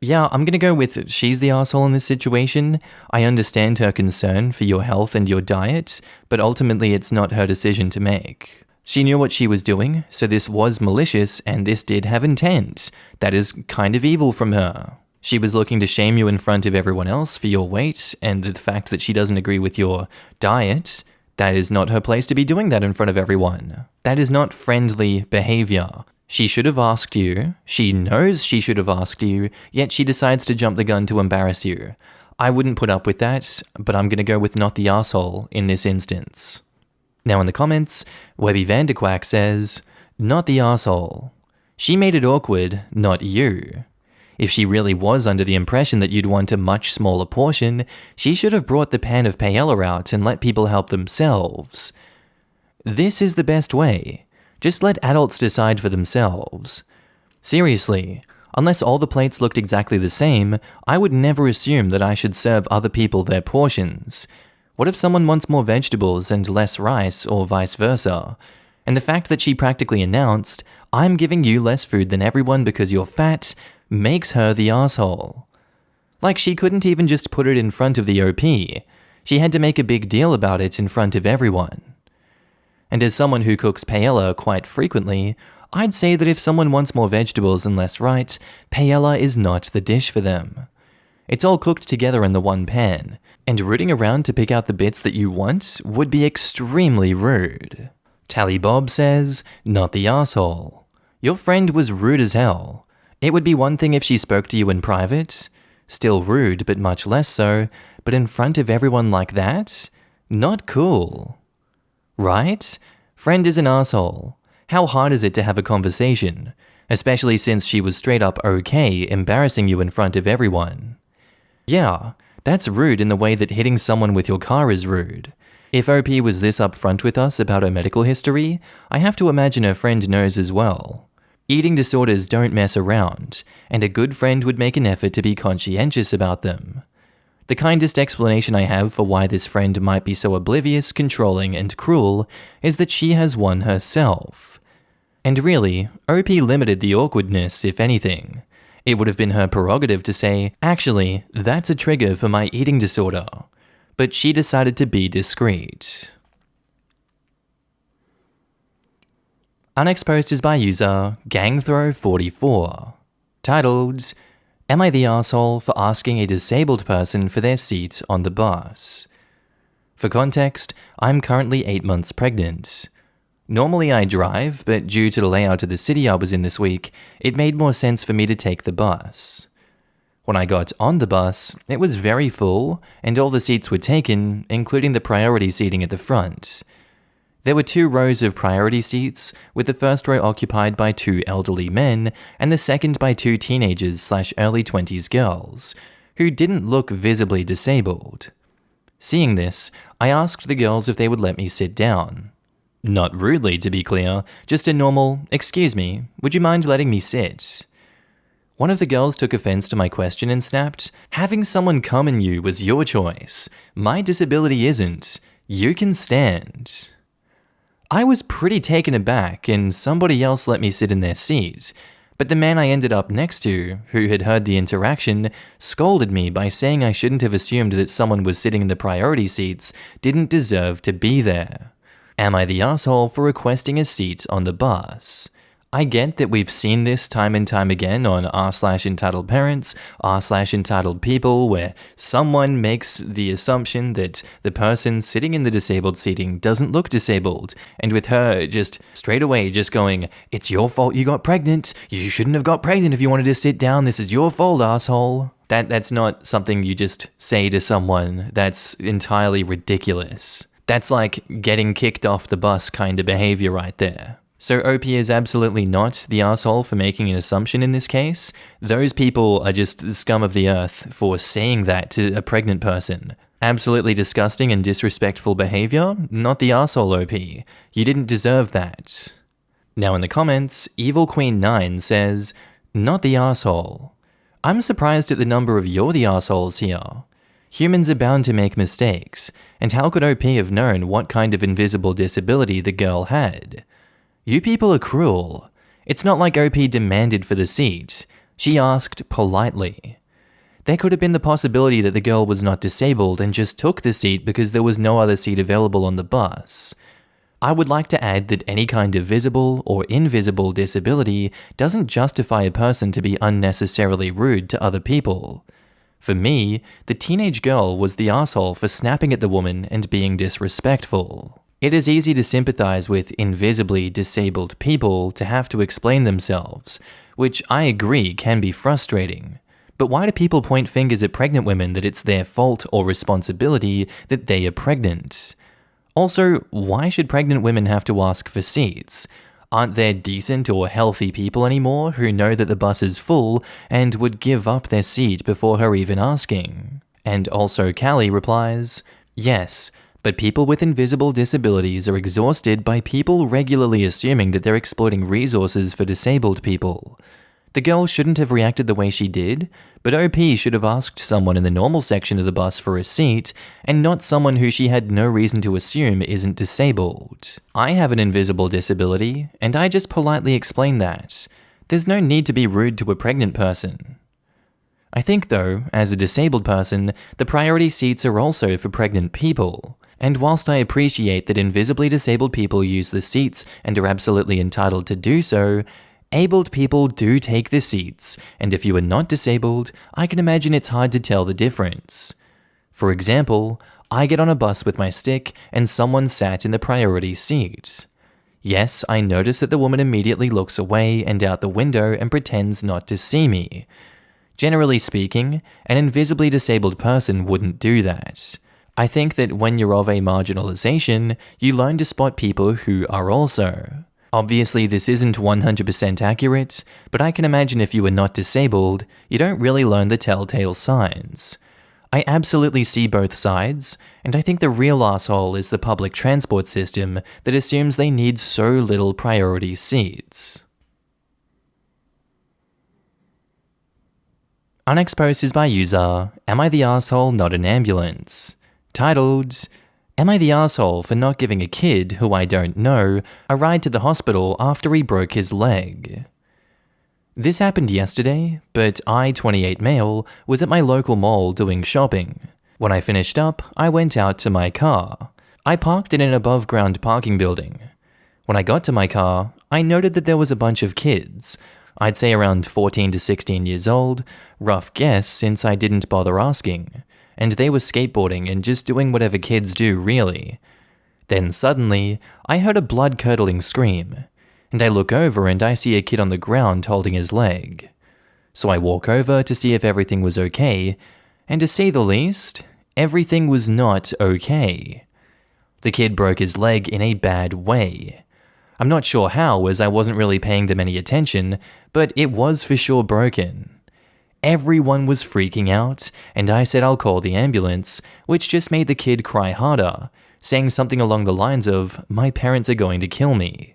Yeah, I'm gonna go with she's the asshole in this situation. I understand her concern for your health and your diet, but ultimately it's not her decision to make. She knew what she was doing, so this was malicious and this did have intent. That is kind of evil from her. She was looking to shame you in front of everyone else for your weight and the fact that she doesn't agree with your diet. That is not her place to be doing that in front of everyone. That is not friendly behavior. She should have asked you, she knows she should have asked you, yet she decides to jump the gun to embarrass you. I wouldn't put up with that, but I'm gonna go with not the asshole in this instance. Now in the comments, Webby Vanderquack says, not the asshole. She made it awkward, not you. If she really was under the impression that you'd want a much smaller portion, she should have brought the pan of paella out and let people help themselves. This is the best way. Just let adults decide for themselves. Seriously, unless all the plates looked exactly the same, I would never assume that I should serve other people their portions. What if someone wants more vegetables and less rice, or vice versa? And the fact that she practically announced, I'm giving you less food than everyone because you're fat, makes her the asshole. Like she couldn't even just put it in front of the OP. She had to make a big deal about it in front of everyone. And as someone who cooks paella quite frequently, I'd say that if someone wants more vegetables and less rice, paella is not the dish for them. It's all cooked together in the one pan, and rooting around to pick out the bits that you want would be extremely rude. Tally Bob says, not the asshole. Your friend was rude as hell. It would be one thing if she spoke to you in private, still rude but much less so, but in front of everyone like that? Not cool. Right? Friend is an asshole. How hard is it to have a conversation? Especially since she was straight up okay embarrassing you in front of everyone. Yeah, that's rude in the way that hitting someone with your car is rude. If OP was this upfront with us about her medical history, I have to imagine her friend knows as well. Eating disorders don't mess around, and a good friend would make an effort to be conscientious about them. The kindest explanation I have for why this friend might be so oblivious, controlling, and cruel is that she has one herself. And really, OP limited the awkwardness, if anything. It would have been her prerogative to say, actually, that's a trigger for my eating disorder. But she decided to be discreet. Unexposed is by user GangThrow44, titled, Am I the asshole for asking a disabled person for their seat on the bus? For context, I'm currently 8 months pregnant. Normally I drive, but due to the layout of the city I was in this week, it made more sense for me to take the bus. When I got on the bus, it was very full, and all the seats were taken, including the priority seating at the front. There were 2 rows of priority seats, with the first row occupied by 2 elderly men, and the second by 2 teenagers/early 20s girls, who didn't look visibly disabled. Seeing this, I asked the girls if they would let me sit down. Not rudely, to be clear, just a normal, "Excuse me, would you mind letting me sit?" One of the girls took offense to my question and snapped, "Having someone come in you was your choice. My disability isn't. You can stand." I was pretty taken aback, and somebody else let me sit in their seat, but the man I ended up next to, who had heard the interaction, scolded me by saying I shouldn't have assumed that someone was sitting in the priority seats didn't deserve to be there. Am I the asshole for requesting a seat on the bus? I get that we've seen this time and time again on r/entitled parents, r/entitled people, where someone makes the assumption that the person sitting in the disabled seating doesn't look disabled, and with her just straight away just going, "It's your fault you got pregnant, you shouldn't have got pregnant if you wanted to sit down, this is your fault, asshole." That's not something you just say to someone. That's entirely ridiculous. That's like getting kicked off the bus kind of behavior right there. So OP is absolutely not the asshole for making an assumption in this case. Those people are just the scum of the earth for saying that to a pregnant person. Absolutely disgusting and disrespectful behavior, not the asshole OP. You didn't deserve that. Now in the comments, Evil Queen 9 says, "Not the asshole. I'm surprised at the number of you're the assholes here. Humans are bound to make mistakes, and how could OP have known what kind of invisible disability the girl had? You people are cruel. It's not like OP demanded for the seat. She asked politely. There could have been the possibility that the girl was not disabled and just took the seat because there was no other seat available on the bus. I would like to add that any kind of visible or invisible disability doesn't justify a person to be unnecessarily rude to other people. For me, the teenage girl was the asshole for snapping at the woman and being disrespectful. It is easy to sympathize with invisibly disabled people to have to explain themselves, which I agree can be frustrating. But why do people point fingers at pregnant women that it's their fault or responsibility that they are pregnant? Also, why should pregnant women have to ask for seats? Aren't there decent or healthy people anymore who know that the bus is full and would give up their seat before her even asking? And also Callie replies, "Yes, but people with invisible disabilities are exhausted by people regularly assuming that they're exploiting resources for disabled people. The girl shouldn't have reacted the way she did, but OP should have asked someone in the normal section of the bus for a seat, and not someone who she had no reason to assume isn't disabled. I have an invisible disability, and I just politely explain that. There's no need to be rude to a pregnant person. I think though, as a disabled person, the priority seats are also for pregnant people. And whilst I appreciate that invisibly disabled people use the seats and are absolutely entitled to do so, abled people do take the seats, and if you are not disabled, I can imagine it's hard to tell the difference. For example, I get on a bus with my stick and someone sat in the priority seat. Yes, I notice that the woman immediately looks away and out the window and pretends not to see me. Generally speaking, an invisibly disabled person wouldn't do that. I think that when you're of a marginalization, you learn to spot people who are also. Obviously, this isn't 100% accurate, but I can imagine if you were not disabled, you don't really learn the telltale signs. I absolutely see both sides, and I think the real asshole is the public transport system that assumes they need so little priority seats. Our next post is by user, Am I the Asshole Not an Ambulance? Titled, Am I the asshole for not giving a kid, who I don't know, a ride to the hospital after he broke his leg? This happened yesterday, but I, 28 male, was at my local mall doing shopping. When I finished up, I went out to my car. I parked in an above-ground parking building. When I got to my car, I noted that there was a bunch of kids. I'd say around 14 to 16 years old, rough guess since I didn't bother asking. And they were skateboarding and just doing whatever kids do, really. Then suddenly, I heard a blood-curdling scream, and I look over and I see a kid on the ground holding his leg. So I walk over to see if everything was okay, and to say the least, everything was not okay. The kid broke his leg in a bad way. I'm not sure how, as I wasn't really paying them any attention, but it was for sure broken. Everyone was freaking out, and I said I'll call the ambulance, which just made the kid cry harder, saying something along the lines of, "My parents are going to kill me."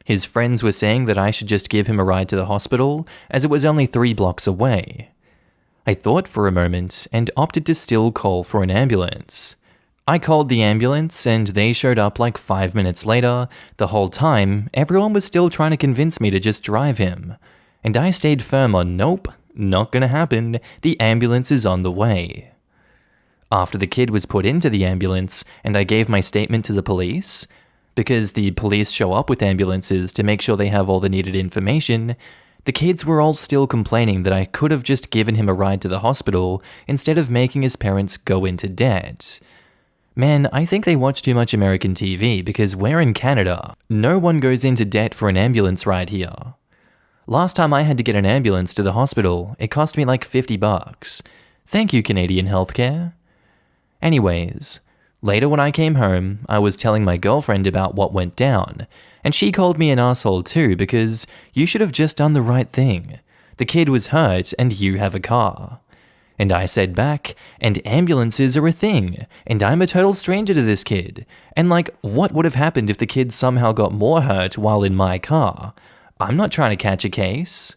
His friends were saying that I should just give him a ride to the hospital, as it was only 3 blocks away. I thought for a moment, and opted to still call for an ambulance. I called the ambulance, and they showed up like 5 minutes later. The whole time, everyone was still trying to convince me to just drive him. And I stayed firm on nope. Not gonna happen, the ambulance is on the way. After the kid was put into the ambulance and I gave my statement to the police, because the police show up with ambulances to make sure they have all the needed information, the kids were all still complaining that I could have just given him a ride to the hospital instead of making his parents go into debt. Man, I think they watch too much American TV because we're in Canada. No one goes into debt for an ambulance ride here. Last time I had to get an ambulance to the hospital, it cost me like $50. Thank you, Canadian healthcare. Anyways, later when I came home, I was telling my girlfriend about what went down, and she called me an asshole too because you should have just done the right thing. The kid was hurt and you have a car. And I said back, and ambulances are a thing, and I'm a total stranger to this kid. And like, what would have happened if the kid somehow got more hurt while in my car? I'm not trying to catch a case.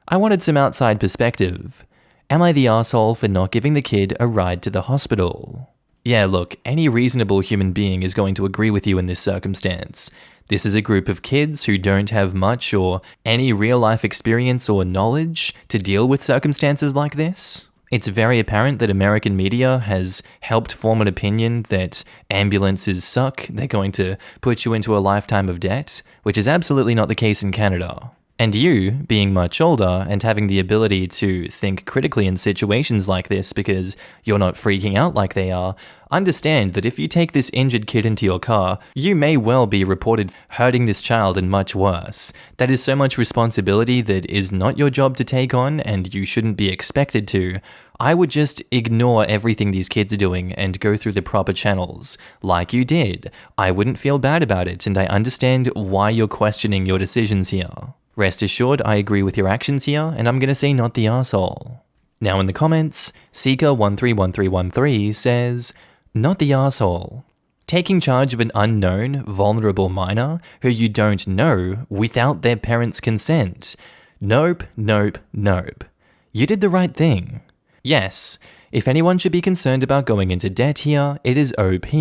I wanted some outside perspective. Am I the asshole for not giving the kid a ride to the hospital? Yeah, look, any reasonable human being is going to agree with you in this circumstance. This is a group of kids who don't have much or any real-life experience or knowledge to deal with circumstances like this. It's very apparent that American media has helped form an opinion that ambulances suck, they're going to put you into a lifetime of debt, which is absolutely not the case in Canada. And you, being much older and having the ability to think critically in situations like this because you're not freaking out like they are, understand that if you take this injured kid into your car, you may well be reported hurting this child and much worse. That is so much responsibility that is not your job to take on and you shouldn't be expected to. I would just ignore everything these kids are doing and go through the proper channels, like you did. I wouldn't feel bad about it and I understand why you're questioning your decisions here. Rest assured, I agree with your actions here, and I'm gonna say not the arsehole. Now in the comments, Seeker131313 says, not the arsehole. Taking charge of an unknown, vulnerable minor who you don't know without their parents' consent. Nope, nope, nope. You did the right thing. Yes, if anyone should be concerned about going into debt here, it is OP.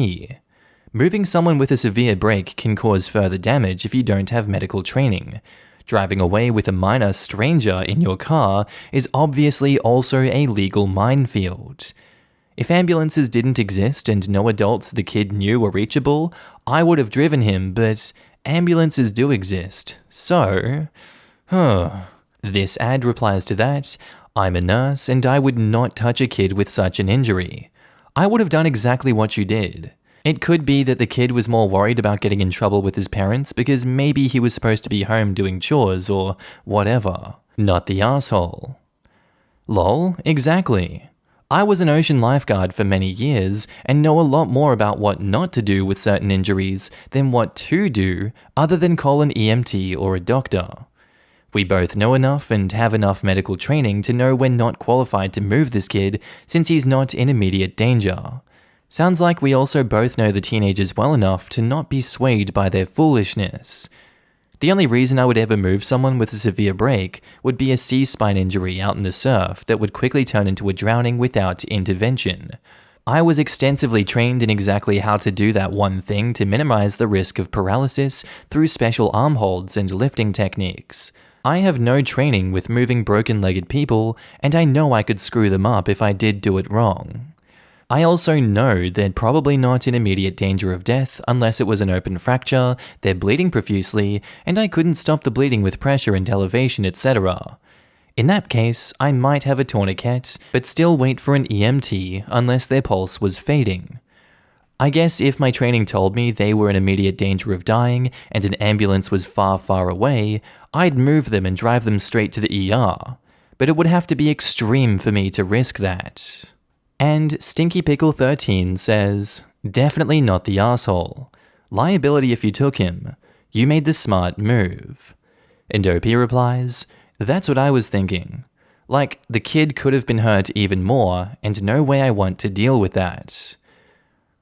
Moving someone with a severe break can cause further damage if you don't have medical training. Driving away with a minor stranger in your car is obviously also a legal minefield. If ambulances didn't exist and no adults the kid knew were reachable, I would have driven him, but ambulances do exist, so... This ad replies to that. I'm a nurse and I would not touch a kid with such an injury. I would have done exactly what you did. It could be that the kid was more worried about getting in trouble with his parents because maybe he was supposed to be home doing chores or whatever. Not the asshole. Lol, exactly. I was an ocean lifeguard for many years and know a lot more about what not to do with certain injuries than what to do other than call an EMT or a doctor. We both know enough and have enough medical training to know we're not qualified to move this kid since he's not in immediate danger. Sounds like we also both know the teenagers well enough to not be swayed by their foolishness. The only reason I would ever move someone with a severe break would be a C-spine injury out in the surf that would quickly turn into a drowning without intervention. I was extensively trained in exactly how to do that one thing to minimize the risk of paralysis through special arm holds and lifting techniques. I have no training with moving broken-legged people, and I know I could screw them up if I did do it wrong. I also know they're probably not in immediate danger of death unless it was an open fracture, they're bleeding profusely, and I couldn't stop the bleeding with pressure and elevation, etc. In that case, I might have a tourniquet, but still wait for an EMT unless their pulse was fading. I guess if my training told me they were in immediate danger of dying and an ambulance was far, far away, I'd move them and drive them straight to the ER. But it would have to be extreme for me to risk that. And StinkyPickle13 says, definitely not the asshole. Liability if you took him. You made the smart move. And OP replies, that's what I was thinking. Like, the kid could have been hurt even more, and no way I want to deal with that.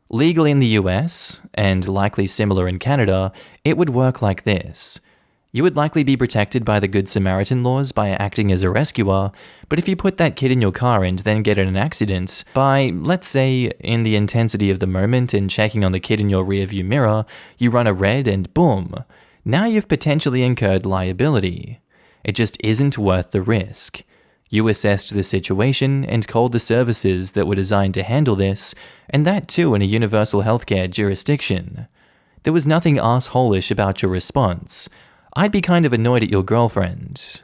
Legal in the US, and likely similar in Canada, it would work like this. You would likely be protected by the Good Samaritan laws by acting as a rescuer, but if you put that kid in your car and then get in an accident, by, let's say, in the intensity of the moment and checking on the kid in your rearview mirror, you run a red and boom, now you've potentially incurred liability. It just isn't worth the risk. You assessed the situation and called the services that were designed to handle this, and that too in a universal healthcare jurisdiction. There was nothing asshole-ish about your response. I'd be kind of annoyed at your girlfriend.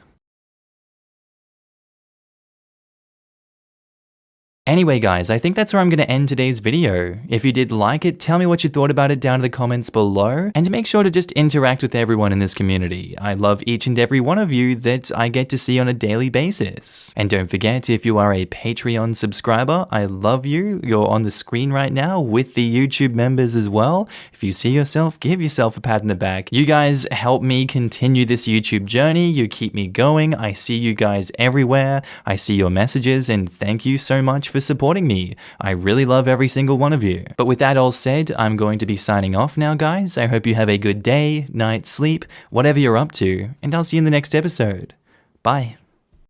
Anyway guys, I think that's where I'm going to end today's video. If you did like it, tell me what you thought about it down in the comments below, and make sure to just interact with everyone in this community. I love each and every one of you that I get to see on a daily basis. And don't forget, if you are a Patreon subscriber, I love you. You're on the screen right now with the YouTube members as well. If you see yourself, give yourself a pat in the back. You guys help me continue this YouTube journey. You keep me going. I see you guys everywhere. I see your messages, and thank you so much for supporting me. I really love every single one of you. But with that all said, I'm going to be signing off now, guys. I hope you have a good day, night, sleep, whatever you're up to, and I'll see you in the next episode. Bye.